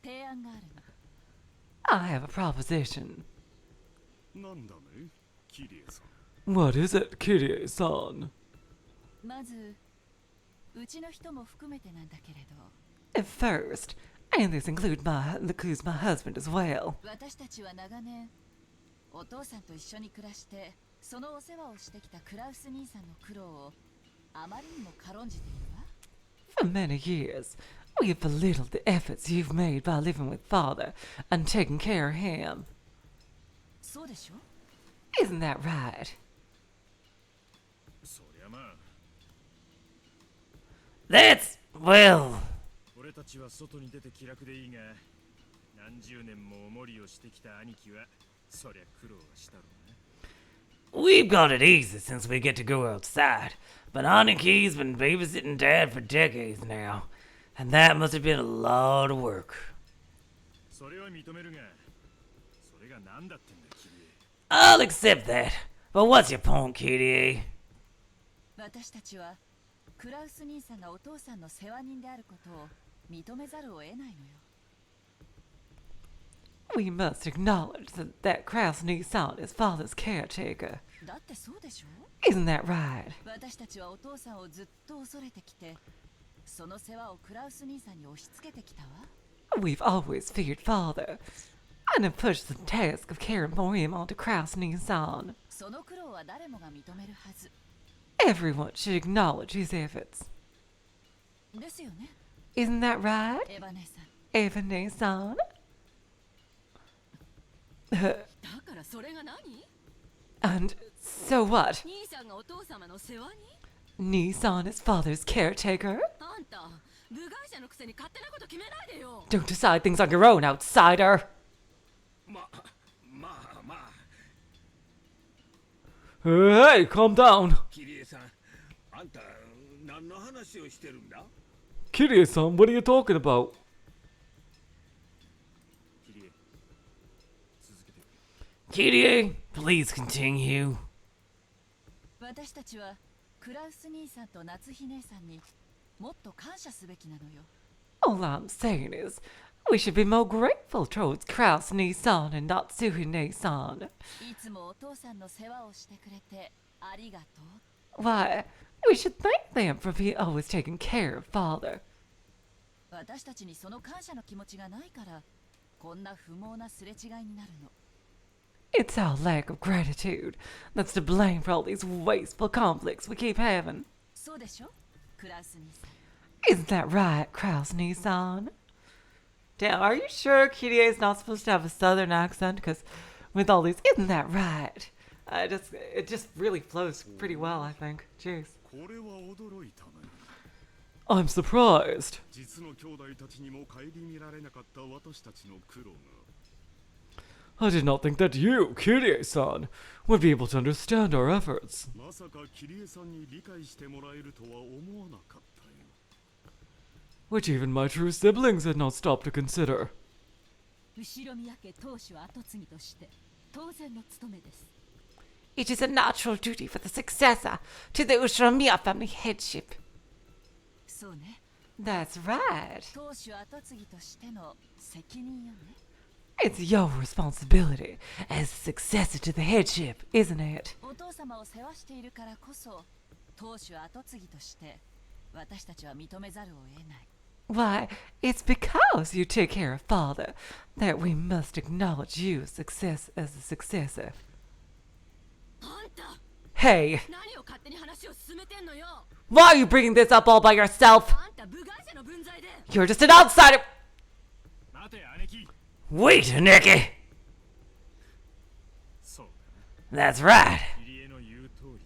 提案があるの。 I have a proposition. なんだね、キリエさん。 What is it, Kirie-san? まず、うちの人も含めてなんだけれど。 At first, and this includes my husband as well. 私たちは長年、お父さんと一緒に暮らして、そのお世話をしてきたクラウス兄さんの苦労をあまりにも軽んじているわ。 For many years, we have belittled the efforts you've made by living with Father and taking care of him. そうでしょ？ Isn't that right? そりゃまあ。 That's, well... 俺たちは外に出て気楽でいいが、何十年もお守りをしてきた兄貴は、そりゃ苦労はしたろうな。We've got it easy since we get to go outside, but Aniki's been babysitting Dad for decades now, and that must have been a lot of work. それは認めるが、それが何だってんだ、キリエ。 I'll accept that, but what's your point, Kitty? 私たちはクラウス兄さんがお父さんの世話人であることを認めざるを得ないのよ。 We must acknowledge that Kraus Nissan is father's caretaker. だってそうでしょ？ Isn't that right? 私たちはお父さんをずっと恐れてきて、その世話をクラウス兄さんに押し付けてきたわ。 We've always feared father, and have pushed the task of caring for him onto Kraus Nissan. その苦労は誰もが認めるはず。 Everyone should acknowledge his efforts. ですよね、 Isn't that right, エヴァ姉さん。 Eva Nissan? だからそれが何？ And so what? 兄さんがお父様の世話に？ Nissan is father's caretaker? あんた部外者のくせに勝手なこと決めないでよ。 Don't decide things on your own, outsider. まあまあ Hey, calm down. キリエさん、あんた何の話をしてるんだ？ Kirie-san, what are you talking about? キリエ、続けて。 Kitty, please continue. 私たちはクラウス兄さんと夏日姉さんにもっと感謝すべきなのよ。 All I'm saying is, we should be more grateful towards Kraus Nissan and Natsuhi Nissan. いつもお父さんの世話をしてくれてありがとう。 Why, we should thank them for always taking care of father. 私たちにその感謝の気持ちがないからこんな不毛なすれ違いになるの。 It's our lack of gratitude that's to blame for all these wasteful conflicts we keep having. そうでしょ、クラウス兄さん。 Isn't that right, Kraus Nissan? Damn, are you sure Kirie is not supposed to have a southern accent? Because with all these, isn't that right? It just really flows pretty well, I think. Jeez. これは驚いたな。 I'm surprised. 実の兄弟たちにも顧みられなかった私たちの苦労が。 I did not think that you, Kirie-san, would be able to understand our efforts. まさかキリエさんに理解してもらえるとは思わなかったよ。 Which even my true siblings had not stopped to consider. 後ろ宮家当主跡継ぎとして当然の務めです。 It is a natural duty for the successor to the Ushiromiya family headship. そうね、 That's right. 当主跡継ぎとしての責任よね。 It's your responsibility as successor to the headship, isn't it? お父様を世話しているからこそ当主跡継ぎとして私たちは認めざるを得ない。 Why, it's because you take care of father that we must acknowledge you as a successor. あんた Hey, 何を勝手に話を進めてんのよ。 why are you bringing this up all by yourself? あんた部外者の分際で。 You're just an outsider! 待て、姉貴。 Wait, Nikki! そう That's right. だ。キリエの言う通り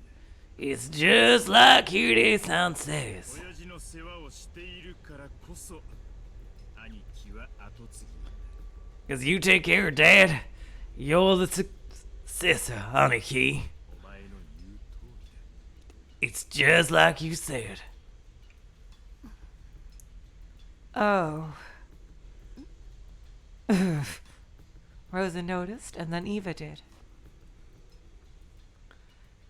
だ。 It's just like Kitty-san says. 親父の世話をしているからこそ、兄貴は後継ぎなんだ。 Cause you take care of Dad, you're the successor, Aniki. お前の言う通りだ。 It's just like you said. Oh. Rosa noticed, and then Eva did.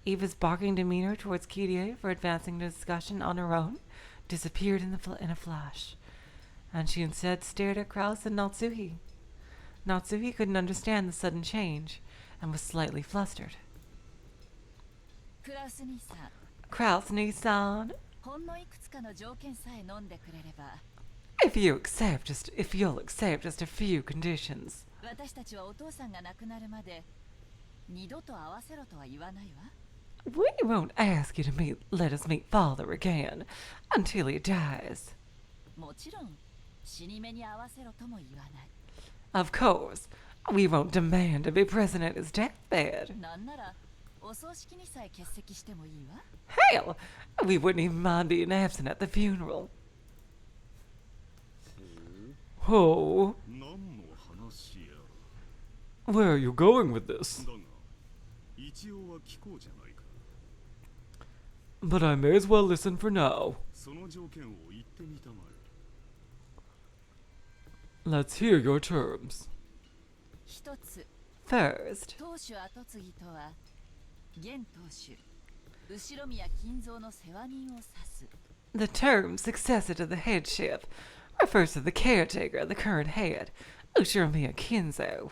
Eva's barking demeanor towards Kirie for advancing the discussion on her own disappeared in a flash, and she instead stared at Kraus and Natsuhi. Natsuhi couldn't understand the sudden change, and was slightly flustered. クラウス兄さん、 Kraus Nissan, ほんのいくつかの条件さえ飲んでくれれば if you'll accept just a few conditions, 私たちはお父さんが亡くなるまで二度と会わせろとは言わないわ。 we won't ask you to let us meet father again until he dies. もちろん死に目に合わせろとも言わない。 Of course, we won't demand to be present at his deathbed. なんならお葬式にさえ欠席してもいいわ。 Hell, we wouldn't even mind being absent at the funeral. Oh, 何の話や。 where are you going with this? だが、一応は聞こうじゃないか。 But I may as well listen for now. その条件を言ってみたまえ。 Let's hear your terms. 一つ、 First, 当主跡継ぎとは現当主後宮金蔵の世話人を指す。 the term successor to the headship refers to the caretaker, the current head, Ushiromiya Kinzo.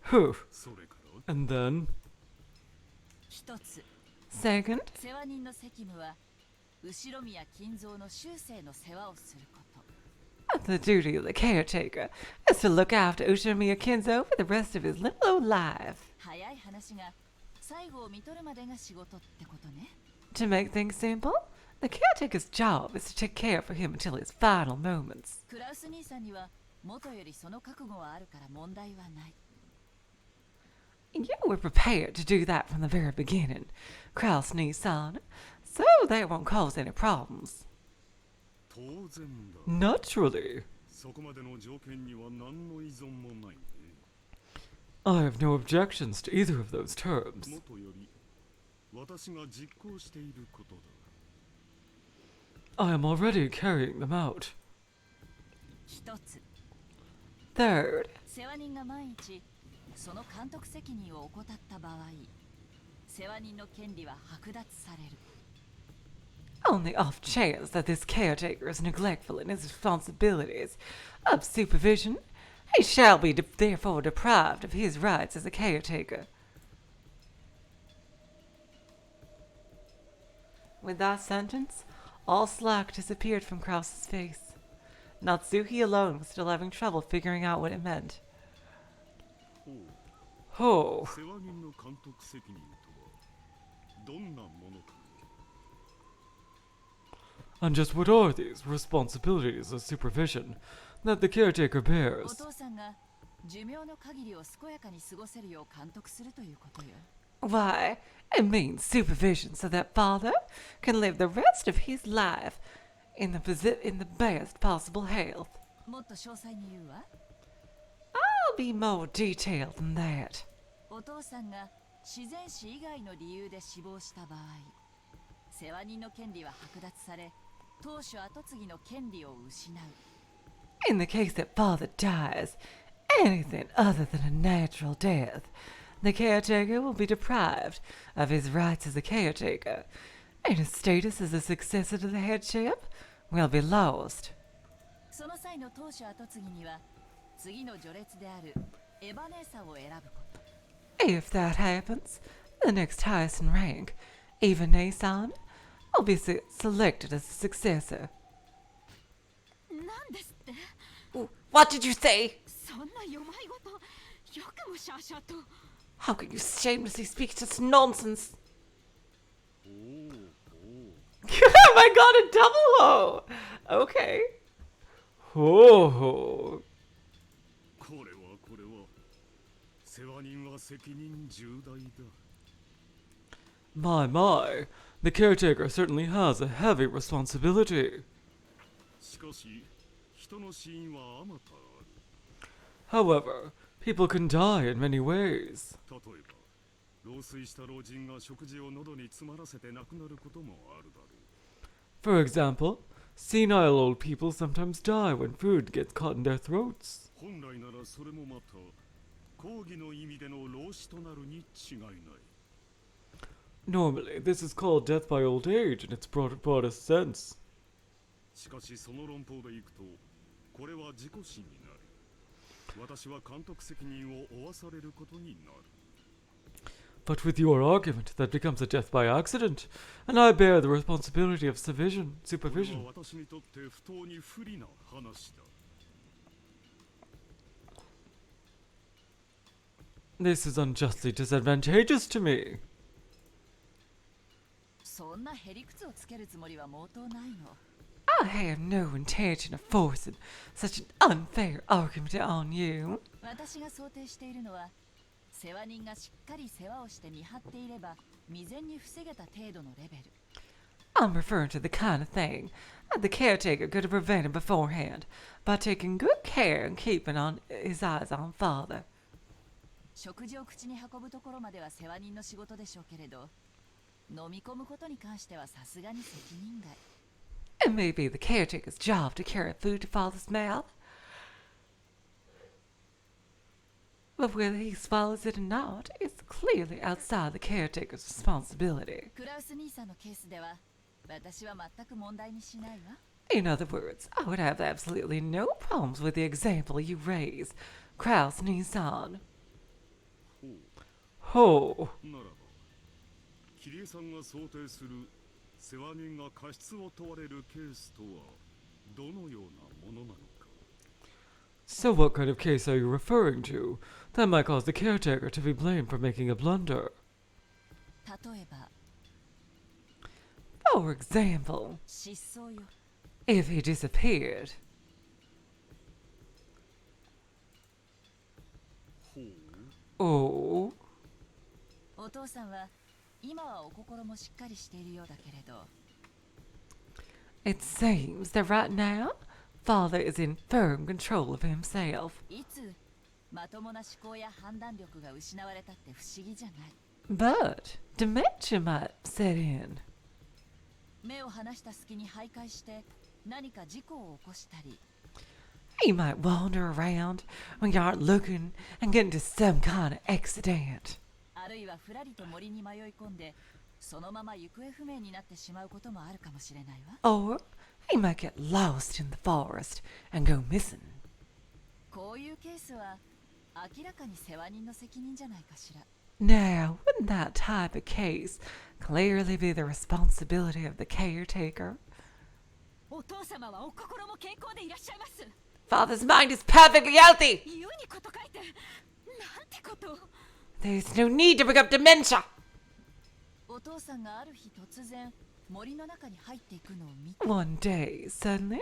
Huh. それから And then? 一つ、 Second, 世話人の責務は後宮金蔵の終生の世話をすること。 the duty of the caretaker is to look after Ushiromiya Kinzo for the rest of his little old life. 早い話が最後を見とるまでが仕事ってことね。 To make things simple, the caretaker's job is to take care for him until his final moments. クラウス兄さんには元よりその覚悟はあるから問題はない。 You were prepared to do that from the very beginning, Kraus Nissan, so that won't cause any problems. 当然だ。 Naturally. そこまでの条件には何の依存もないね。 I have no objections to either of those terms. もとより私が実行していることだ。 I am already carrying them out. 一つ、 Third, 世話人が万一その監督責任を怠った場合、世話人の権利は剥奪される。 on the off chance that this caretaker is neglectful in his responsibilities of supervision, he shall be therefore deprived of his rights as a caretaker. With that sentence, all slack disappeared from Kraus's face. Natsuki alone was still having trouble figuring out what it meant. Oh. 世話人の監督責任とはどんなものか。 And just what are these responsibilities of supervision that the caretaker お bears? 父さんが寿命の限りを健やかに過ごせるよう監督するということよ。 Why, it means supervision so that father can live the rest of his life in the best possible health. もっと詳細に言うわ。 I'll be more detailed than that. お父さんが自然死以外の理由で死亡した場合、世話人の権利は剥奪され、当主跡継ぎの権利を失う。 In the case that father dies, anything other than a natural death, the caretaker will be deprived of his rights as a caretaker, and his status as a successor to the headship will be lost. その際の当主跡継ぎには、次の序列であるエバネーサを選ぶこと。 If that happens, the next highest in rank, Eva Nason, will be selected as a successor. なんですって？ What did you say? そんな弱いごとよくもシャーシャーと。 How can you shamelessly speak such nonsense? Oh my god, a double O! Okay. Oh. これは世話人は責任重大だ。 My. The caretaker certainly has a heavy responsibility. しかし人の死因はあまたある。 However, people can die in many ways. 例えば老衰した老人が食事を喉に詰まらせて亡くなることもあるだろう。 For example, senile old people sometimes die when food gets caught in their throats. 本来ならそれもまた講義の意味での老死となるに違いない。 Normally, this is called death by old age in its broadest sense. しかしその論法でいくとこれは自己死になる。私は監督責任を負わされることになる。 But with your argument, that becomes a death by accident, and I bear the responsibility ofこれは supervision. 私にとって不当に不利な話だ。 This is unjustly disadvantageous to me. そんなへりくつをつけるつもりは毛頭ないの。 I have no intention of forcing such an unfair argument on you. 私が想定しているのは、世話人がしっかり世話をして見張っていれば未然に防げた程度のレベル。 I'm referring to the kind of thing that the caretaker could have prevented beforehand by taking good care and keeping his eyes on father. 食事を口に運ぶところまでは世話人の仕事でしょうけれど、飲み込むことに関してはさすがに責任外。 It may be the caretaker's job to carry food to father's mouth, but whether he swallows it or not is clearly outside the caretaker's responsibility. クラウス兄さんのケースでは私は全く問題にしないわ。 In other words, I would have absolutely no problems with the example you raise, Kraus Nissan. ほう。ならばキリエさんが想定する世話人が過失を問われるケースとはどのようなものなのか。 So what kind of case are you referring to that might cause the caretaker to be blamed for making a blunder? 例えば For example, 失踪よ。 if he disappeared. ほう。 Oh, お父さんは今はお心もしっかりしているようだけれど、 it seems that right now, father is in firm control of himself. いつまともな思考や判断力が失われたって不思議じゃない。 But dementia might set in. 目を離した隙に徘徊して何か事故を起こしたり、 He might wander around when you aren't looking and get into some kind of accident. あるいはふらりと森に迷い込んでそのまま行方不明になってしまうこともあるかもしれないわ。 Or he might get lost in the forest and go missing. こういうケースは明らかに世話人の責任じゃないかしら。 Now, wouldn't that type of case clearly be the responsibility of the caretaker? お父様はお心も健康でいらっしゃいます。 Father's mind is perfectly healthy. 言うにこと書いて、なんてことを。 There's no need to bring up dementia. お父さんがある日突然森の中に入っていくのを見て、 One day, suddenly,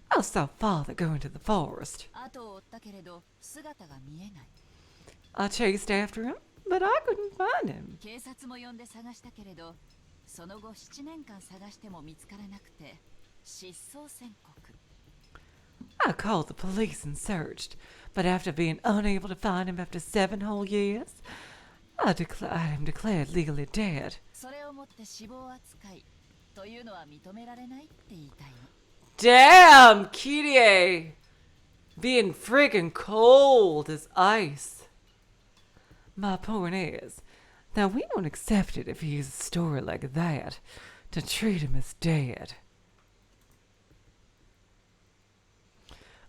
I saw father go into the forest. 後を追ったけれど姿が見えない。 I chased after him, but I couldn't find him. 警察も呼んで探したけれど、その後7年間探しても見つからなくて失踪宣告。 I called the police and searched, but after being unable to find him after 7 whole years, I had him declared legally dead. それをもって死亡扱いというのは認められないって言いたいの。 Damn, Kirie! Being freaking cold as ice. My point is, that we don't accept it if he uses a story like that to treat him as dead.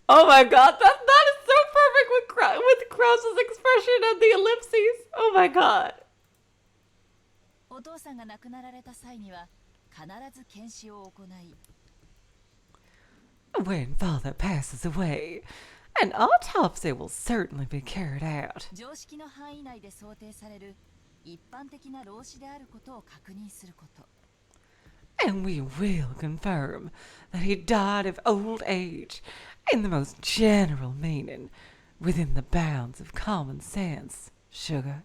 Oh my god, that is so perfect with Krause's expression and the ellipses. Oh my god. お父さんが亡くなられた際には必ず検視を行い、 When father passes away, an autopsy will certainly be carried out. 常識の範囲内で想定される一般的な老死であることを確認すること。 And we will confirm that he died of old age in the most general meaning, within the bounds of common sense, sugar.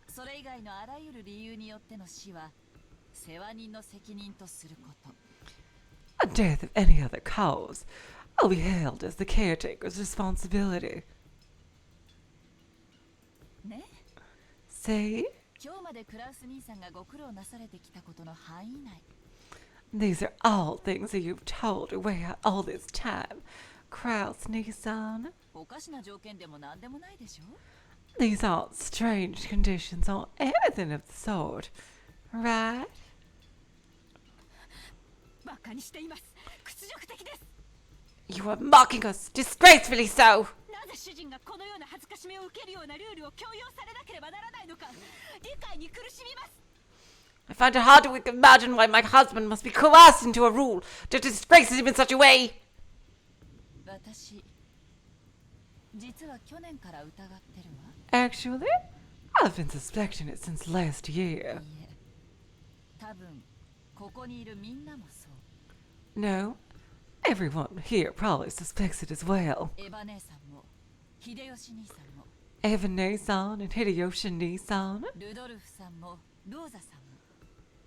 それ以外のあらゆる理由によっての死は世話人の責任とすること。 A death of any other cause will be held as the caretaker's responsibility. ね、 See? 今日までクラウス兄さんがご苦労なされてきたことの範囲内。 These are all things that you've told her way out all this time, Kraus Nissan. おかしな条件でも何でもないでしょ。 These aren't strange conditions or anything of the sort, right? バカにしています。屈辱的です。 You are mocking us, disgracefully so! なぜ主人がこのような恥ずかしめを受けるようなルールを強要されなければならないのか、理解に苦しみます。 I find it hard to imagine why my husband must be coerced into a rule that disgraces him in such a way. 私、実は去年から疑ってるわ。 Actually, I've been suspecting it since last year. いえ、多分ここにいるみんなもそう。 No, everyone here probably suspects it as well. エヴァ姉さんも、秀吉兄さんも、 Evan Nason and Hideyoshi Nisan, ルドルフさんも、ローザさんも、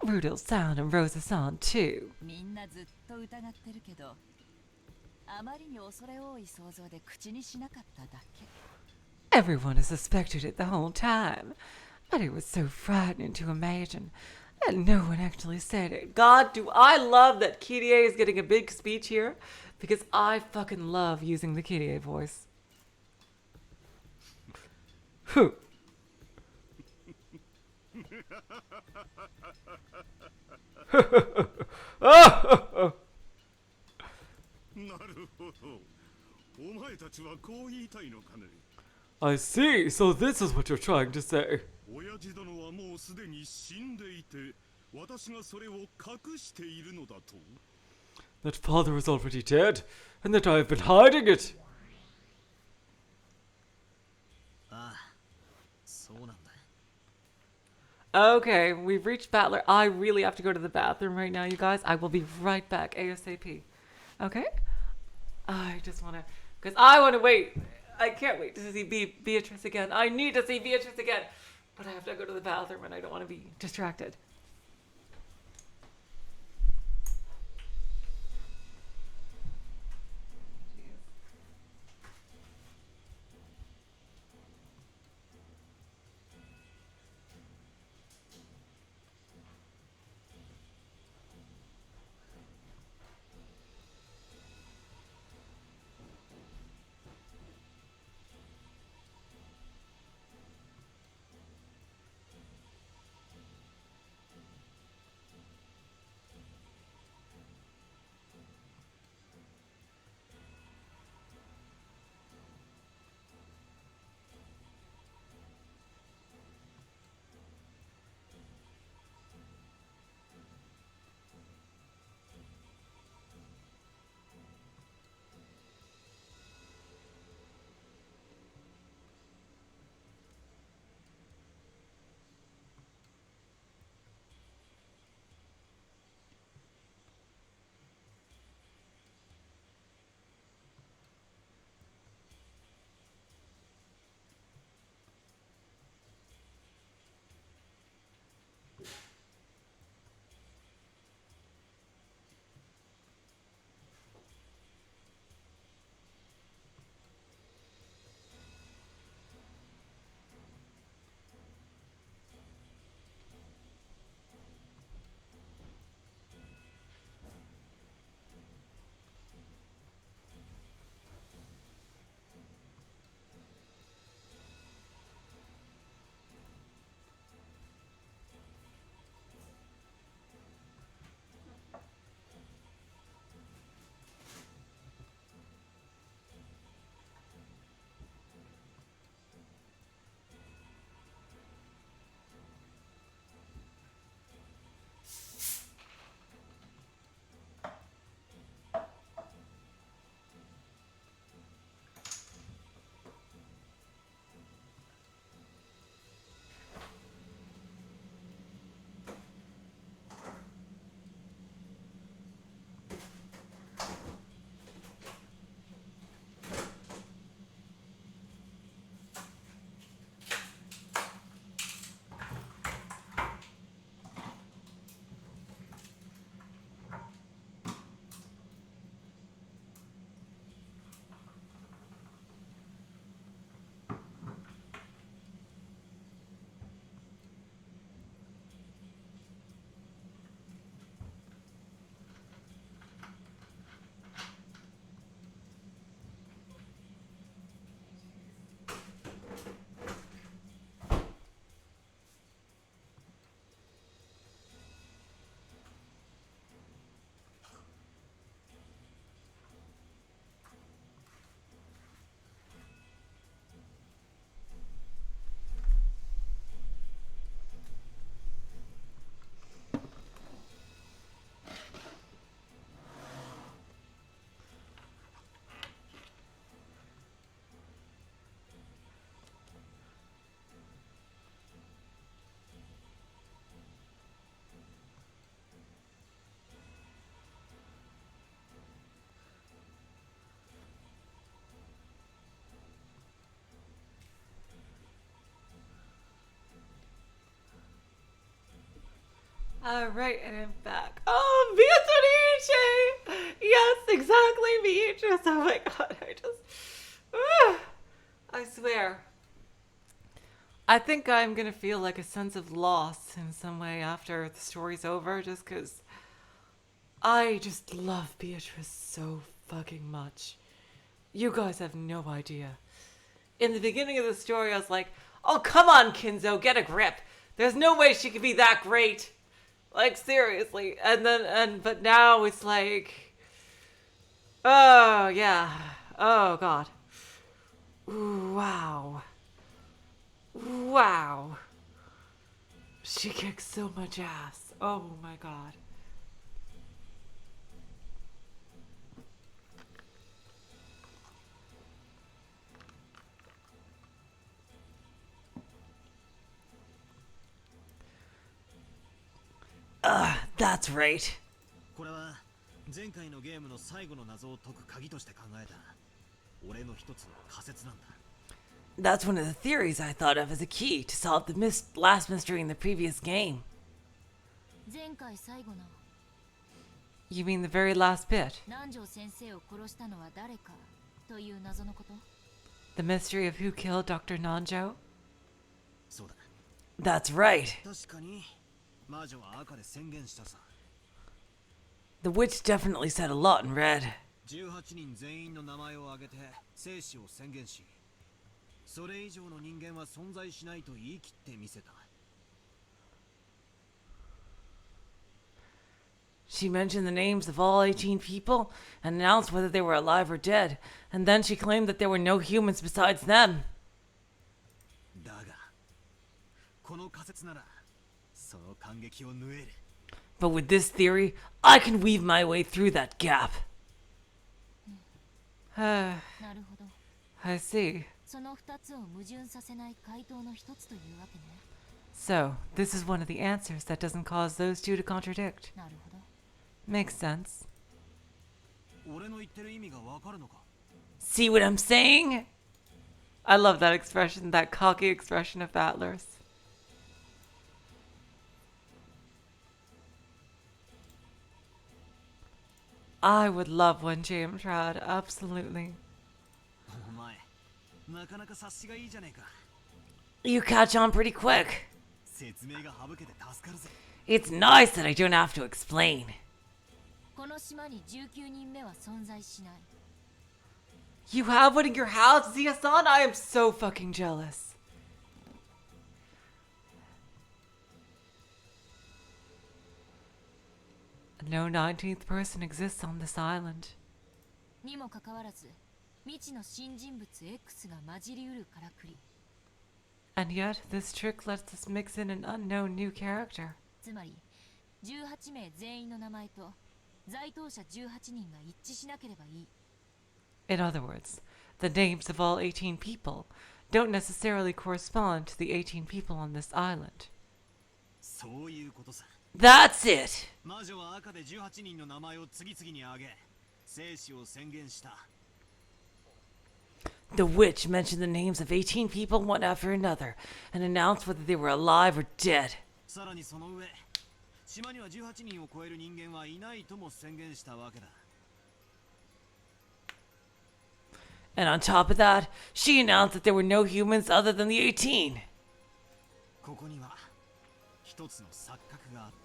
Rudel-san and Rosa-san too. みんなずっと疑ってるけど、あまりに恐れ多い想像で口にしなかっただけ。Everyone has suspected it the whole time. But it was so frightening to imagine that no one actually said it. God, do I love that Kirie is getting a big speech here, because I fucking love using the Kirie voice. Whew. なるほど。お前たちはこう言いたいのかね。I see, so this is what you're trying to say. 親父殿はもうすでに死んでいて、私がそれを隠しているのだと。That father is already dead, and that I have been hiding it. ああ、そうなんだ。 Okay, we've reached Battler. I really have to go to the bathroom right now, you guys. I will be right back ASAP. Okay? I just want to... Because I want to wait. I can't wait to see Beatrice again. I need to see Beatrice again. But I have to go to the bathroom and I don't want to be distracted. Alright, and I'm back. Oh, Beatrice! Yes, exactly, Beatrice. Oh my god, I swear. I think I'm gonna feel like a sense of loss in some way after the story's over, just because I just love Beatrice so fucking much. You guys have no idea. In the beginning of the story, I was like, oh, come on, Kinzo, get a grip. There's no way she could be that great. Like, seriously. But now it's like, oh, yeah. Oh, God. Ooh, wow. Wow. She kicks so much ass. Oh, my God. That's right. これは前回のゲームの最後の謎を解く鍵として考えた俺の一つの仮説なんだ。 That's one of the theories I thought of as a key to solve the last mystery in the previous game. 前回最後の You mean the very last bit? 南條先生を殺したのは誰かという謎のこと。 The mystery of who killed Dr. Nanjo? そうだ。 That's right. 確かに魔女は赤で宣言したさ。 The witch definitely said a lot in red. 18人全員の名前を挙げて生死を宣言し、それ以上の人間は存在しないと言い切ってみせた。 She mentioned the names of all 18 people and announced whether they were alive or dead, and then she claimed that there were no humans besides them. だが、この仮説ならその感激を縫える。 But with this theory, I can weave my way through that gap. なるほど。 I see. その2つを矛盾させない回答の一つというわけね。 So, this is one of the answers that doesn't cause those two to contradict. なるほど。 Makes sense. 俺の言ってる意味がわかるのか？ See what I'm saying? I love that expression, that cocky expression of Battler's. I would love one James Rad, absolutely. お前、なかなか察しがいいじゃねえか。 You catch on pretty quick. 説明が省けて助かるぜ。 It's nice that I don't have to explain. この島に19人目は存在しない。 You have one in your house, Zia-san? I am so fucking jealous. No 19th person exists on this island. にもかかわらず、未知の新人物 X が混じりうるからくり。 And yet, this trick lets us mix in an unknown new character. つまり、18名全員の名前と在当者18人が一致しなければいい。 In other words, the names of all 18 people don't necessarily correspond to the 18 people on this island. そういうことさ。 That's it. 魔女は赤で18人の名前を次々に挙げ、生死を宣言した。 The witch mentioned the names of 18 people one after another and announced whether they were alive or dead. さらにその上、島には18人を超える人間はいないとも宣言したわけだ。 And on top of that, she announced that there were no humans other than the 18. ここには一つの錯覚があった。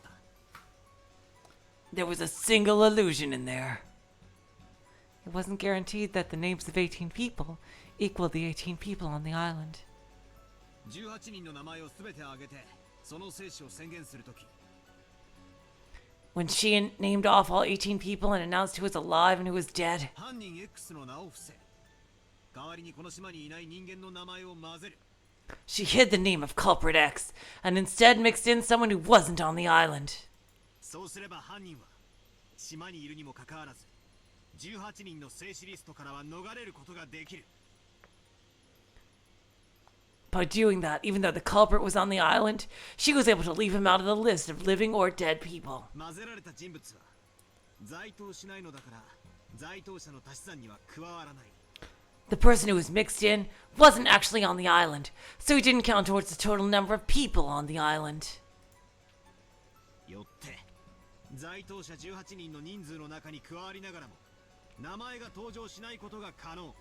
There was a single illusion in there. It wasn't guaranteed that the names of 18 people equal the 18 people on the island. 18人の名前をすべて挙げて、その生死を宣言するとき、 When she named off all 18 people and announced who was alive and who was dead, 犯人 X の名を伏せ、代わりにこの島にいない人間の名前を混ぜる。 she hid the name of culprit X and instead mixed in someone who wasn't on the island. そうすれば犯人は島にいるにもかかわらず、18人の生死リストからは逃れることができる。 By doing that, even though the culprit was on the island, she was able to leave him out of the list of living or dead people. 混ぜられた人物は在当しないのだから、在当者の足し算には加わらない。 The person who was mixed in wasn't actually on the island, so he didn't count towards the total number of people on the island. よって、在当者18人の人数の中に加わりながらも、名前が登場しないことが可能。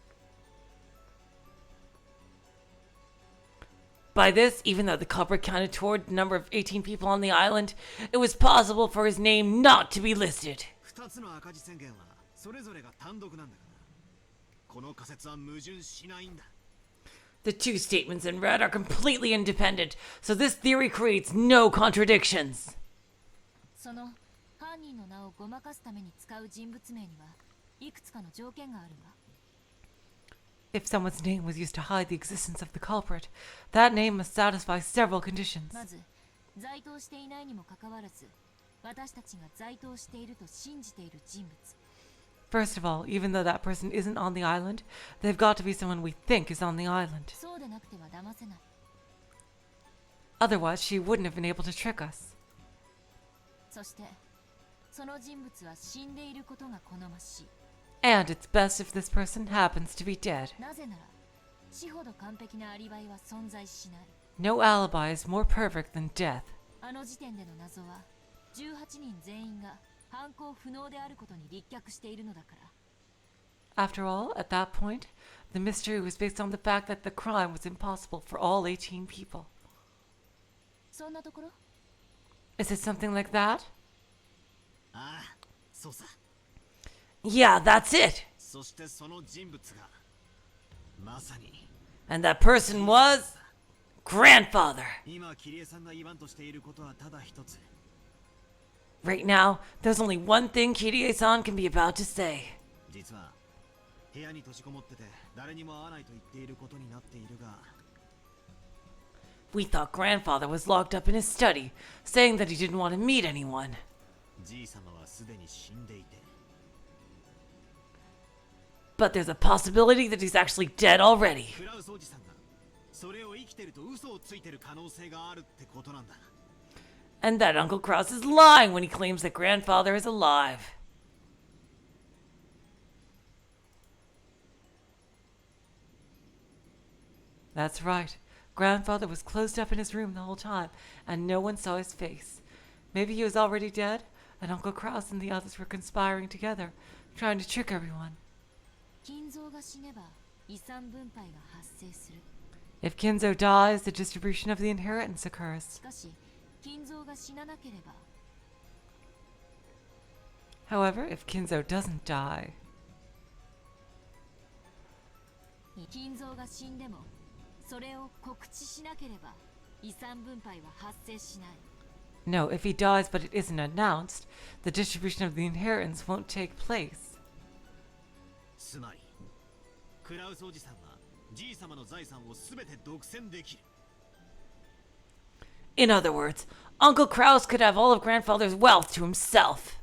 By this, even though the culprit counted toward the number of 18 people on the island, it was possible for his name not to be listed. 2つの赤字宣言はそれぞれが単独なんだから。この仮説は矛盾しないんだ。The two statements in red are completely independent, so this theory creates no contradictions. その犯人の名をごまかすために使う人物名にはいくつかの条件があるんだ。If someone's name was used to hide the existence of the culprit, that name must satisfy several conditions. まず在当していないにもかかわらず、私たちが在当していると信じている人物。First of all, even though that person isn't on the island, they've got to be someone we think is on the island. そうでなくては騙せない。Otherwise, she wouldn't have been able to trick us. そして、その人物は死んでいることが好ましい。And it's best if this person happens to be dead. なぜなら、死ほど完璧なアリバイは存在しない。No alibi is more perfect than death. あの時点での謎は、18人全員が犯行不能であることに立脚しているのだから。After all, at that point, the mystery was based on the fact that the crime was impossible for all 18 people. そんなところ？ Is it something like that? ああ、そうさ。Yeah, that's it. そしてその人物がまさに And that person was grandfather. 今キリエさんが言わんとしていることはただ一つ。 Right now, there's only one thing Kirie-san can be about to say. 実は部屋に閉じこもってて誰にも会わないと言っていることになっているが。 We thought grandfather was locked up in his study, saying that he didn't want to meet anyone. じい様はすでに死んでいて。 But there's a possibility that he's actually dead already. クラウスおじさんがそれを生きてると嘘をついてる可能性があるってことなんだ。 And that Uncle Kraus is lying when he claims that grandfather is alive. That's right. Grandfather was closed up in his room the whole time, and no one saw his face. Maybe he was already dead, and Uncle Kraus and the others were conspiring together, trying to trick everyone. 金蔵が死ねば遺産分配が発生する。 If Kinzo dies, the distribution of the inheritance occurs. しかし、金蔵が死ななければ、 However, if Kinzo doesn't die, 金蔵が死んでも、それを告知しなければ遺産分配は発生しない。 no, if he dies but it isn't announced, the distribution of the inheritance won't take place. つまりクラウスおじさんはじい様の財産をすべて独占できる。 In other words, Uncle Kraus could have all of grandfather's wealth to himself.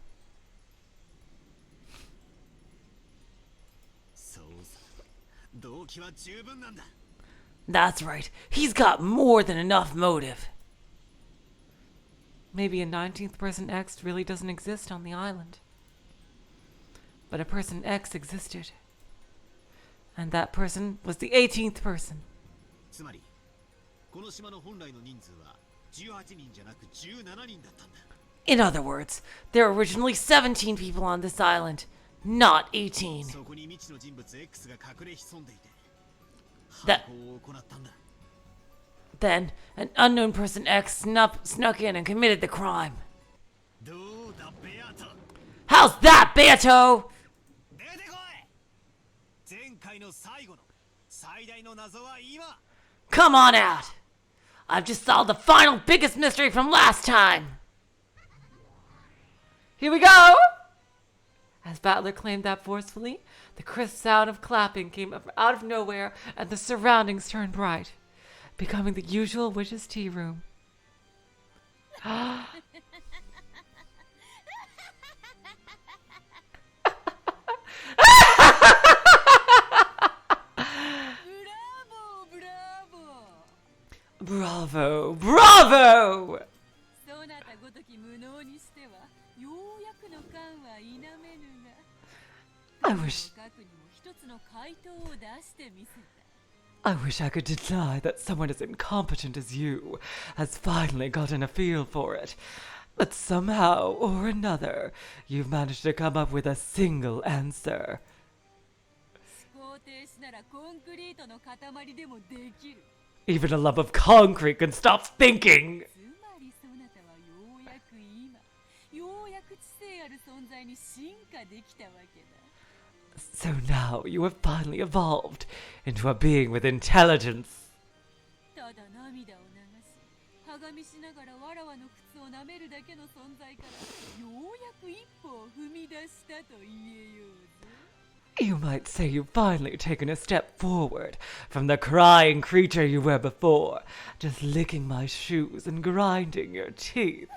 そうさ、動機は十分なんだ。 That's right. He's got more than enough motive. Maybe a 19th person X really doesn't exist on the island. But a person X existed. And that person was the 18th person. つまりこの島の本来の人数は18人じゃなく17人だったんだ。 In other words, there were originally 17 people on this island, not 18. そこに未知の人物 X が隠れ潜んでいて、That- 犯行を行ったんだ。 Then, an unknown person X snuck in and committed the crime. どうだベアト。 How's that, Beato? 出てこい。前回の最後の最大の謎は今。 Come on out! I've just solved the final biggest mystery from last time! Here we go! As Battler claimed that forcefully, the crisp sound of clapping came up out of nowhere and the surroundings turned bright, becoming the usual witch's tea room. Bravo! Bravo! そなたごとき無能にしてはようやくの感は否めぬが I wish 過去にも一つの回答を出してみせた。 I wish I could deny that someone as incompetent as you has finally gotten a feel for it. But somehow or another, you've managed to come up with a single answer. 思考停止ならコンクリートの塊でもできる。Even a lump of concrete can stop thinking. つまりそなたはようやく今ようやく知性ある存在に進化できたわけだ。 So now you have finally evolved into a being with intelligence. ただ涙を流し、はがみしながらわらわの靴を舐めるだけの存在からようやく一歩を踏み出したと言えようぜ。 You might say you've finally taken a step forward from the crying creature you were before, just licking my shoes and grinding your teeth.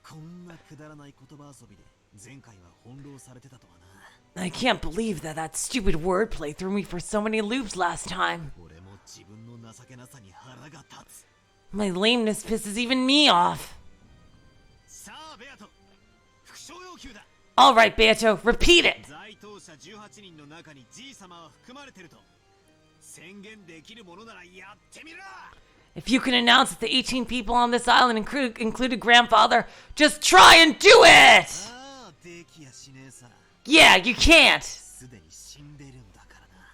こんなくだらない言葉遊びで前回は翻弄されてたとはな。 I can't believe that stupid wordplay threw me for so many loops last time. 俺も自分の情けなさに腹が立つ。 My lameness pisses even me off. さあベアト、副賞要求だ。 Alright, Beato, repeat it! 在当者18人の中にじい様は含まれてると宣言できるものならやってみろ。 If you can announce that the 18 people on this island included grandfather, just try and do it! ああ、できやしねえさ。 Yeah, you can't! すでに死んでるんだからな。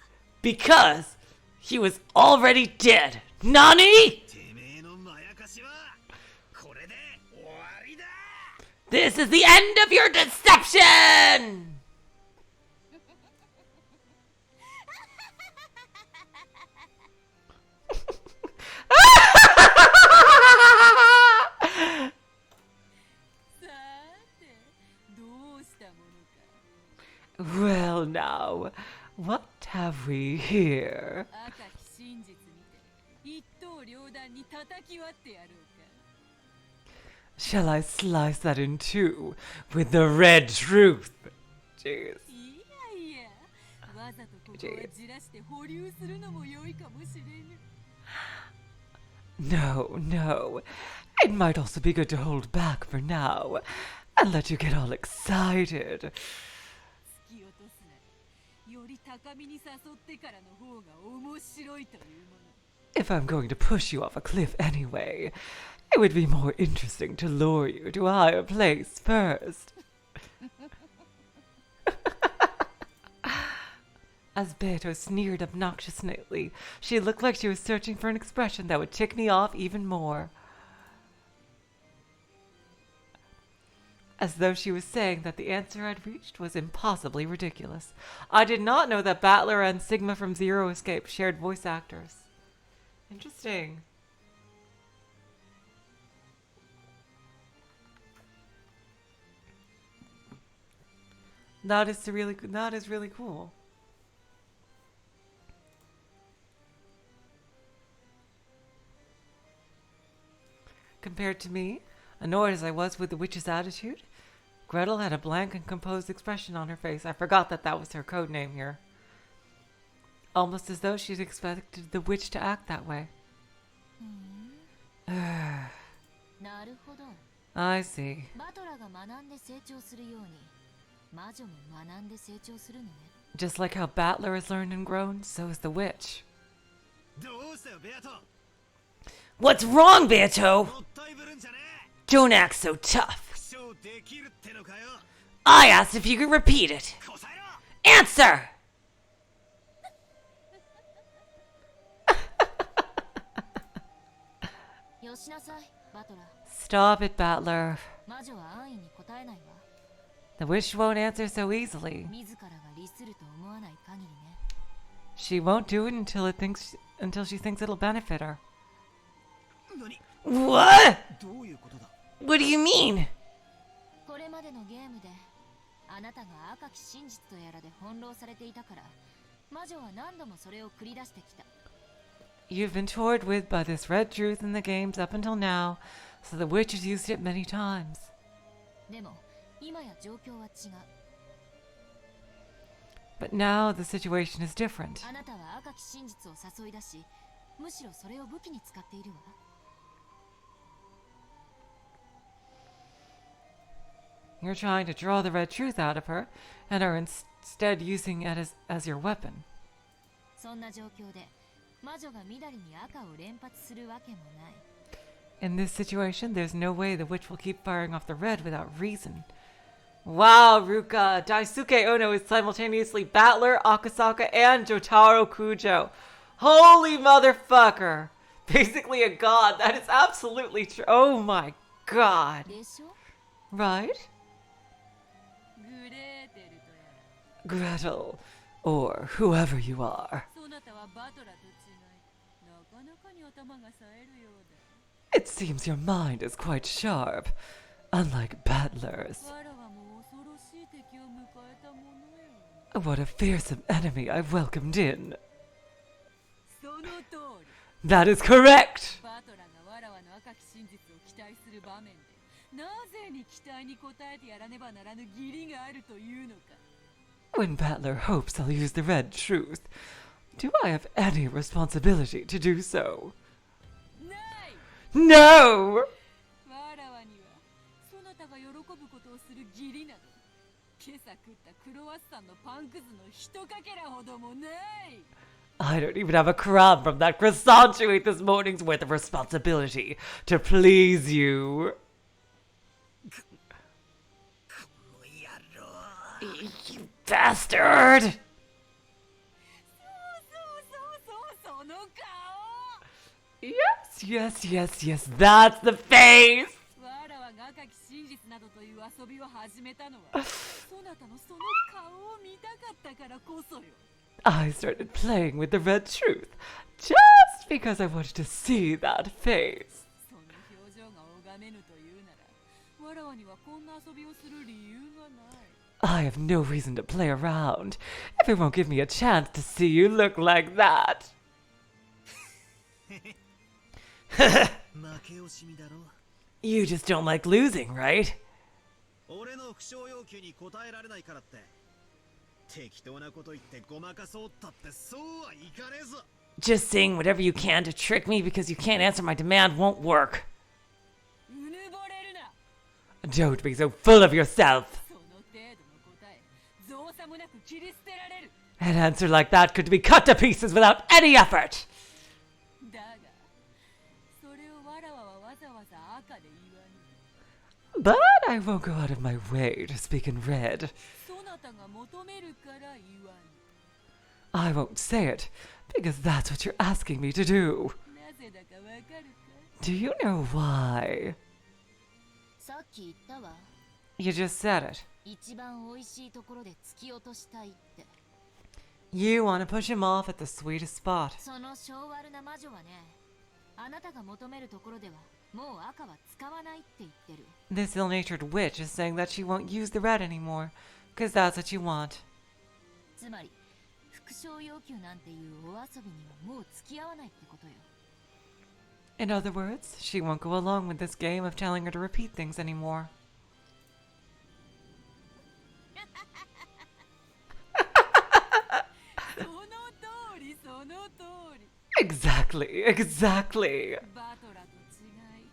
Because he was already dead. Nani? てめえのまやかしはこれで終わりだ。 This is the end of your deception! Well now, what have we here? 赤き真実にて一刀両断に叩き割ってやろうか。 Shall I slice that in two with the red truth? Jeez. いやいや、わざとここはじらして保留するのも良いかもしれぬ。 No, no. It might also be good to hold back for now and let you get all excited. 突き落とすならより高みに誘ってからの方が面白いというもの。 If I'm going to push you off a cliff anyway, it would be more interesting to lure you to a higher place first. As Beto sneered obnoxiously, she looked like she was searching for an expression that would tick me off even more. As though she was saying that the answer I'd reached was impossibly ridiculous. I did not know that Battler and Sigma from Zero Escape shared voice actors. Interesting. That is really cool. Compared to me, annoyed as I was with the witch's attitude, Gretel had a blank and composed expression on her face. I forgot that was her code name here. Almost as though she'd expected the witch to act that way. I see. Just like how Battler has learned and grown, so has the witch. What's wrong, Beato? Don't act so tough. I asked if you could repeat it. Answer! Stop it, Battler. The witch won't answer so easily. She won't do it until she thinks it'll benefit her. What? What do you mean? これまでのゲームであなたが赤き真実とやらで翻弄されていたから魔女は何度もそれを繰り出してきた。 You've been toyed with by this red truth in the games up until now, so the witch has used it many times. でも今や状況は違う。 But now the situation is different. あなたは赤き真実を誘い出し、むしろそれを武器に使っているわ。 You're trying to draw the red truth out of her, and are instead using it as your weapon. そんな状況で魔女が緑に赤を連発するわけもない。 In this situation, there's no way the witch will keep firing off the red without reason. Wow, Ruka. Daisuke Ono is simultaneously Battler, Akasaka, and Jotaro Kujo. Holy motherfucker. Basically a god. That is absolutely true. Oh my god. でしょ Right? グレーテルとやら Gretel. Or whoever you are. そなたはバトラと違いなかなかに頭が冴えるようだ It seems your mind is quite sharp. Unlike Battler's. わらわも恐ろしい敵を迎えたものよ What a fearsome enemy I've welcomed in. その通り That is correct! バトラがわらわの赤き真実を期待する場面でなぜに期待に応えてやらねばならぬ義理があるというのか When Battler hopes I'll use the red truth, do I have any responsibility to do so? ない No! わらわにはそなたが喜ぶことをする義理など今朝食ったクロワッサンのパンくずのひとかけらほどもない I don't even have a crumb from that croissant you ate this morning's worth of responsibility to please you. You bastard! そうその顔 Yes, yes, yes, yes, that's the face! わらわが赤き真実などという遊びを始めたのはそなたのその顔を見たかったからこそよ I started playing with the red truth just because I wanted to see that face. その表情が拝めぬというならわらわにはこんな遊びをする理由がない I have no reason to play around if it won't give me a chance to see you look like that. 負け惜しみだろ You just don't like losing, right? 俺の不祥要求に応えられないからって適当なこと言ってごまかそうったってそうはいかねえぞ Just saying whatever you can to trick me because you can't answer my demand won't work. うぬぼれるな Don't be so full of yourself. その程度の答え造作もなく切り捨てられる An answer like that could be cut to pieces without any effort. だがそれをわらわはわざわざ赤で言わぬ But I won't go out of my way to speak in red. そなたが求めるから言わぬ I won't say it because that's what you're asking me to do. なぜだかわかるか Do you know why? さっき言ったわ You just said it. 一番おいしいところで突き落としたいって You want to push him off at the sweetest spot. その性悪な魔女はねあなたが求めるところではもう赤は使わないって言ってる This ill-natured witch is saying that she won't use the red anymore, because that's what you want. つまり副賞要求なんていうお遊びにはもう付き合わないってことよ In other words, she won't go along with this game of telling her to repeat things anymore. その通りその通り Exactly, exactly. バトラと違い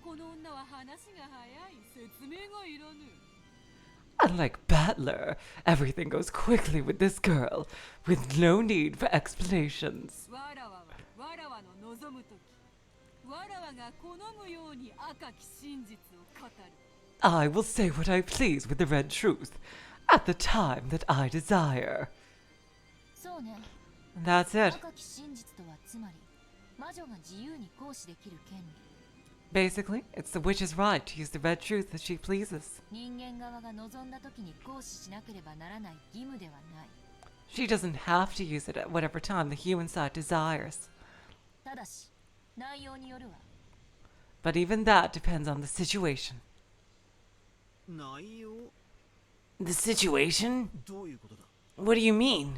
この女は話が早い説明がいらぬ Unlike Battler, everything goes quickly with this girl, with no need for explanations. わらわの望むときわらわが好むように赤き真実を語る I will say what I please with the red truth, at the time that I desire. そうね That's it. 赤き真実とはつまり魔女が自由に行使できる権利 Basically, it's the witch's right to use the red truth as she pleases. 人間側が望んだときに行使しなければならない義務ではない She doesn't have to use it at whatever time the human side desires. ただし内容によるわ But even that depends on the situation. 内容 The situation? どういうことだ What do you mean?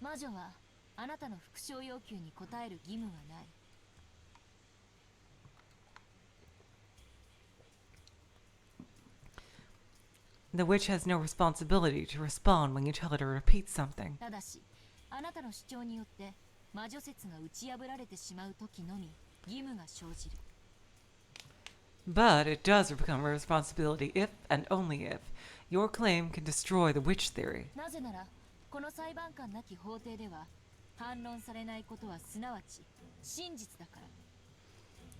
魔女はあなたの副賞要求に応える義務はない The witch has no responsibility to respond when you tell her to repeat something. ただしあなたの主張によって魔女説が打ち破られてしまうときのみ義務が生じる But it does become a responsibility if and only if your claim can destroy the witch theory. なぜならこの裁判官なき法廷では反論されないことはすなわち真実だか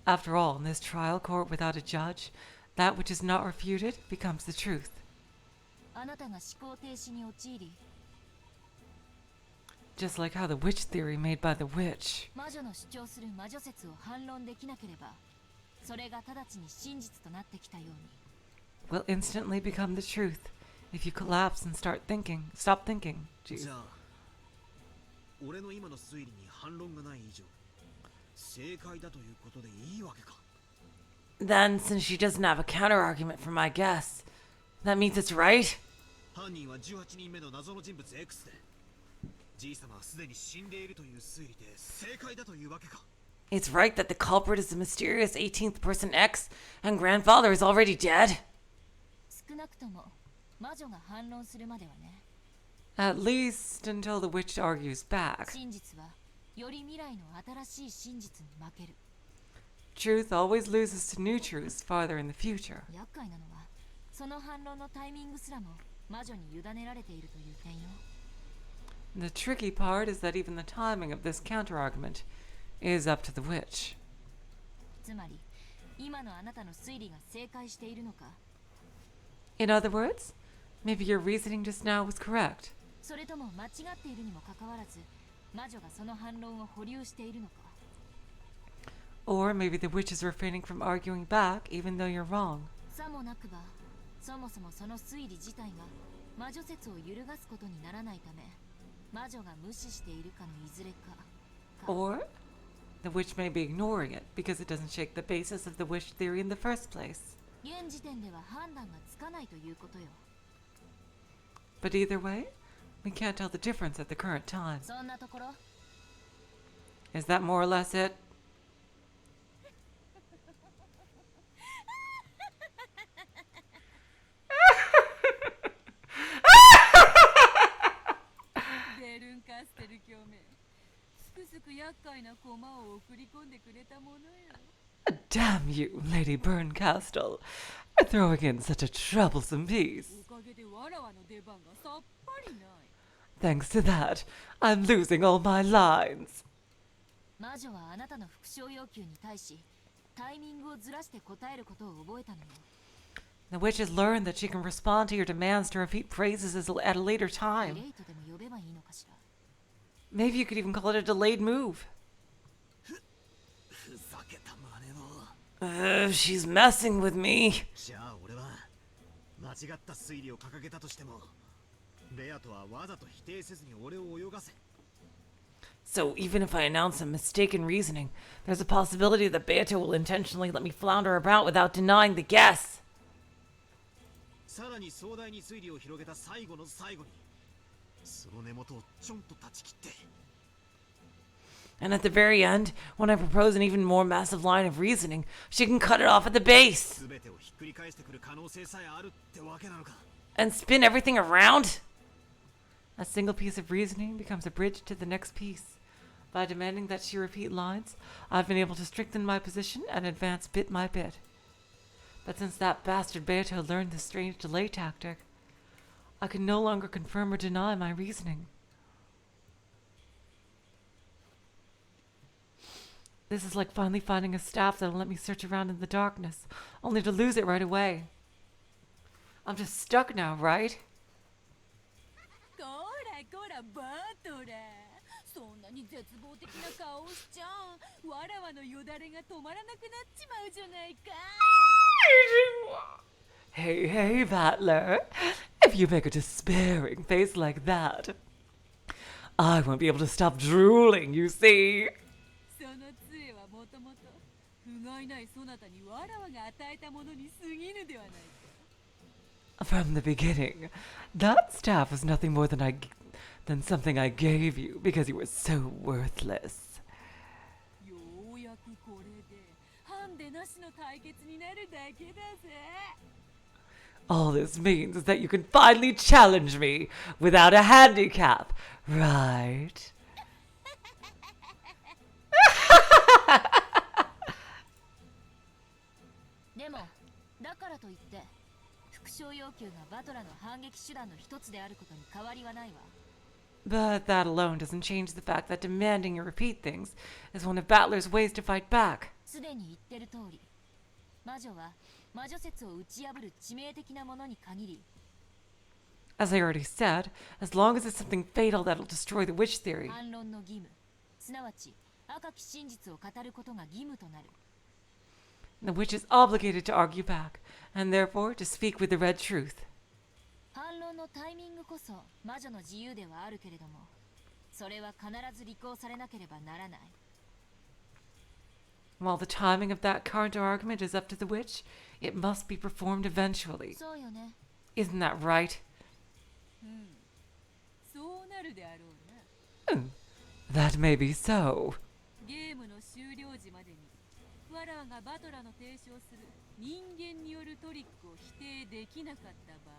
ら After all, in this trial court without a judge, that which is not refuted becomes the truth. あなたが思考停止に陥り Just like how the witch theory made by the witch. 魔女の主張する魔女説を反論できなければそれが直ちに真実となってきたように Will instantly become the truth if you collapse and stop thinking. じゃあ俺の今の推理に反論がない以上正解だということでいいわけか Then, since she doesn't have a counter argument for my guess, that means it's right? 犯人は18人目の謎の人物 X でじいさまはすでに死んでいるという推理で正解だというわけか It's right that the culprit is the mysterious 18th person X and grandfather is already dead? 少なくとも魔女が反論するまではね At least until the witch argues back. 真実はより未来の新しい真実に負ける Truth always loses to new truths farther in the future. 厄介なのはその反論のタイミングすらも魔女に委ねられているという点よ The tricky part is that even the timing of this counterargument is up to the witch. つまり今のあなたの推理が正解しているのか In other words, maybe your reasoning just now was correct. それとも間違っているにもかかわらず魔女がその反論を保留しているのか Or maybe the witch is refraining from arguing back even though you're wrong. さもなくばそもそもその推理自体が魔女説を揺るがすことにならないため魔女が無視しているかのいずれか Or the witch may be ignoring it because it doesn't shake the basis of the witch theory in the first place. 現時点では判断がつかないということよ But either way, we can't tell the difference at the current time. そんなところ Is that more or less it? ベルンカステル教名すくすく厄介な駒を送り込んでくれたものよ Damn you, Lady Berncastle, for throwing in such a troublesome piece. おかげでわらわの出番がさっぱりない Thanks to that, I'm losing all my lines. 魔女はあなたの復唱要求に対しタイミングをずらして答えることを覚えたのよ The witch has learned that she can respond to your demands to repeat phrases at a later デ time. レイトでも呼べばいいのかしら Maybe you could even call it a delayed move. ふざけた真似を She's messing with me. じゃあ俺は間違った推理を掲げたとしてもベアとはわざと否定せずに俺を泳がせ So even if I announce some mistaken reasoning, there's a possibility that Beato will intentionally let me flounder about without denying the guess. さらに壮大に推理を広げた最後の最後にその根元をちょんと断ち切って And at the very end, when I propose an even more massive line of reasoning, she can cut it off at the base 全てをひっくり返してくる可能性さえあるってわけなのか and spin everything around. A single piece of reasoning becomes a bridge to the next piece. By demanding that she repeat lines, I've been able to strengthen my position and advance bit by bit. But since that bastard Beato learned this strange delay tactic, I can no longer confirm or deny my reasoning. This is like finally finding a staff that'll let me search around in the darkness, only to lose it right away. I'm just stuck now, right? こらこらバートラそんなに絶望的な顔をしちゃわらわのよだれが止まらなくなっちまうじゃないか Hey, hey, Battler. If you make a despairing face like that, I won't be able to stop drooling, you see. その杖はもともと不甲斐ないそなたにわらわが与えたものに過ぎぬではないか From the beginning, that staff was nothing more than something I gave you because you were so worthless. ようやくこれでハンデなしの対決になるだけだぜ All this means is that you can finally challenge me without a handicap, right? でもだからといって復唱要求がバトラの反撃手段の一つであることに変わりはないわ But that alone doesn't change the fact that demanding you repeat things is one of Battler's ways to fight back. すでに言ってる通り魔女は魔女説を打ち破る致命的なものに限り As I already said, as long as it's something fatal that'll destroy the witch theory. 反論の義務、すなわち赤き真実を語ることが義務となる。 The witch is obligated to argue back, and therefore to speak with the red truth. 反論のタイミングこそ魔女の自由ではあるけれども、それは必ず履行されなければならない。 While the timing of that counter argument is up to the witch, it must be performed eventually. そうよね。 Isn't that right? そうなるであろうな。 That may be so. ゲームの終了時までにわらわがバトラの提唱する人間によるトリックを否定できなかった場合、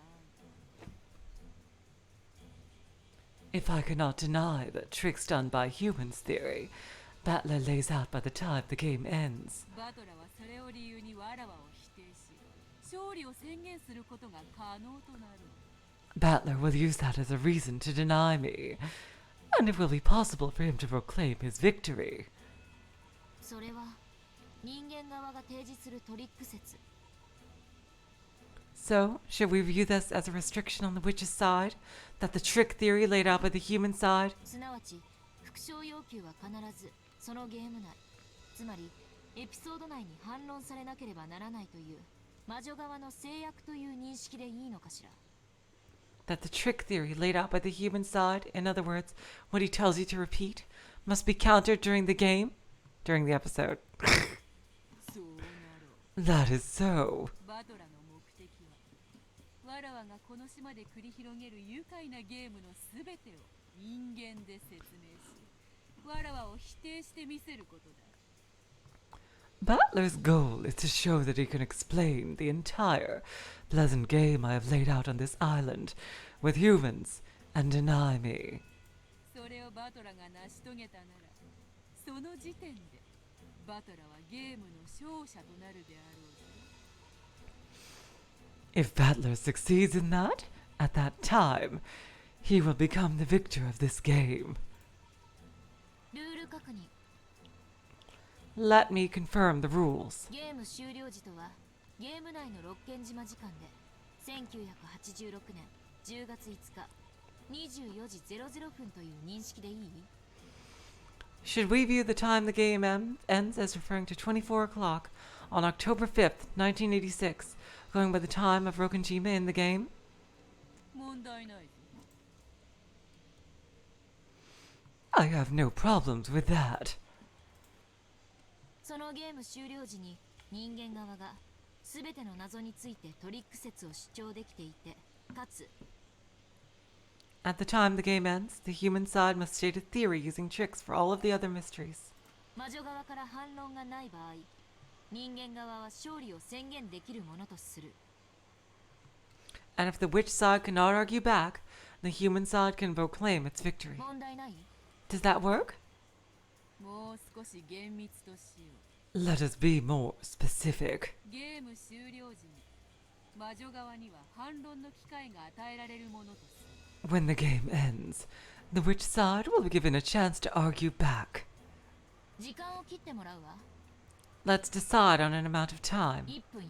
If I cannot deny that tricks done by humans theory, Battler lays out by the time the game ends. バトラはそれを理由にわらわを否定し、勝利を宣言することが可能となる。 Battler will use that as a reason to deny me, and it will be possible for him to proclaim his victory. それは人間側が提示するトリック説。 So, should we view this as a restriction on the witch's side? That the trick theory laid out by the human side? すなわち復唱要求は必ずそのゲーム内、つまりエピソード内に反論されなければならないという魔女側の制約という認識でいいのかしら。 That the trick theory laid out by the human side, in other words, what he tells you to repeat, must be countered during the game? During the episode. そうなろう。 That is so. バトラの目的はわらわがこの島で繰り広げる愉快なゲームのすべてを人間で説明し、わらわを否定してみせることだ。 Battler's goal is to show that he can explain the entire pleasant game I have laid out on this island with humans and deny me. それをバトラが成し遂げたなら、その時点でバトラはゲームの勝者となるであろう。 If Battler succeeds in that, at that time, he will become the victor of this game. ルール確認。 Let me confirm the rules. ゲーム終了時とはゲーム内の六軒島時間で1986年10月5日24時00分という認識でいい？ Should we view the time the game ends as referring to 24 o'clock on October 5th, 1986, going by the time of Rokonjima in the game? 問題ないぞ。 I have no problems with that. そのゲーム終了時に人間側が全ての謎についてトリック説を主張できていて、かつ At the time the game ends, the human side must state a theory using tricks for all of the other mysteries. 魔女側から反論がない場合、人間側は勝利を宣言できるものとする。 And if the witch side cannot argue back, the human side can proclaim its victory. 問題ない？ Does that work? もう少し厳密としよ Let us be more specific. う。ゲーム終了時に魔女側には反論の機会が与えられるものとする。 When the game ends, the witch side will be given a chance to argue back. 時間を切ってもらうわ。 Let's decide on an amount of time. 1分よ。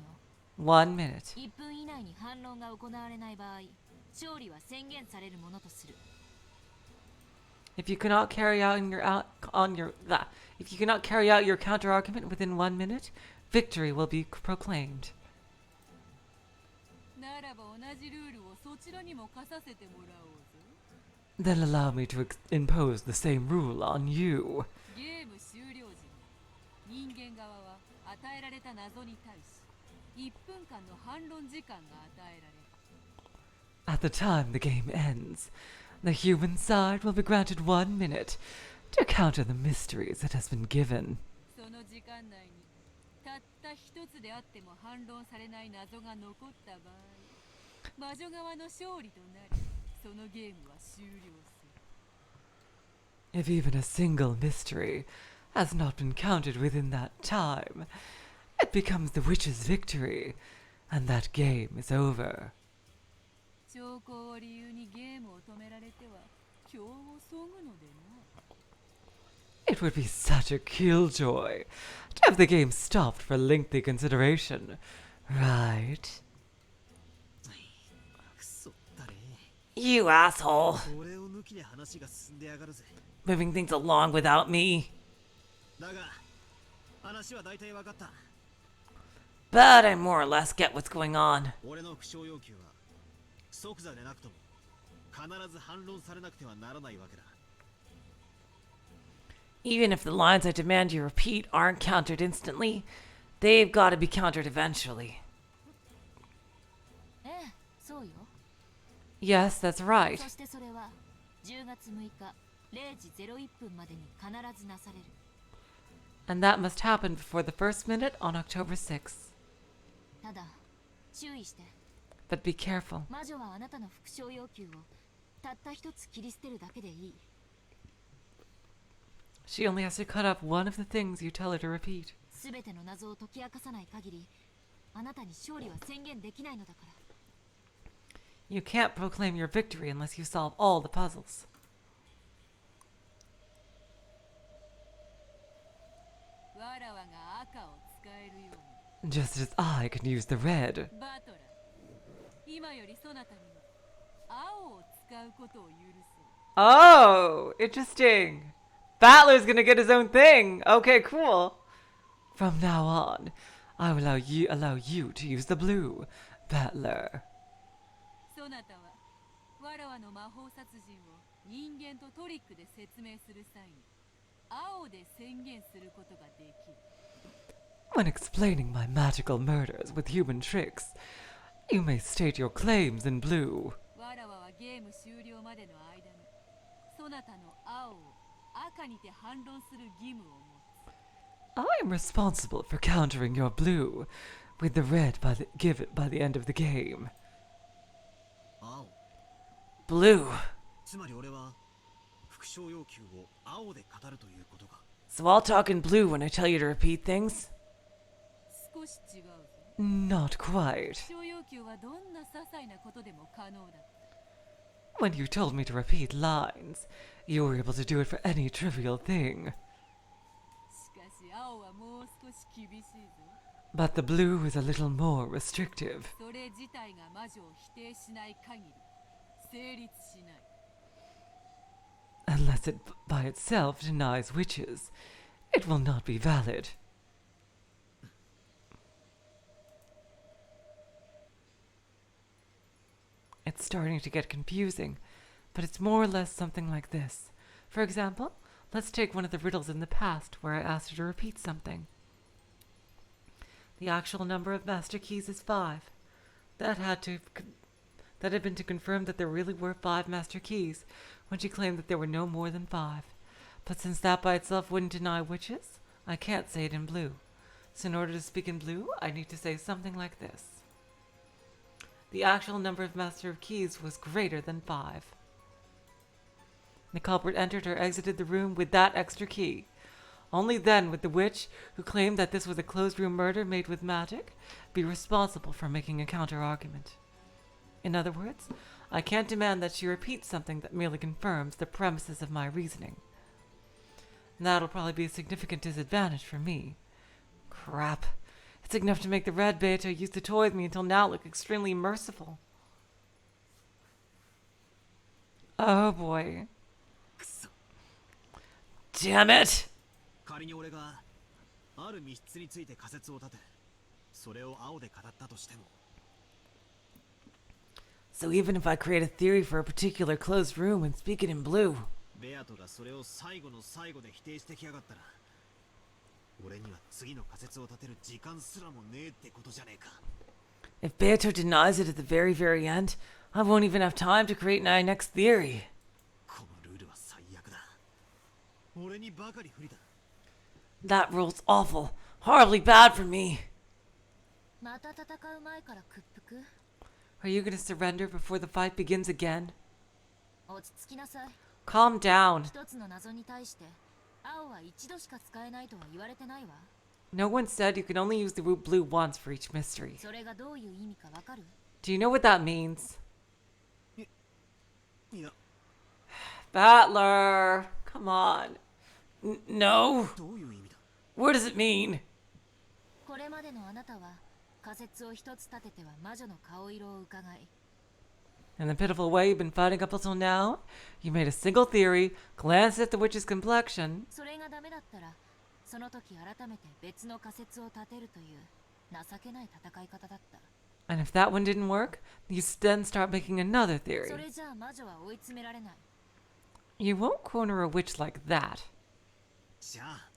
1 minute. 1分以内に反論が行われない場合、勝利は宣言されるものとする。 If you cannot carry out if you cannot carry out your counter argument within 1 minute, victory will be proclaimed. ならば同じルールをそちらにも課させてもらおうぞ。 Then allow me to impose the same rule on you. ゲーム終了時に人間側は与えられた謎に対し1分間の反論時間が与えられる。 At the time the game ends, the human side will be granted 1 minute to counter the mysteries it has been given. その時間内にたった一つであっても反論されない謎が残った場合、魔女側の勝利となり、そのゲームは終了する。 If even a single mystery has not been counted within that time, it becomes the witch's victory, and that game is over. 兆候を理由にゲームを止められては今日をそぐのでな。 It would be such a killjoy to have the game stopped for lengthy consideration, right? くそったれ。You asshole. 俺を抜きに話が進んでやがるぜ。 Moving things along without me. だが話は大体分かった。 But I more or less get what's going on. 俺の不詳要求は即座でなくとも必ず反論されなくてはならないわけだ。 Even if the lines I demand you repeat aren't countered instantly, they've got to be countered eventually. ええ、そうよ。 Yes, that's right. そしてそれは10月6日0時01分までに必ずなされる。 And that must happen before the first minute on October 6th. ただ注意して。 But be careful. 魔女はあなたの復唱要求をたった一つ切り捨てるだけでいい。 She only has to cut off one of the things you tell her to repeat. すべての謎を解き明かさない限り、あなたに勝利は宣言できないのだから。 You can't proclaim your victory unless you solve all the puzzles. わらわが赤を使えるように。 Just as I can use the red. バトラー、今よりそなたには青を使うことを許そう。 Oh, interesting. Battler's gonna get his own thing. Okay, cool. From now on, I will allow you to use the blue, Battler. そなたはわらわの魔法殺人を人間とトリックで説明する際に青で宣言することができる。 When explaining my magical murders with human tricks, you may state your claims in blue. わらわはゲーム終了までの間にそなたの青を赤にて反論する義務を持つ。 I am responsible for countering your blue with the red by the end of the game. 青。 Blue. つまり俺は復唱要求を青で語るということか。 So I'll talk in blue when I tell you to repeat things? 少し違うぞ。 Not quite. 復唱要求はどんな些細なことでも可能だ。 When you told me to repeat lines, you were able to do it for any trivial thing. しかし青はもう少し厳しいぞ。 But the blue is a little more restrictive. それ自体が魔女を否定しない限り成立しない。 Unless it by itself denies witches, it will not be valid. It's starting to get confusing, but it's more or less something like this. For example, let's take one of the riddles in the past where I asked her to repeat something. The actual number of master keys is 5. That had been to confirm that there really were 5 master keys when she claimed that there were no more than 5. But since that by itself wouldn't deny witches, I can't say it in blue. So in order to speak in blue, I need to say something like this. The actual number of master keys was greater than 5. The culprit entered or exited the room with that extra key. Only then would the witch, who claimed that this was a closed-room murder made with magic, be responsible for making a counter-argument. In other words, I can't demand that she repeat something that merely confirms the premises of my reasoning. That'll probably be a significant disadvantage for me. Crap. It's enough to make the red beta used to toy with me until now look extremely merciful. Oh boy. Damn it! 仮に俺がある密室について仮説を立て、それを青で語ったとしても。 So even if I create a theory for a particular closed room and speak it in blue, ベアトがそれを最後の最後で否定してきやがったら、俺には次の仮説を立てる時間すらもねえってことじゃねえか。 if Beato denies it at the very, very end, I won't even have time to create my next theory. このルールは最悪だ。俺にばかり不利だ。 That rule's awful, horribly bad for me. また戦う前から屈服。 Are you gonna surrender before the fight begins again? 落ち着きなさい。 Calm down. 一つの謎に対して青は一度しか使えないとは言われてないわ。 No one said you can only use the root blue once for each mystery. それがどういう意味かわかる？ Do you know what that means? いや、 Battler! Come on. No? どういう意味だ？ What does it mean? これまでのあなたは仮説を一つ立てては魔女の顔色を伺い、In the pitiful way you've been fighting up until now, you made a single theory, glanced at the witch's complexion. それがダメだったらその時改めて別の仮説を立てるという情けない戦い方だった。 And if that one didn't work, you then start making another theory. それじゃあ魔女は追い詰められない。 You won't corner a witch like that. じゃあ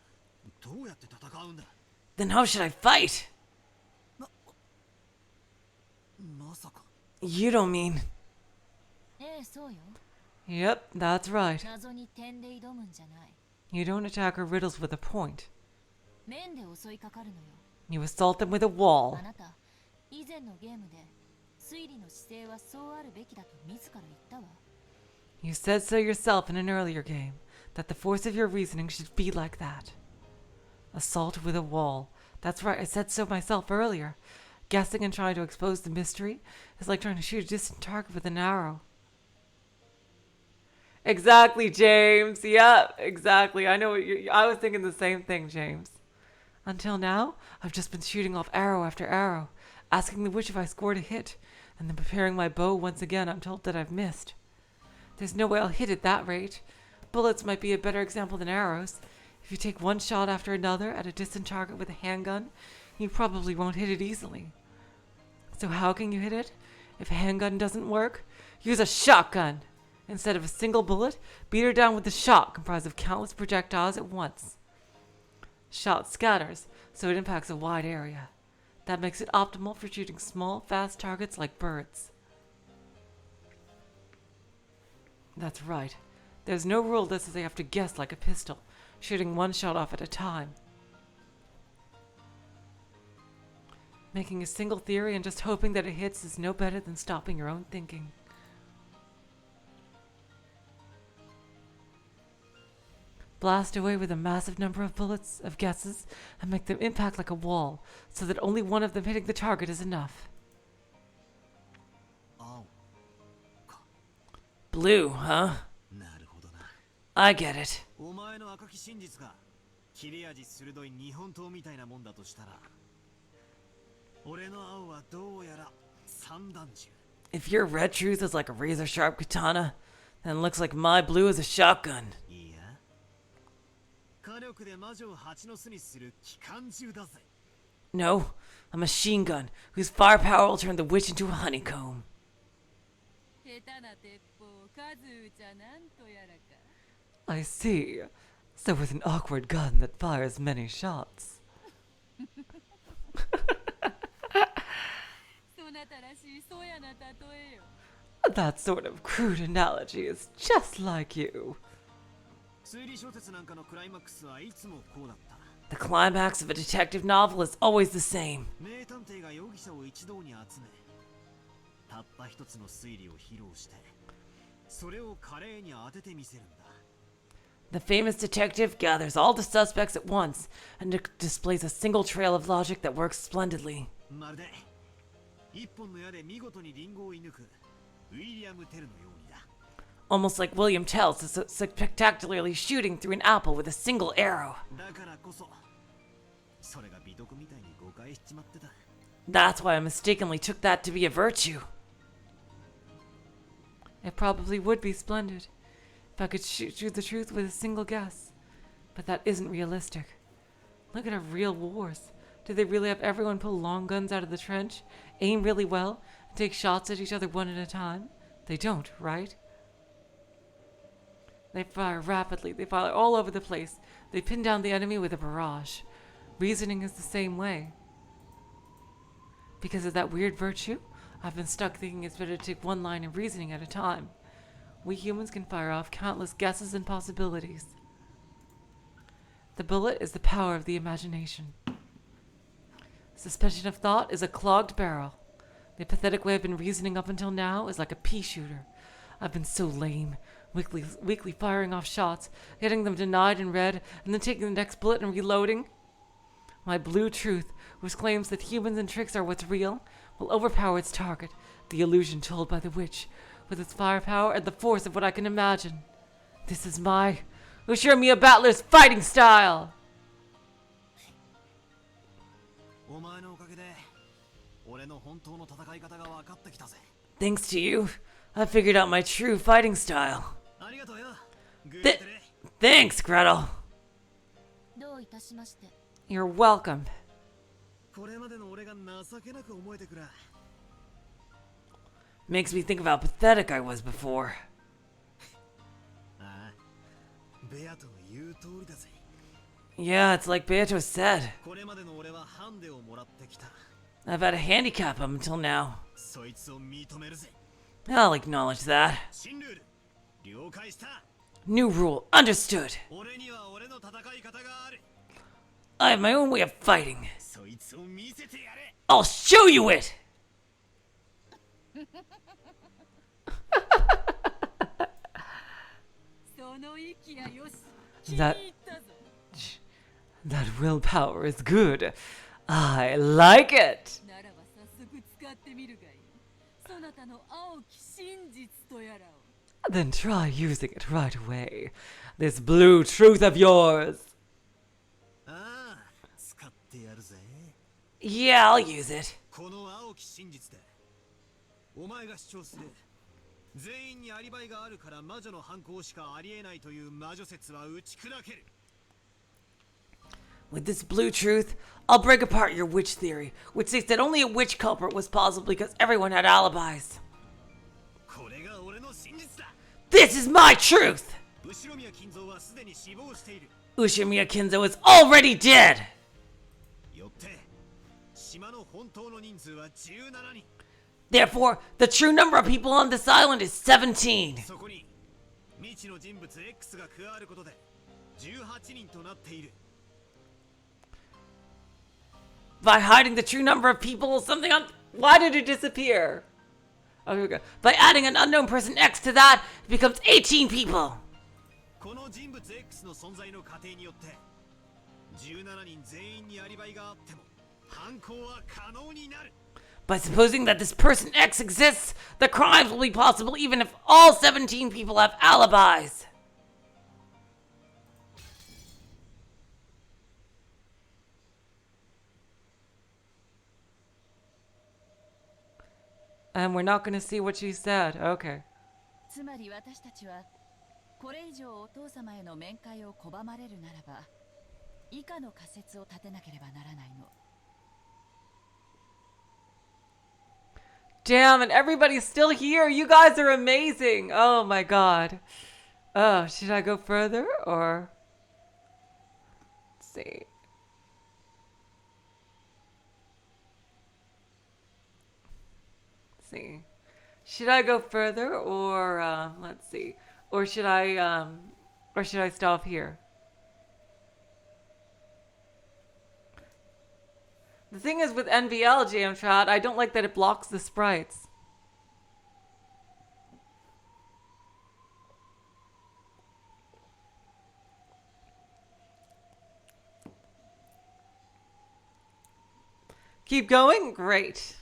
どうやって戦うんだ。 Then how should I fight? まさか You don't mean... ええ、そうよ。 Yep, that's right. 謎に点で挑むんじゃない。 You don't attack her riddles with a point. 面で襲いかかるのよ。 You assault them with a wall. あなた、以前のゲームで推理の姿勢はそうあるべきだと自ら言ったわ。 You said so yourself in an earlier game, that the force of your reasoning should be like that. Assault with a wall. That's right, I said so myself earlier. Guessing and trying to expose the mystery is like trying to shoot a distant target with an arrow. Exactly, James. Yep, exactly. I know what I was thinking the same thing, James. Until now, I've just been shooting off arrow after arrow, asking the witch if I scored a hit, and then preparing my bow once again. I'm told that I've missed. There's no way I'll hit at that rate. Bullets might be a better example than arrows. If you take one shot after another at a distant target with a handgun, you probably won't hit it easily. So how can you hit it? If a handgun doesn't work, use a shotgun. Instead of a single bullet, beat her down with a shot comprised of countless projectiles at once. Shot scatters, so it impacts a wide area. That makes it optimal for shooting small, fast targets like birds. That's right. There's no rule that says they have to guess like a pistol, shooting one shot off at a time. Making a single theory and just hoping that it hits is no better than stopping your own thinking. Blast away with a massive number of bullets, of guesses, and make them impact like a wall, so that only one of them hitting the target is enough. Blue, huh? なるほどな。 I get it. お前の赤き真実が切れ味鋭い日本刀みたいなもんだとしたら、俺の青はどうやら三段銃。 If your red truth is like a razor-sharp katana, then it looks like my blue is a shotgun. いや、火力で魔女を蜂の巣にする機関銃だぜ。 No, a machine gun whose firepower will turn the witch into a honeycomb. 下手な鉄砲数じゃなんとやらか。 I see. So with an awkward gun that fires many shots. そなたらしいそやな例えよ。 That sort of crude analogy is just like you. 推理小説なんかのクライマックスはいつもこうだった。 The climax of a detective novel is always the same. 名探偵が容疑者を一堂に集め、たった一つの推理を披露して、それを華麗に当ててみせるんだ。 The famous detective gathers all the suspects at once and displays a single trail of logic that works splendidly. まるで一本の矢で見事にリンゴを射抜くウィリアム・テルのようにだ。 Almost like William Tell's is spectacularly shooting through an apple with a single arrow. だからこそ、それが美徳みたいに誤解しちまってた。 That's why I mistakenly took that to be a virtue. It probably would be splendid if I could shoot you the truth with a single guess. But that isn't realistic. Look at our real wars. Do they really have everyone pull long guns out of the trench, aim really well, and take shots at each other one at a time? They don't, right? They fire rapidly. They fire all over the place. They pin down the enemy with a barrage. Reasoning is the same way. Because of that weird virtue, I've been stuck thinking it's better to take one line of reasoning at a time. We humans can fire off countless guesses and possibilities. The bullet is the power of the imagination. Suspension of thought is a clogged barrel. The pathetic way I've been reasoning up until now is like a pea shooter. I've been so lame, weakly firing off shots, getting them denied and read, and then taking the next bullet and reloading. My blue truth, which claims that humans and tricks are what's real, will overpower its target, the illusion told by the witch, with its firepower and the force of what I can imagine. This is my Ushiramiya Battler's fighting style! お前のおかげで俺の本当の戦い方が分かってきたぜ。 Thanks to you, I figured out my true fighting style. ありがとうよ。グー Th- テレ。 thanks, Gretel. どういたしまして。 You're welcome. これまでの俺が情けなく思えてくら。 Makes me think of how pathetic I was before. ああ、ベアトの言う通りだぜ。 Yeah, it's like Beato said. これまでの俺はハンデをもらってきた。 I've had a handicap up until now. そいつを認めるぜ。 I'll acknowledge that. 新ルール、了解した。 New rule, understood. 俺には俺の戦い方がある。 I have my own way of fighting. そいつを見せてやれ。 I'll show you it! That that willpower is good. I like it. ならば早速使ってみるがいい。そなたの青き真実とやらを。 Then try using it right away. This blue truth of yours. ああ、使ってやるぜ。 Yeah, I'll use it. この青き真実で、お前が主張する全員にアリバイがあるから魔女の犯行しかありえないという魔女説は打ち砕ける。 With this blue truth, I'll break apart your witch theory, which states that only a witch culprit was possible because everyone had alibis. これが俺の真実だ。 This is my truth! 後ろ宮金蔵はすでに死亡している。 Ushimiya Kinzo is already dead! よって島の本当の人数は17人。 Therefore, the true number of people on this island is 17. そこに未知の人物 X が加わることで18人となっている。 By hiding the true number of people, something on... Why did it disappear? Oh, here we go. By adding an unknown person X to that, it becomes 18 people. この人物 X の存在の過程によって17人全員にアリバイがあっても犯行は可能になる。 By supposing that this person X exists, the crimes will be possible even if all 17 people have alibis. And we're not going to see what she said. Okay. つまり私たちはこれ以上お父様への面会を拒まれるならば以下の仮説を立てなければならないの。 Damn, and everybody's still here. You guys are amazing. Oh my god. Oh, should I go further or... Let's see. Let's see. Should I go further or let's see. Or should I stop here? The thing is with NVL Jamtrot, I don't like that it blocks the sprites. Keep going? Great.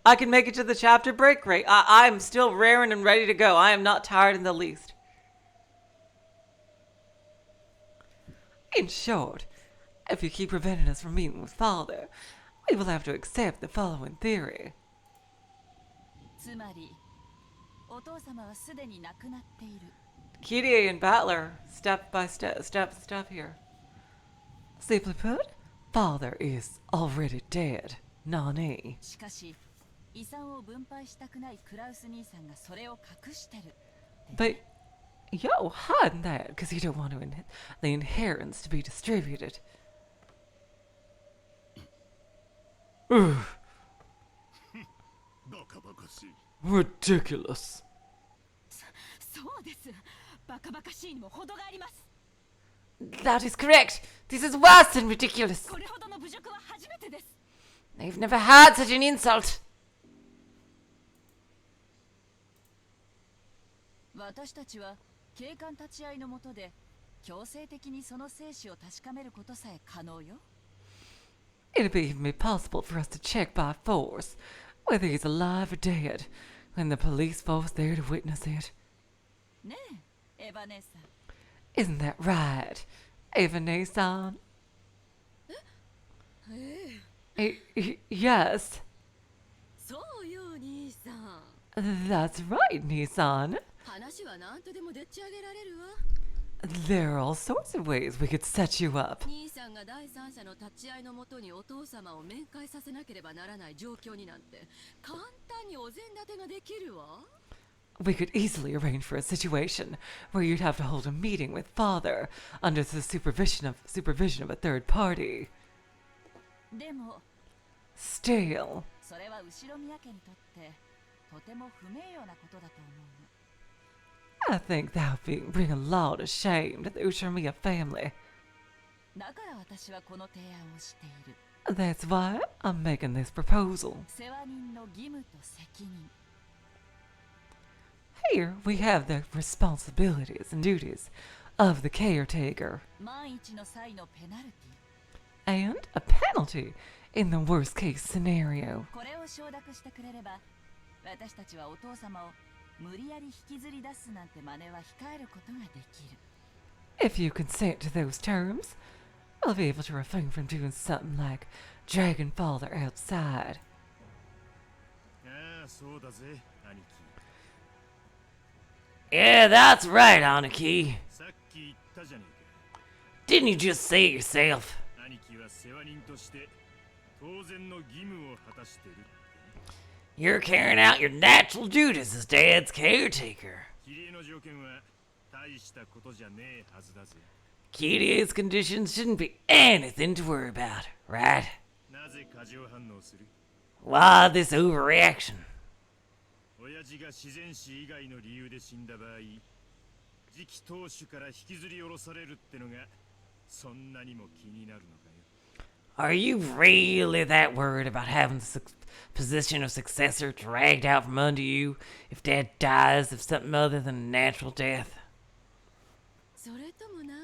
I can make it to the chapter break? Great. I'm still raring and ready to go. I am not tired in the least. In short, if you keep preventing us from meeting with Father, we will have to accept the following theory. つまりお父様はすでに亡くなっている。 Kirie and Battler, step by step here. Simply put, Father is already dead. Nani. しかし遺産を分配したくないクラウス兄さんがそれを隠してる。 But, yo, hide that, because you don't want the inheritance to be distributed. Ugh. Ridiculous. そうです。バカバカしいにも程があります。 That is correct. This is worse than ridiculous. これほどの侮辱は初めてです。 They've never had such an insult. 私たちは警官立ち会いの下で強制的にその生死を確かめることさえ可能よ。 It'd be even be possible for us to check by force whether he's alive or dead, when the police force there to witness it. ねえ、エヴァ姉さん。 Isn't that right, Eva-san? Yes. That's right, Nissan. 話は何とでもでっち上げられるわ。 There are all sorts of ways we could set you up. 兄さんが第三者の立ち会いのもとにお父様を面会させなければならない状況になんて簡単にお膳立てができるわ。 We could easily arrange for a situation where you'd have to hold a meeting with Father under the supervision of a third party. でも Still, それは後ろ宮家にとってとても不名誉なことだと思うの。 I think that would bring a lot of shame to the Uchimiya family. だから私はこの提案をしている。 That's why I'm making this proposal. 世話人の義務と責任。 Here we have the responsibilities and duties of the caretaker, 万一の際のペナルテ and a penalty in the worst case scenario. ィ。これを承諾してくれれば、私たちはお父様を無理やり引きずり出すなんて真似は控えることができる。 If you consent to those terms, I'll be able to refrain from doing something like dragging Father outside. ああ、そうだぜ、兄貴。 Yeah, that's right, Aniki. さっき言ったじゃねえか。 Didn't you just say it yourself? 兄貴は世話人として当然の義務を果たしてる。 You're carrying out your natural duties as Dad's caretaker. キリエの条件は大したことじゃねえはずだぜ。 Kirie's conditions shouldn't be anything to worry about, right? なぜ過剰反応する？ Why this overreaction? 親父が自然死以外の理由で死んだ場合、次期当主から引きずり下ろされるってのがそんなにも気になるのかよ。 Are you really that worried about having the position of successor dragged out from under you if Dad dies of something other than a natural death? それとも何？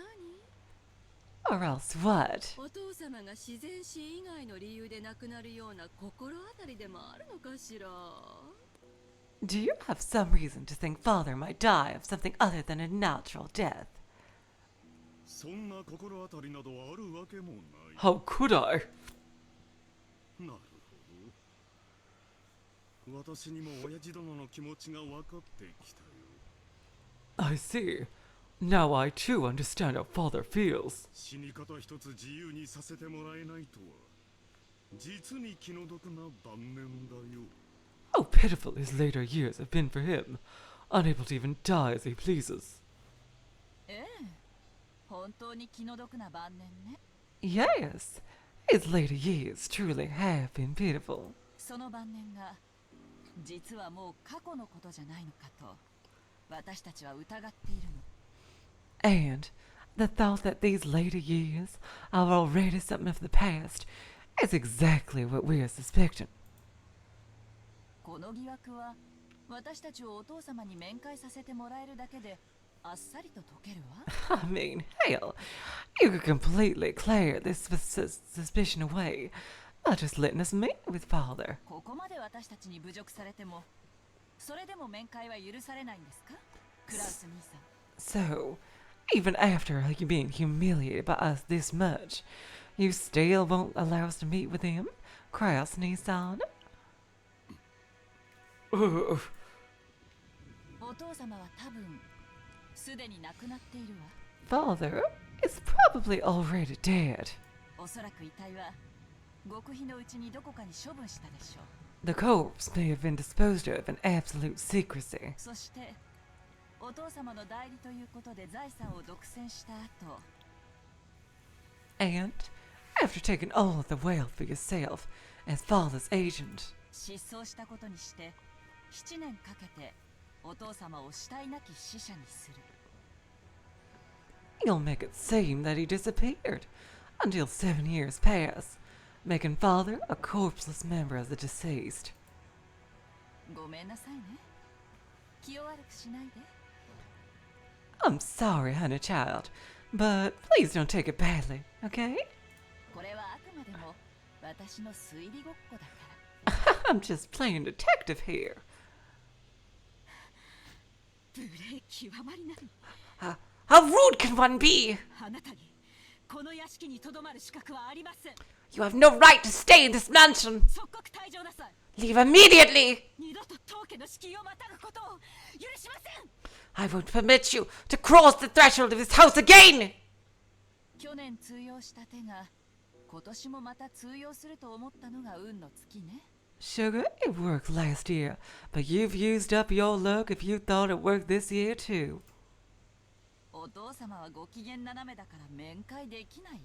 Or else what? お父様が自然死以外の理由で亡くなるような心当たりでもあるのかしら？ Do you have some reason to think Father might die of something other than a natural death? そんな心当たりなどあるわけもない。 How could I? なるほど。私にも親父殿の気持ちが分かってきたよ。 I see. Now I too understand how Father feels. 死に方一つ自由にさせてもらえないとは、実に気の毒な晩年だよ。 How pitiful his later years have been for him, unable to even die as he pleases. ええ、本当に気の毒な晩年ね。 Yes, his later years truly have been pitiful. その晩年が実はもう過去のことじゃないのかと私たちは疑っているの。 And the thought that these later years are already something of the past is exactly what we are suspecting. この疑惑は私たちをお父様に面会させてもらえるだけであっさりと解けるわ。 I mean, hell, you could completely clear this suspicion away by just letting us meet with Father. ここまで私たちに侮辱されてもそれでも面会は許されないんですか？クラウス兄さん。 So, even after being humiliated by us this much, you still won't allow us to meet with him? Kraus Nissan? お父様は多分すでに亡くなっているわ。 Father is probably already dead. おそらく遺体は極秘のうちにどこかに処分したでしょう。 The corpse may have been disposed of in absolute secrecy. そしてお父様の代理ということで財産を独占した後、 And, after taking all of the wealth for yourself as Father's agent, 失踪したことにして7年かけてお父様を死体なき死者にする。 you'll make it seem that he disappeared until 7 years pass, making Father a corpseless member of the deceased. ごめんなさいね。気を悪くしないで。 I'm sorry, honey child, but please don't take it badly, okay? これはあくまでも私の推理ごっこだから。 I'm just playing detective here. 無礼極まりない。 How rude can one be? あなたにこの屋敷にとどまる資格はありません。 You have no right to stay in this mansion. 即刻退場なさい。 Leave immediately. 二度と当家の敷居をまたぐことを許しません。 I won't permit you to cross the threshold of this house again. 去年通用した手が今年もまた通用すると思ったのが運の尽きね。 Sugar, it worked last year, but you've used up your luck if you thought it worked this year too. お父様はご機嫌斜めだから面会できない？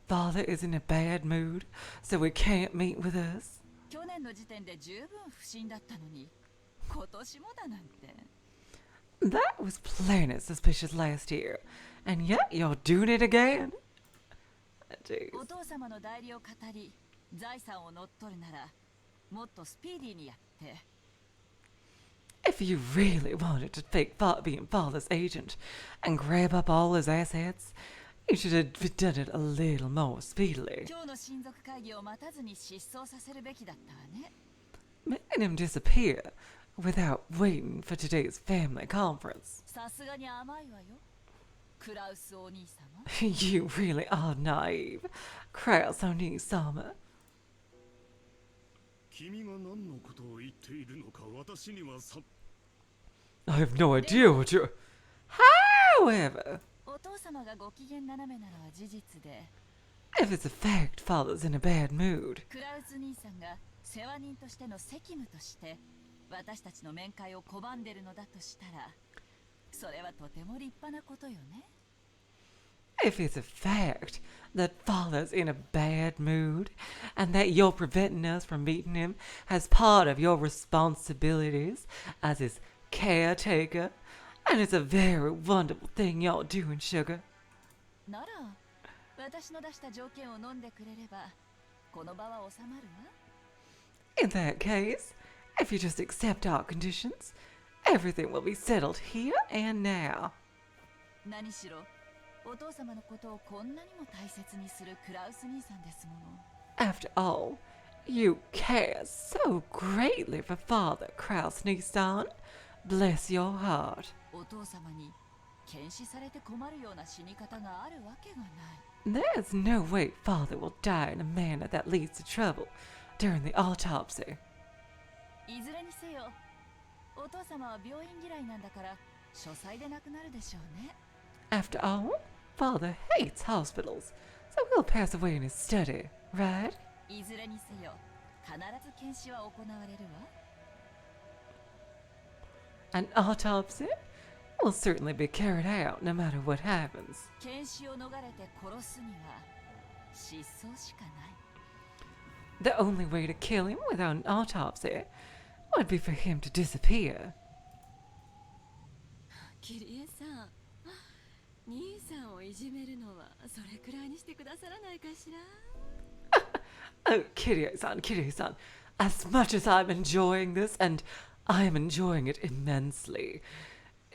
Father is in a bad mood, so he can't meet with us. 去年の時点で十分不審だったのに今年もだなんて。 That was plain as suspicious last year, and yet you're doing it again? Jeez. お父様の代理を語り財産を乗っ取るならもっとスピーディーにやって。 If you really wanted to fake being Father's agent and grab up all his assets, you should have done it a little more speedily. 今日の親族会議を待たずに失踪させるべきだったわね。 Making him disappear without waiting for today's family conference. さすがに甘いわよ。クラウスお兄様。 You really are naive, Kraus Oni-sama. 君が何のことを言っているのか私にはさ I have no idea what you're... However, お父様がご機嫌斜めなのは事実で、 if it's a fact Father's in a bad mood, クラウス兄さんが世話人としての責務として私たちの面会を拒んでるのだとしたら、それはとても立派なことよね。 if it's a fact that Father's in a bad mood and that you're preventing us from meeting him as part of your responsibilities as his caretaker, and it's a very wonderful thing you're doing, Sugar. なら、私の出した条件を飲んでくれれば、この場は収まるわ。 In that case, if you just accept our conditions, everything will be settled here and now. 何しろ、お父様のことをこんなにも大切にするクラウス兄さんですもの。 After all, you care so greatly for Father Kraus-Nissan. Bless your heart. お父様に検視されて困るような死に方があるわけがない。 There's no way Father will die in a manner that leads to trouble during the autopsy. いずれにせよ、お父様は病院嫌いなんだから書斎で亡くなるでしょうね。 After all, Father hates hospitals, so he'll pass away in his study, right? いずれにせよ、必ず検視は行われるわ。 An autopsy will certainly be carried out no matter what happens. 検視を逃れて殺すには失踪しかない。 The only way to kill him without an autopsy would be for him to disappear. キリエさん、兄さんをいじめるのはそれくらいにしてくださらないかしら。 Oh, Kirie-san, as much as I'm enjoying this, and I'm enjoying it immensely.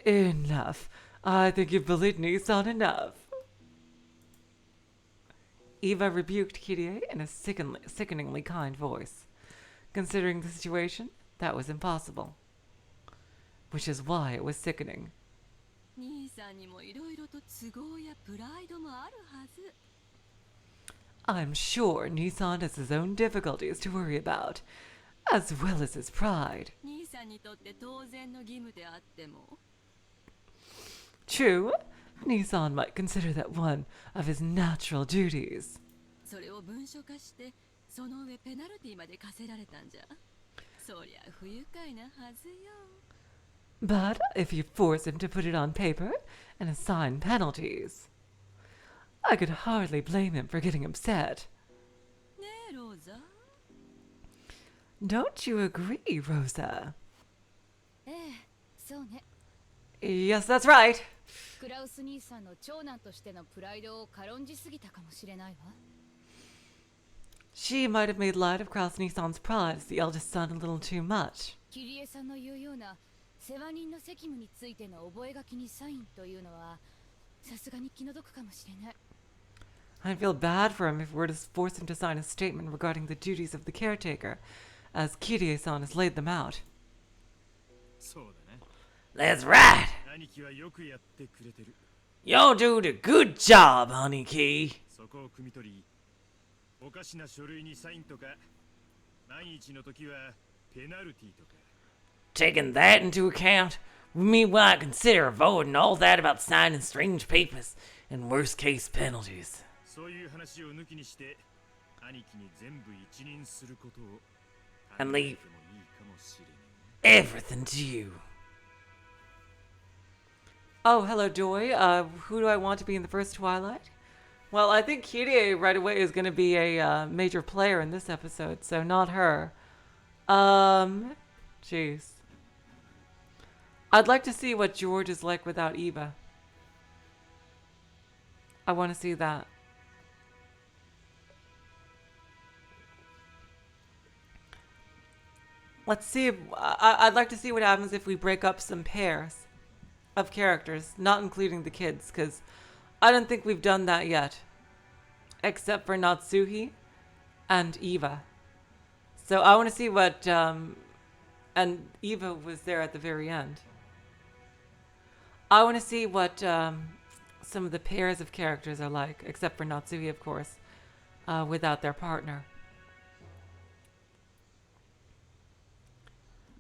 Enough. I think you've bullied Nissan enough. Eva rebuked Kirie in a sickeningly kind voice. Considering the situation, that was impossible. Which is why it was sickening. 兄さんにもいろいろと都合やプライドもあるはず。 I'm sure Nissan has his own difficulties to worry about, as well as his pride. 兄さんにとって当然の義務であっても。 True, Nissan might consider that one of his natural duties. それを文書化してその上ペナルティまで課せられたんじゃ。そりゃ不愉快なはずよ。 But if you force him to put it on paper and assign penalties, I could hardly blame him for getting upset. ねえ、ローザ。 Don't you agree, Rosa? ええ、そうね。 Yes, that's right. クラウス兄さんの長男としてのプライドを軽んじすぎたかもしれないわ。 She might have made light of Kraus Nissan's pride as the eldest son a little too much. キリエさんの言うような世話人の責務についての覚書にサインというのはさすがに気の毒かもしれない。 I'd feel bad for him if we were to force him to sign a statement regarding the duties of the caretaker, as Kirie-san has laid them out. そうだね。 That's right. 兄貴はよくやってくれてる。Y'all doing a good job, honey key. そこを汲み取り、おかしな書類にサインとか、万一の時はペナルティとか。Taking that into account, we might consider avoiding all that about signing strange papers and worst case penalties. そういう話を抜きにして、兄貴に全部一任することを And leave 考えてもいいかもしれない。 everything to you. Oh, hello, Joy. Who do I want to be in the first Twilight? Well, I think Kirie right away is going to be a major player in this episode, so not her. Jeez. I'd like to see what George is like without Eva. I want to see that. Let's see if, I'd like to see what happens if we break up some pairs of characters, not including the kids, because I don't think we've done that yet, except for Natsuhi and Eva. So I want to see what, and Eva was there at the very end. I want to see what some of the pairs of characters are like, except for Natsuhi, of course, without their partner.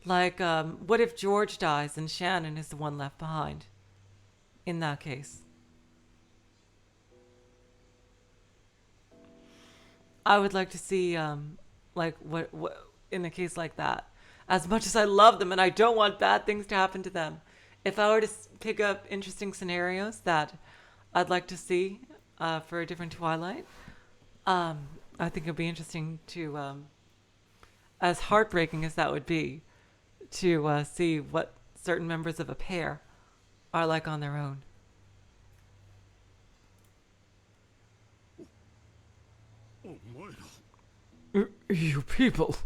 Like, what if George dies and Shannon is the one left behind? In that case. I would like to see, like, what in a case like that. As much as I love them and I don't want bad things to happen to them. If I were to pick up interesting scenarios that I'd like to see for a different Twilight, I think it'd be interesting to, as heartbreaking as that would be, to see what certain members of a pair are like on their own. You people.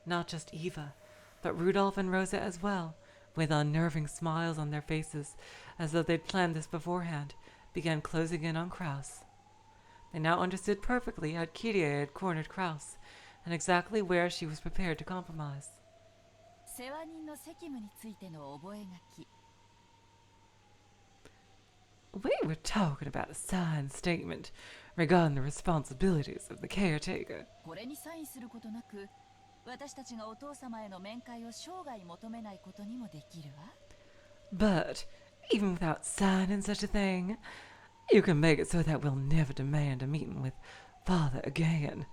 Not just Eva, but Rudolph and Rosa as well, with unnerving smiles on their faces, as though they'd planned this beforehand, began closing in on Kraus. They now understood perfectly how Kirie had cornered Kraus, and exactly where she was prepared to compromise. 世話人の責務についての覚書。 We were talking about a signed statement regarding the responsibilities of the caretaker. これにサインすることなく、私たちがお父様への面会を生涯求めないことにもできるわ。 But even without signing such a thing, you can make it so that we'll never demand a meeting with Father again.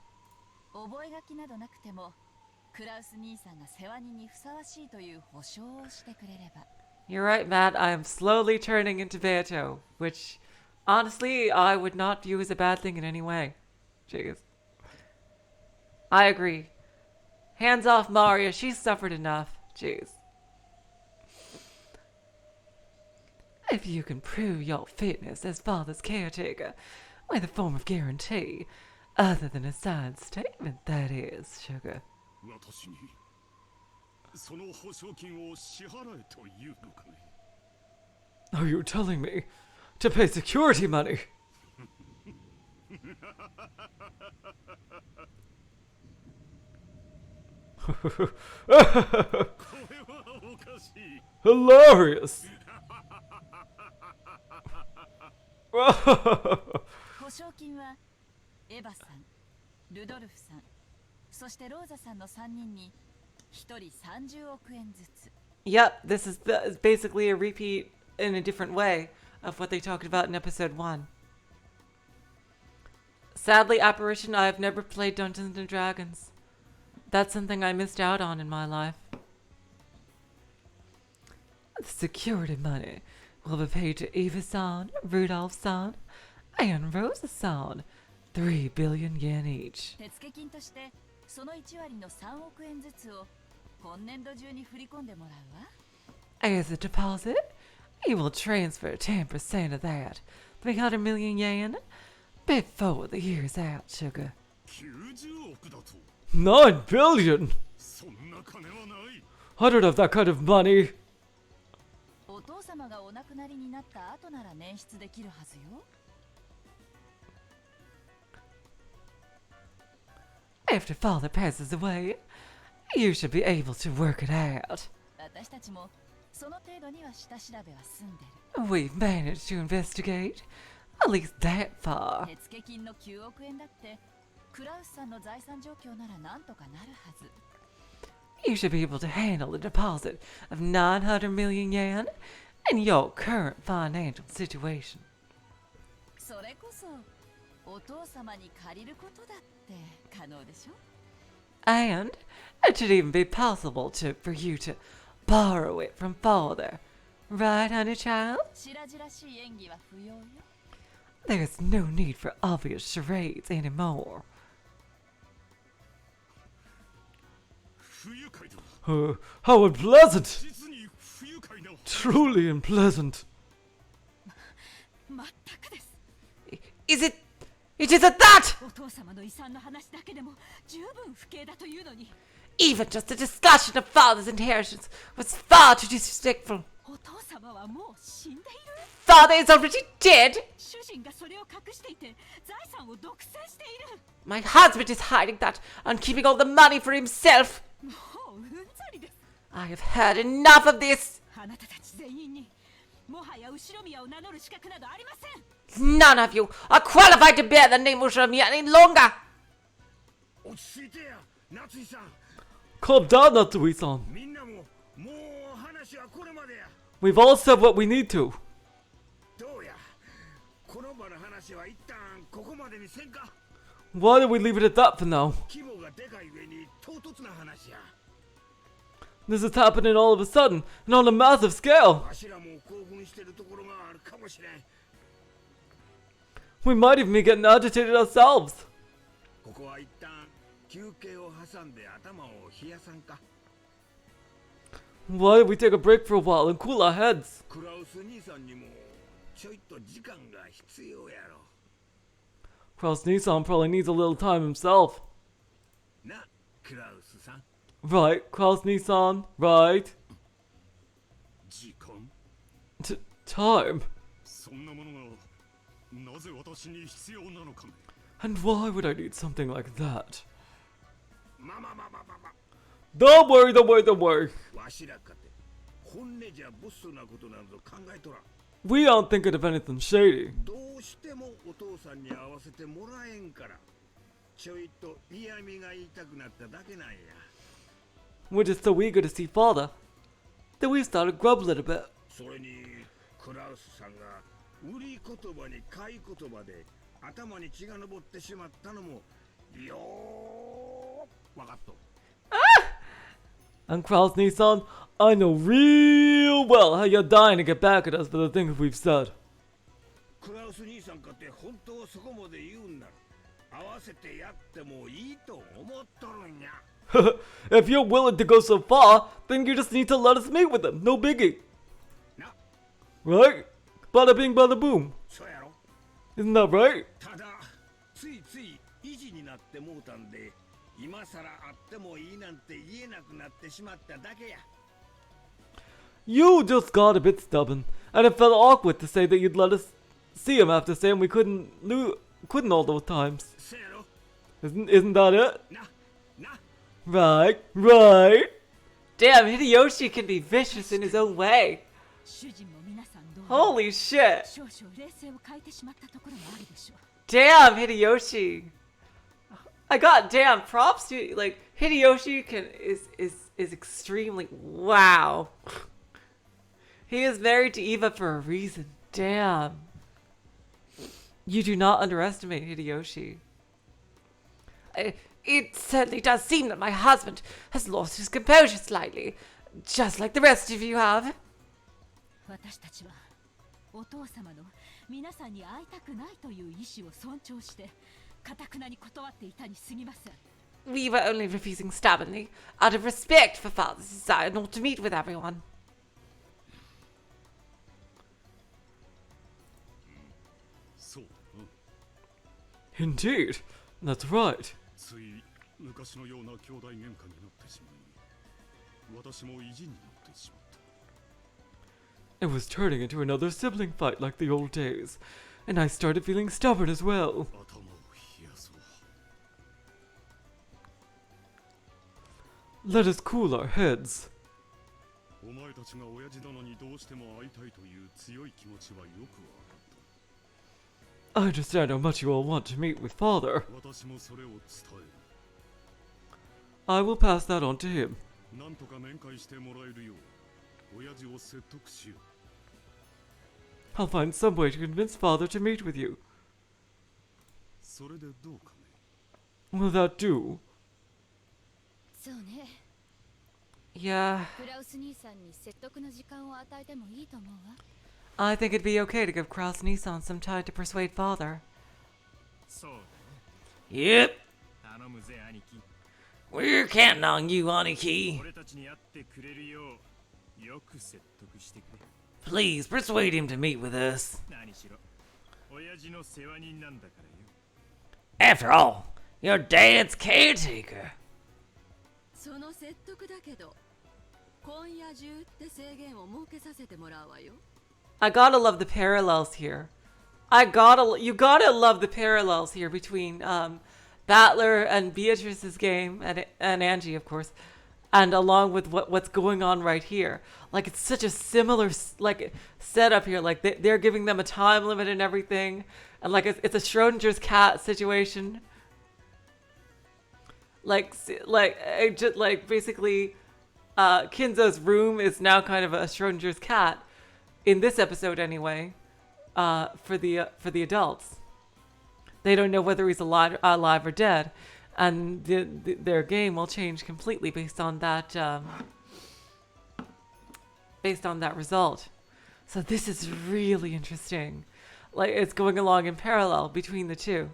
覚書などなくても、クラウス兄さんが世話人にふさわしいという保証をしてくれれば。 You're right, Matt. I am slowly turning into Beato, which, honestly, I would not view as a bad thing in any way. Jeez. I agree. Hands off Maria. She's suffered enough. Jeez. If you can prove your fitness as father's caretaker with a form of guarantee, other than a signed statement, that is, sugar. 私にその保証金を支払えというのかね。 Are you telling me to pay security money? これはおかしい。 Hilarious! 保証金はエヴァさん、ルドルフさん、そしてローザさんの3人に1人30億円ずつ。 Yep, this is basically a repeat in a different way of what they talked about in episode 1. Sadly, Apparition, I have never played Dungeons and Dragons. That's something I missed out on in my life. The security money will be paid to Eva-san, Rudolph-san, and Rosa-san. 3 billion yen each. 手付金としてその1割の3億円ずつを今年度中に振り込んでもらうわ。 As a deposit, you will transfer 10% of that, 300 million yen, before the year's out, sugar. 90億だと。 9 billion? そんな金はない。 I don't have that kind of money. お父様がお亡くなりになった後なら捻出できるはずよ。After father passes away, you should be able to work it out. 私たちもその程度には下調べは済んで We've managed to investigate, at least that る far. 手付金の9億円だってクラウスさんの財産状況ならなんとかなるはず You should be able to handle a deposit of 900 million yen in your current financial situation. それこそお父様に借りることだって可能でしょ And it should even be possible for you to borrow it from father. Right, honey child? 白々しい演技は不要よ There's no need for obvious charades anymore. 不愉快だ。 How unpleasant! 実に不愉快な。 Truly unpleasant. まったくです It isn't that! お父様の遺産の話だけでも十分不敬だというのに Even just the discussion of father's inheritance was far too disrespectful. お父様はもう死んでいる Father is already dead! 主人がそれを隠していて財産を独占している My husband is hiding that and keeping all the money for himself. もううんざりです I have had enough of this. あなたたち全員にもはや後ろ宮を名乗る資格などありません None of you are qualified to bear the name Ushiromiya any longer. 落ち着いてや夏井さん Calm down, Natsui-san. みんなももう話はこれまでや We've all said what we need to. どうやこの場の話は一旦ここまでにせんか Why don't we leave it at that for now? 規模がでかい上に唐突な話や This is happening all of a sudden and on a massive scale. わしらも興奮してるところがあるかもしれん We might even be getting agitated ourselves. ここは一旦休憩を挟んで頭を冷やさんか Why don't we take a break for a while and cool our heads? クラウス兄さんにもちょいと時間が必要やろ Kraus Nissan probably needs a little time himself. なクラウスさん Right, Kraus Nissan, right. 時間 Time? そんなものがなぜ私に必要なのかね And why would I need something like that? まあまあまあまあまあまあ Don't worry, don't worry, don't worry. わしらかて本音じゃボスなことなど考えとらん We aren't thinking of anything shady. どうしてもお父さんに会わせてもらえんからちょいと嫌味が言いたくなっただけなんや We're just so eager to see father that we started grumbling a bit. それにクラウスさんが売り言葉に買い言葉で頭に血が上ってしまったのもよーわかっと And Kraus Nissan, I know real well how you're dying to get back at us for the things we've said. クラウス兄さんかって本当はそこまで言うんなら合わせてやってもいいと思っとるんや If you're willing to go so far, then you just need to let us meet with them. No biggie. な Right? Bada bing, bada boom. そうやろ Isn't that right? ただついつい意地になってもうたんで今さら会ってもいいなんて言えなくなってしまっただけや You just got a bit stubborn, and it felt awkward to say that you'd let us see him after saying we couldn't all those times. せやろ Isn't that it? な Right, right. Damn, Hideyoshi can be vicious in his own way. 主人も皆さん同様 Holy shit. 少々冷静を欠いてしまったところもあるでしょう Damn, Hideyoshi. I got damn props to you. Like Hideyoshi is extremely wow. He is married to Eva for a reason. Damn. You do not underestimate Hideyoshi. It certainly does seem that my husband has lost his composure slightly, just like the rest of you have. 私たちはお父様の皆さんに会いたくないという意思を尊重して堅くなに断っていたに過ぎません We were only refusing stubbornly, out of respect for father's desire not to meet with everyone. そうだな Indeed. That's right. つい昔のような兄弟喧嘩になってしまい私も意地になってしまった It was turning into another sibling fight like the old days, and I started feeling stubborn as well. 頭を冷やそう Let us cool our heads. お前たちが親父殿にどうしても会いたいという強い気持ちはよくわかった。 I understand how much you all want to meet with father. 私もそれを伝える。 I will pass that on to him. なんとか面会してもらえるよう親父を説得しよう。 I'll find some way to convince father to meet with you. それでどうかね。 Will that do? そうね。 Yeah, クラウス兄さんに説得の時間を与えてもいいと思うわ。 I think it'd be okay to give Kraus Nissan some time to persuade father. そうだね。 Yep, 頼むぜ兄貴。 we're counting on you, Aniki. 俺たちに会ってくれるようよく説得してくれ。 Please persuade him to meet with us. 何しろ親父の世話人なんだからよ。 After all, your dad's caretaker. その説得だけど今夜中って制限を設けさせてもらうわよ。 I gotta love the parallels here. You gotta love the parallels here between Battler and Beatrice's game and Angie, of course, and along with what's going on right here. Like it's such a similar like setup here. Like they're giving them a time limit and everything, and like it's a Schrodinger's cat situation. Like basically, Kinzo's room is now kind of a Schrodinger's cat in this episode anyway. For the adults, they don't know whether he's alive or dead, and their game will change completely based on that result. So this is really interesting. Like it's going along in parallel between the two.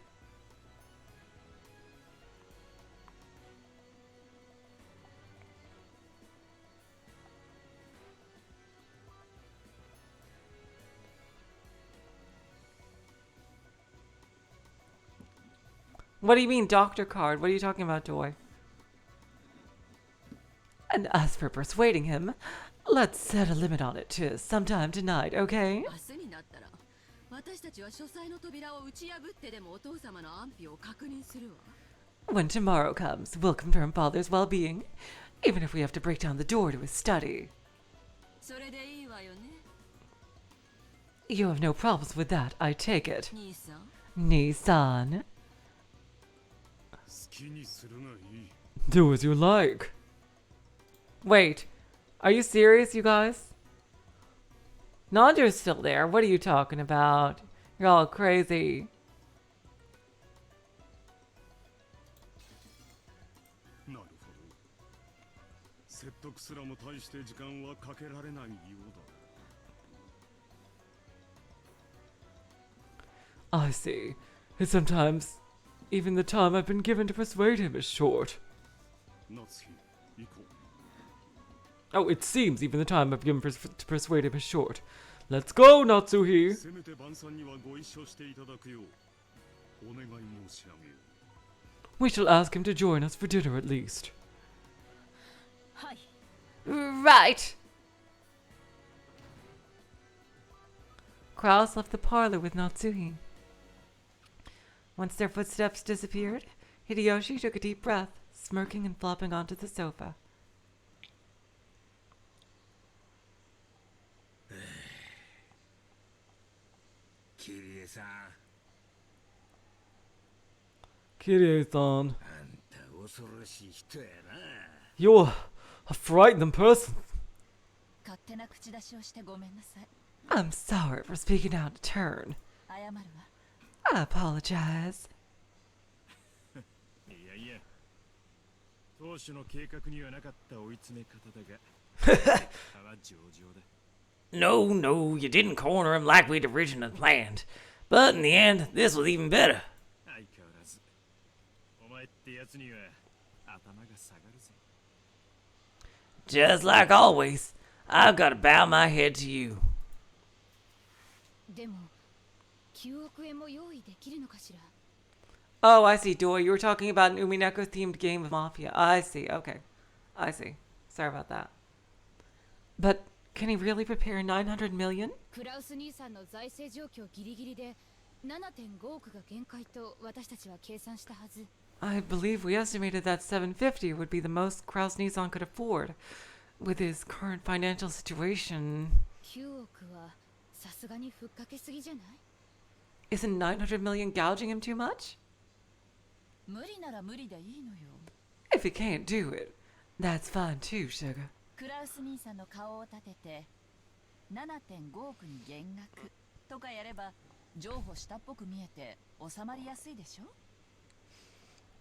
What do you mean, doctor card? What are you talking about, Joy? And as for persuading him, let's set a limit on it to sometime tonight, okay? 明日になったら私たちは書斎の扉を打ち破ってでもお父様の安否を確認するわ。 When tomorrow comes, we'll confirm father's well-being, even if we have to break down the door to his study. それでいいわよね。 You have no problems with that, I take it. 兄さん。 Nissan. 好きにするがいい。 Do as you like. Wait, are you serious, you guys? Nandra's still there. What are you talking about? You're all crazy. なるほど。説得すらも大して時間はかけられないようだ。 I see. And sometimes, even the time I've been given to persuade him is short. 夏日、行こう。 Oh, it seems even the time I've given to persuade him is short. Let's go, Natsuhi! せめて晩餐にはご一緒していただくようお願い申し上げよう。 We shall ask him to join us for dinner at least. はい。 Right. Kraus left the parlor with Natsuhi. Once their footsteps disappeared, Hideyoshi took a deep breath, smirking and flopping onto the sofa. キリエさん、 Kirie-san, あんた恐ろしい人やな。 you're a frightening person. 勝手な口出しをしてごめんなさい。 I'm sorry for speaking out of turn. 謝るわ。 I apologize. いやいや、当初の計画にはなかった追い詰め方だが、結果は上々だ。 No, no, you didn't corner him like we'd originally planned. But in the end, this was even better. 相変わらず、お前ってやつには頭が下がるぜ。 Just like always, I've got to bow my head to you. でも、9億円も用意できるのかしら。 Oh, I see, Doi. You were talking about an Umineko-themed game of Mafia. I see. Okay. I see. Sorry about that. But can he really prepare 900 million? クラウス兄さんの財政状況ギリギリで 7.5 億が限界と私たちは計算したはず。I believe we estimated that 750 would be the most Kraus Nissan could afford. With his current financial situation, 9億はさすがにふっかけすぎじゃない？ isn't 900 million gouging him too much? 無理なら無理でいいのよ。 If he can't do it, that's fine too, sugar. クラウス兄さんの顔を立てて 7.5 億に減額とかやれば譲歩したっぽく見えて収まりやすいでしょ？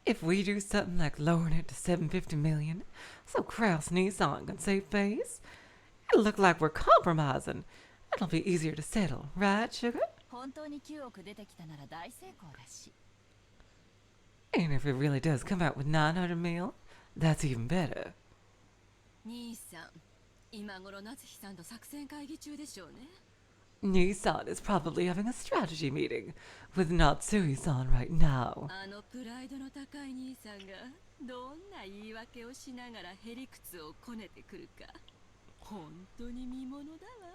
If we do something like lowering it to 750 million, so Kraus Nissan can save face, it'll look like we're compromising. It'll be easier to settle, right, sugar? 本当に9億出てきたなら大成功だし。 And if it really does come out with 900 mil, that's even better. 兄さん、今頃夏日さんと作戦会議中でしょうね。 Nissan is probably having a strategy meeting with Natsui-san right now. あのプライドの高い兄さんがどんな言い訳をしながらへりくつをこねてくるか本当に見ものだわ。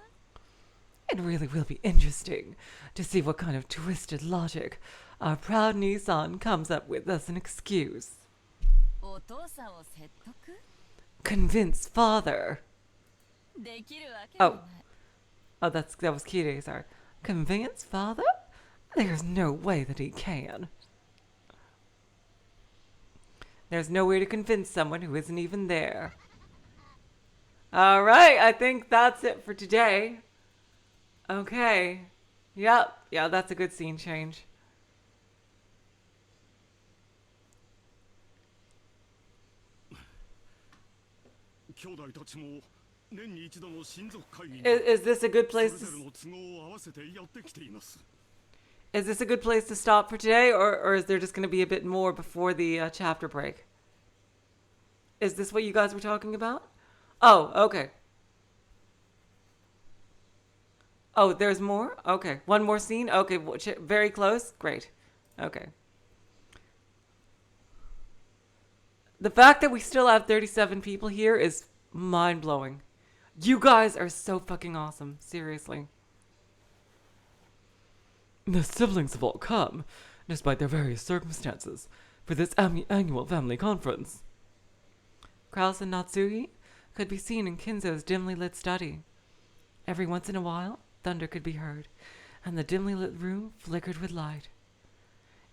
It really will be interesting to see what kind of twisted logic our proud Nissan comes up with as an excuse. お父さんを説得 Convince father. できるわけもない。 Oh, that was Kirei, sorry. Convince father? There's no way that he can. There's no way to convince someone who isn't even there. Alright, I think that's it for today. Okay. Yep. Yeah, that's a good scene change. Is this a good place to... Is this a good place to stop for today, or is there just going to be a bit more before the chapter break? Is this what you guys were talking about? Oh, okay. Oh, there's more? Okay. One more scene? Okay, very close? Great. Okay. The fact that we still have 37 people here is mind-blowing. You guys are so fucking awesome. Seriously. The siblings have all come, despite their various circumstances, for this annual family conference. Kraus and Natsuhi could be seen in Kinzo's dimly lit study. Every once in a while, thunder could be heard, and the dimly lit room flickered with light.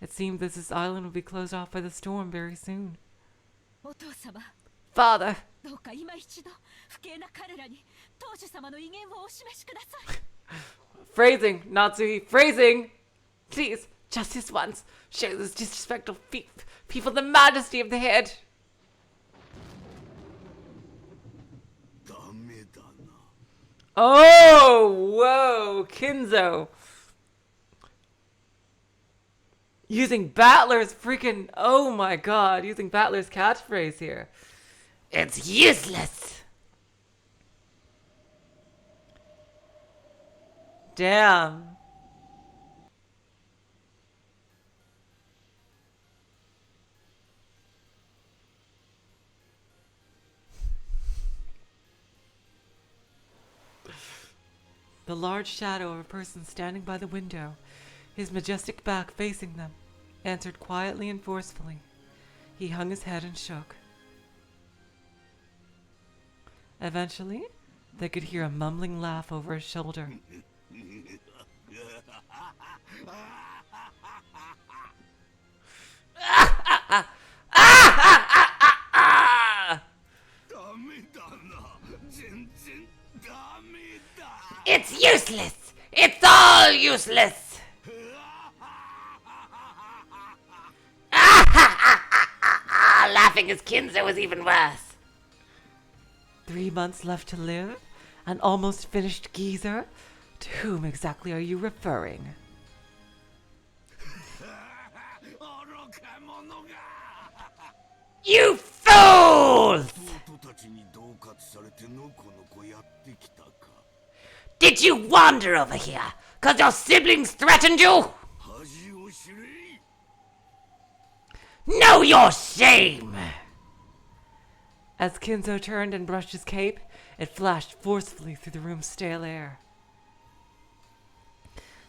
It seemed that this island would be closed off by the storm very soon. Father! どうか今一度不敬な彼らに当主様の威厳をお示しください。 Phrasing, Natsuhi, phrasing! Please, just this once, show this disrespectful people the majesty of the head. Oh, whoa, Kinzo. Using Battler's freaking, oh my god, using Battler's catchphrase here. It's useless. Damn. The large shadow of a person standing by the window, his majestic back facing them, answered quietly and forcefully. He hung his head and shook. Eventually, they could hear a mumbling laugh over his shoulder. It's useless! It's all useless! Laughing as Kinzo was even worse. 3 months left to live? An almost finished geezer? To whom exactly are you referring? You fools! Did you wander over here? 'Cause your siblings threatened you? Know your shame! As Kinzo turned and brushed his cape, it flashed forcefully through the room's stale air.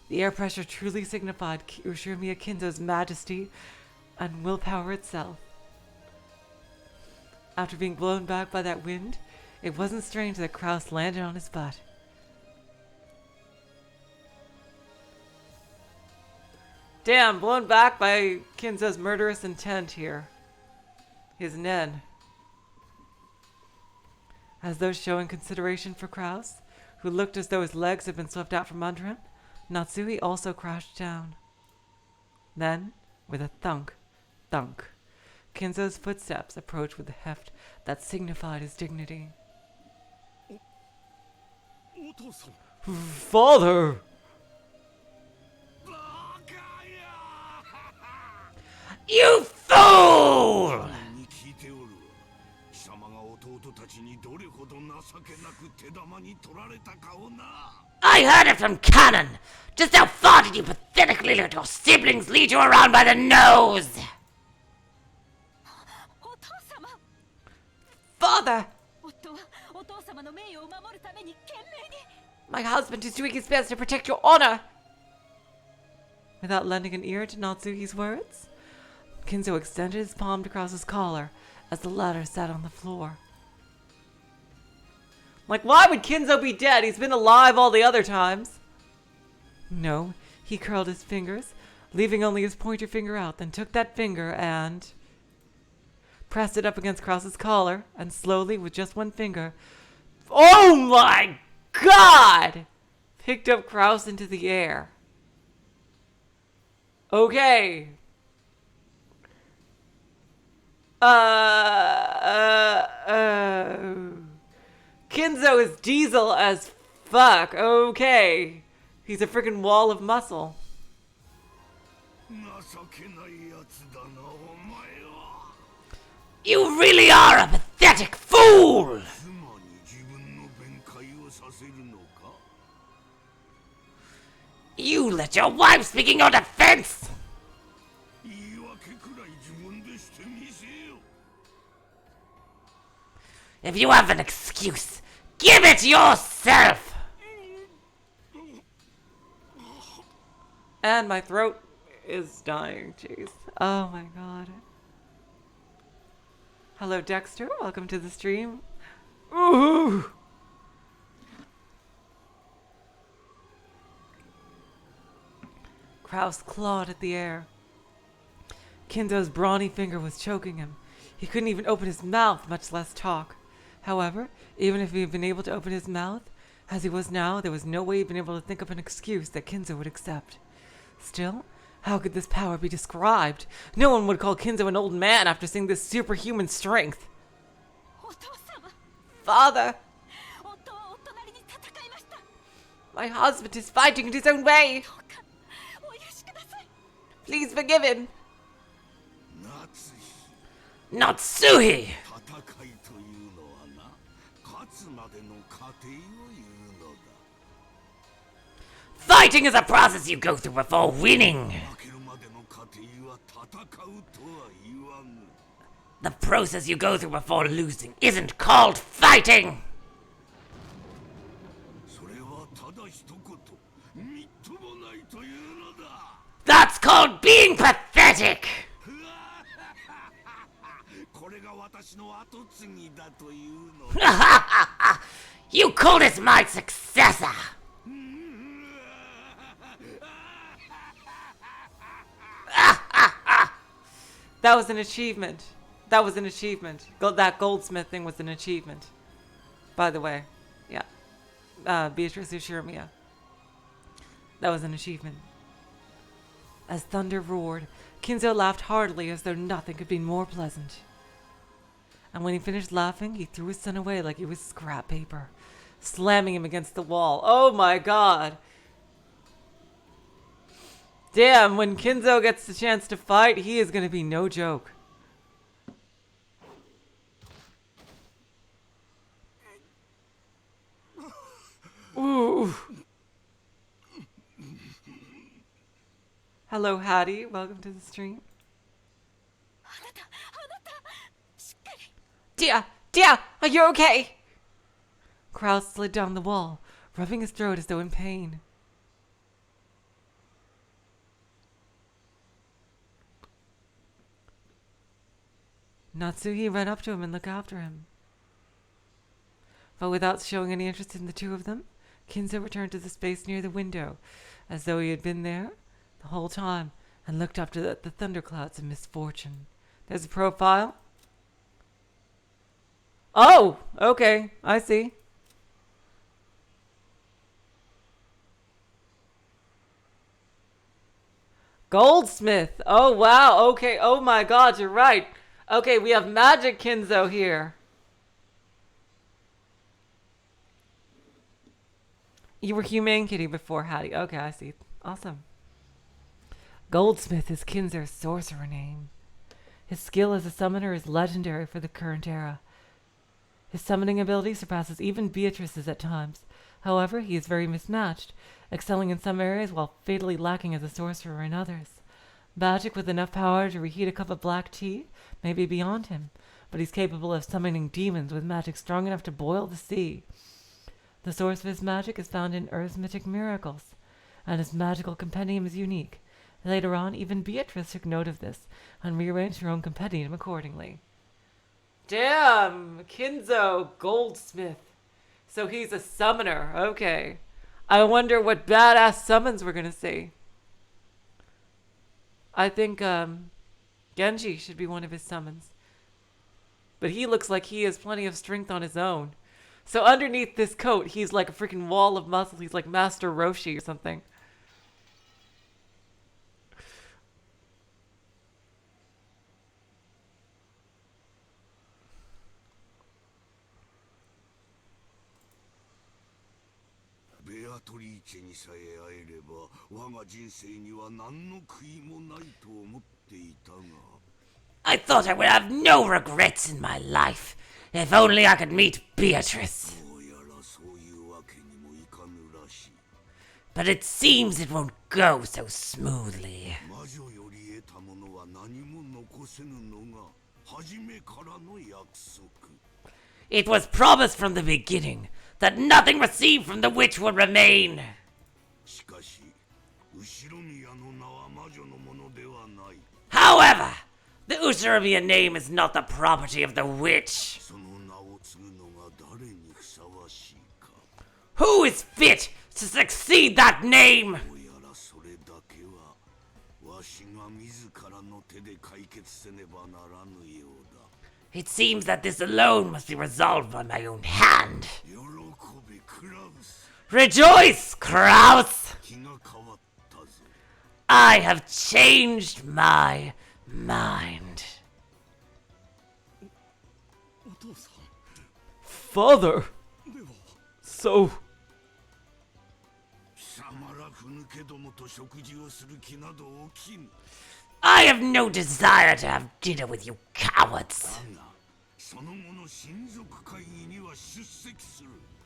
The air pressure truly signified Urshimiya Kinzo's majesty and willpower itself. After being blown back by that wind, it wasn't strange that Kraus landed on his butt. Damn, blown back by Kinzo's murderous intent here. His Nen. As though showing consideration for Kraus, who looked as though his legs had been swept out from under him, Natsuhi also crashed down. Then, with a thunk, thunk, Kinzo's footsteps approached with a heft that signified his dignity. Father! You fool! I heard it from Cannon! Just how far did you pathetically let your siblings lead you around by the nose? Father! My husband is doing his best to protect your honor! Without lending an ear to Natsuhi's words, Kinzo extended his palm to Kraus's collar as the latter sat on the floor. Like, why would Kinzo be dead? He's been alive all the other times. No, he curled his fingers, leaving only his pointer finger out, then took that finger and pressed it up against Kraus's collar, and slowly, with just one finger, oh my god! Picked up Kraus into the air. Okay. Kinzo is diesel as fuck. Okay. He's a freaking wall of muscle. You really are a pathetic fool! You let your wife speak in your defense! If you have an excuse, give it yourself! And my throat is dying, jeez. Oh my god. Hello, Dexter. Welcome to the stream. Ooh! Kraus clawed at the air. Kinzo's brawny finger was choking him. He couldn't even open his mouth, much less talk. However, even if he had been able to open his mouth, as he was now, there was no way he'd been able to think of an excuse that Kinzo would accept. Still, how could this power be described? No one would call Kinzo an old man after seeing this superhuman strength. Father! My husband is fighting in his own way! Please forgive him! Natsuhi! Fighting is a process you go through before winning. The process you go through before losing isn't called fighting. That's called being pathetic. You call this my successor. That was an achievement. That was an achievement. That goldsmith thing was an achievement. By the way. Yeah. Beatrice Ushirimiya. That was an achievement. As thunder roared, Kinzo laughed heartily as though nothing could be more pleasant. And when he finished laughing, he threw his son away like he was scrap paper, slamming him against the wall. Oh my god! Damn, when Kinzo gets the chance to fight, he is going to be no joke. Ooh. Hello, Hattie. Welcome to the stream. Dear, are you okay? Kraus slid down the wall, rubbing his throat as though in pain. Natsuhi ran up to him and looked after him. But without showing any interest in the two of them, Kinzo returned to the space near the window, as though he had been there the whole time, and looked up to the thunderclouds of misfortune. There's a profile. Oh, okay, I see. Goldsmith. Oh, wow. Okay. Oh, my God. You're right. Okay, we have Magic Kinzo here. You were Humane Kitty before, Hattie. Okay, I see. Awesome. Goldsmith is Kinzo's sorcerer name. His skill as a summoner is legendary for the current era. His summoning ability surpasses even Beatrice's at times. However, he is very mismatched, excelling in some areas while fatally lacking as a sorcerer in others. Magic with enough power to reheat a cup of black tea may be beyond him, but he's capable of summoning demons with magic strong enough to boil the sea. The source of his magic is found in Arithmetic Miracles, and his magical compendium is unique. Later on, even Beatrice took note of this and rearranged her own compendium accordingly. Damn! Kinzo Goldsmith. So he's a summoner. Okay. I wonder what badass summons we're gonna see. I think Genji should be one of his summons. But he looks like he has plenty of strength on his own. So underneath this coat, he's like a freaking wall of muscle. He's like Master Roshi or something. I thought I would have no regrets in my life. If only I could meet Beatrice. But it seems it won't go so smoothly. It was promised from the beginning that nothing received from the witch would remain. However, the Ushiromiya name is not the property of the witch. Who is fit to succeed that name? It seems that this alone must be resolved by my own hand. Rejoice, Kraus! I have changed my mind. Father! So... I have no desire to have dinner with you cowards.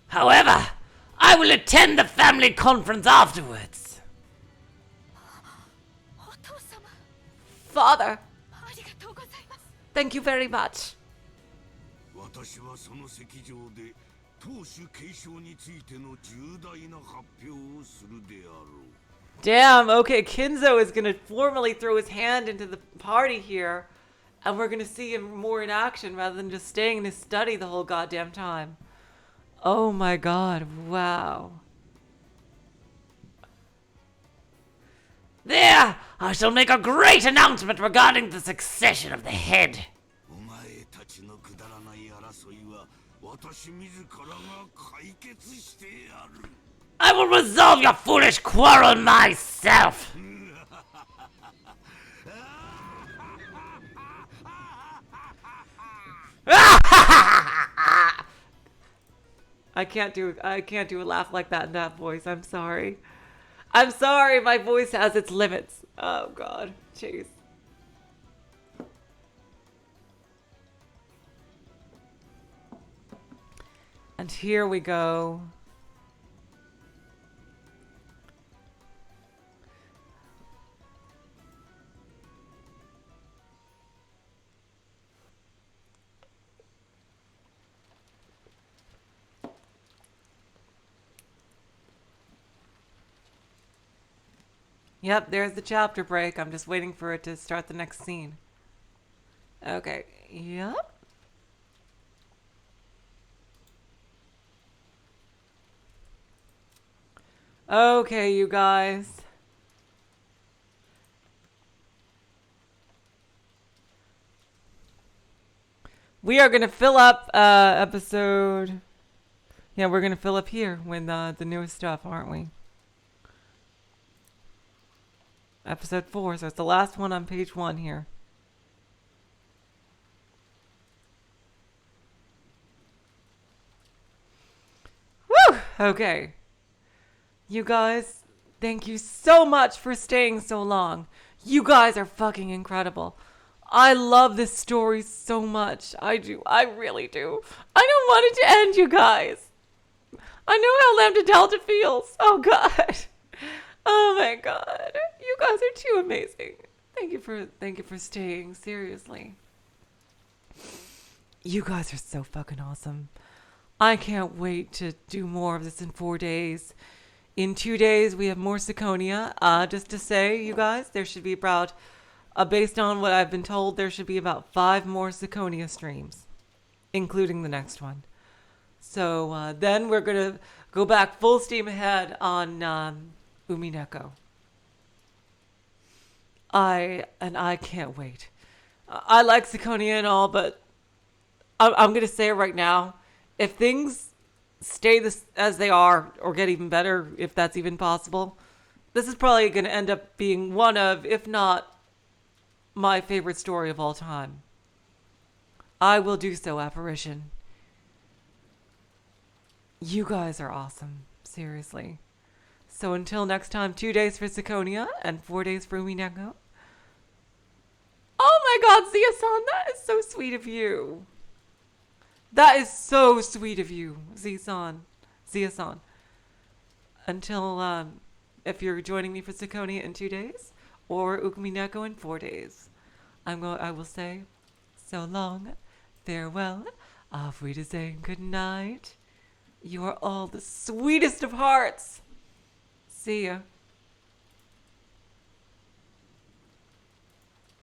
However, I will attend the family conference afterwards. Father! Thank you very much. Damn, okay, Kinzo is gonna formally throw his hand into the party here, and we're gonna see him more in action rather than just staying in his study the whole goddamn time. Oh my god, wow. There, I shall make a great announcement regarding the succession of the head. I will resolve your foolish quarrel myself. I can't do a laugh like that in that voice. I'm sorry. I'm sorry, my voice has its limits. Oh god, jeez. And here we go. Yep, there's the chapter break. I'm just waiting for it to start the next scene. Okay, Yep. Okay, you guys. We are going to fill up episode... Yeah, we're going to fill up here with the newest stuff, aren't we? Episode 4, so it's the last one on page 1 here. Woo! Okay. You guys, thank you so much for staying so long. You guys are fucking incredible. I love this story so much. I do. I really do. I don't want it to end, you guys. I know how Lambda Delta feels. Oh, God. Oh, my God. You guys are too amazing. Thank you for staying. Seriously. You guys are so fucking awesome. I can't wait to do more of this in 4 days. In 2 days, we have more Syconia. Just to say, you guys, there should be about, based on what I've been told, there should be about 5 more Syconia streams, including the next one. So then we're going to go back full steam ahead on Umineko. I can't wait. I like Syconia and all, but I'm going to say it right now. If things stay as they are, or get even better, if that's even possible, this is probably going to end up being one of, if not my favorite story of all time. I will do so, Apparition. You guys are awesome. Seriously. So until next time, 2 days for Syconia and 4 days for Umineko. Oh my God, Zia-san, that is so sweet of you. That is so sweet of you, Zia-san. Until, if you're joining me for Syconia in 2 days, or Umineko in 4 days, I will say, so long, farewell, auf Wiedersehen, good night. You are all the sweetest of hearts. See ya.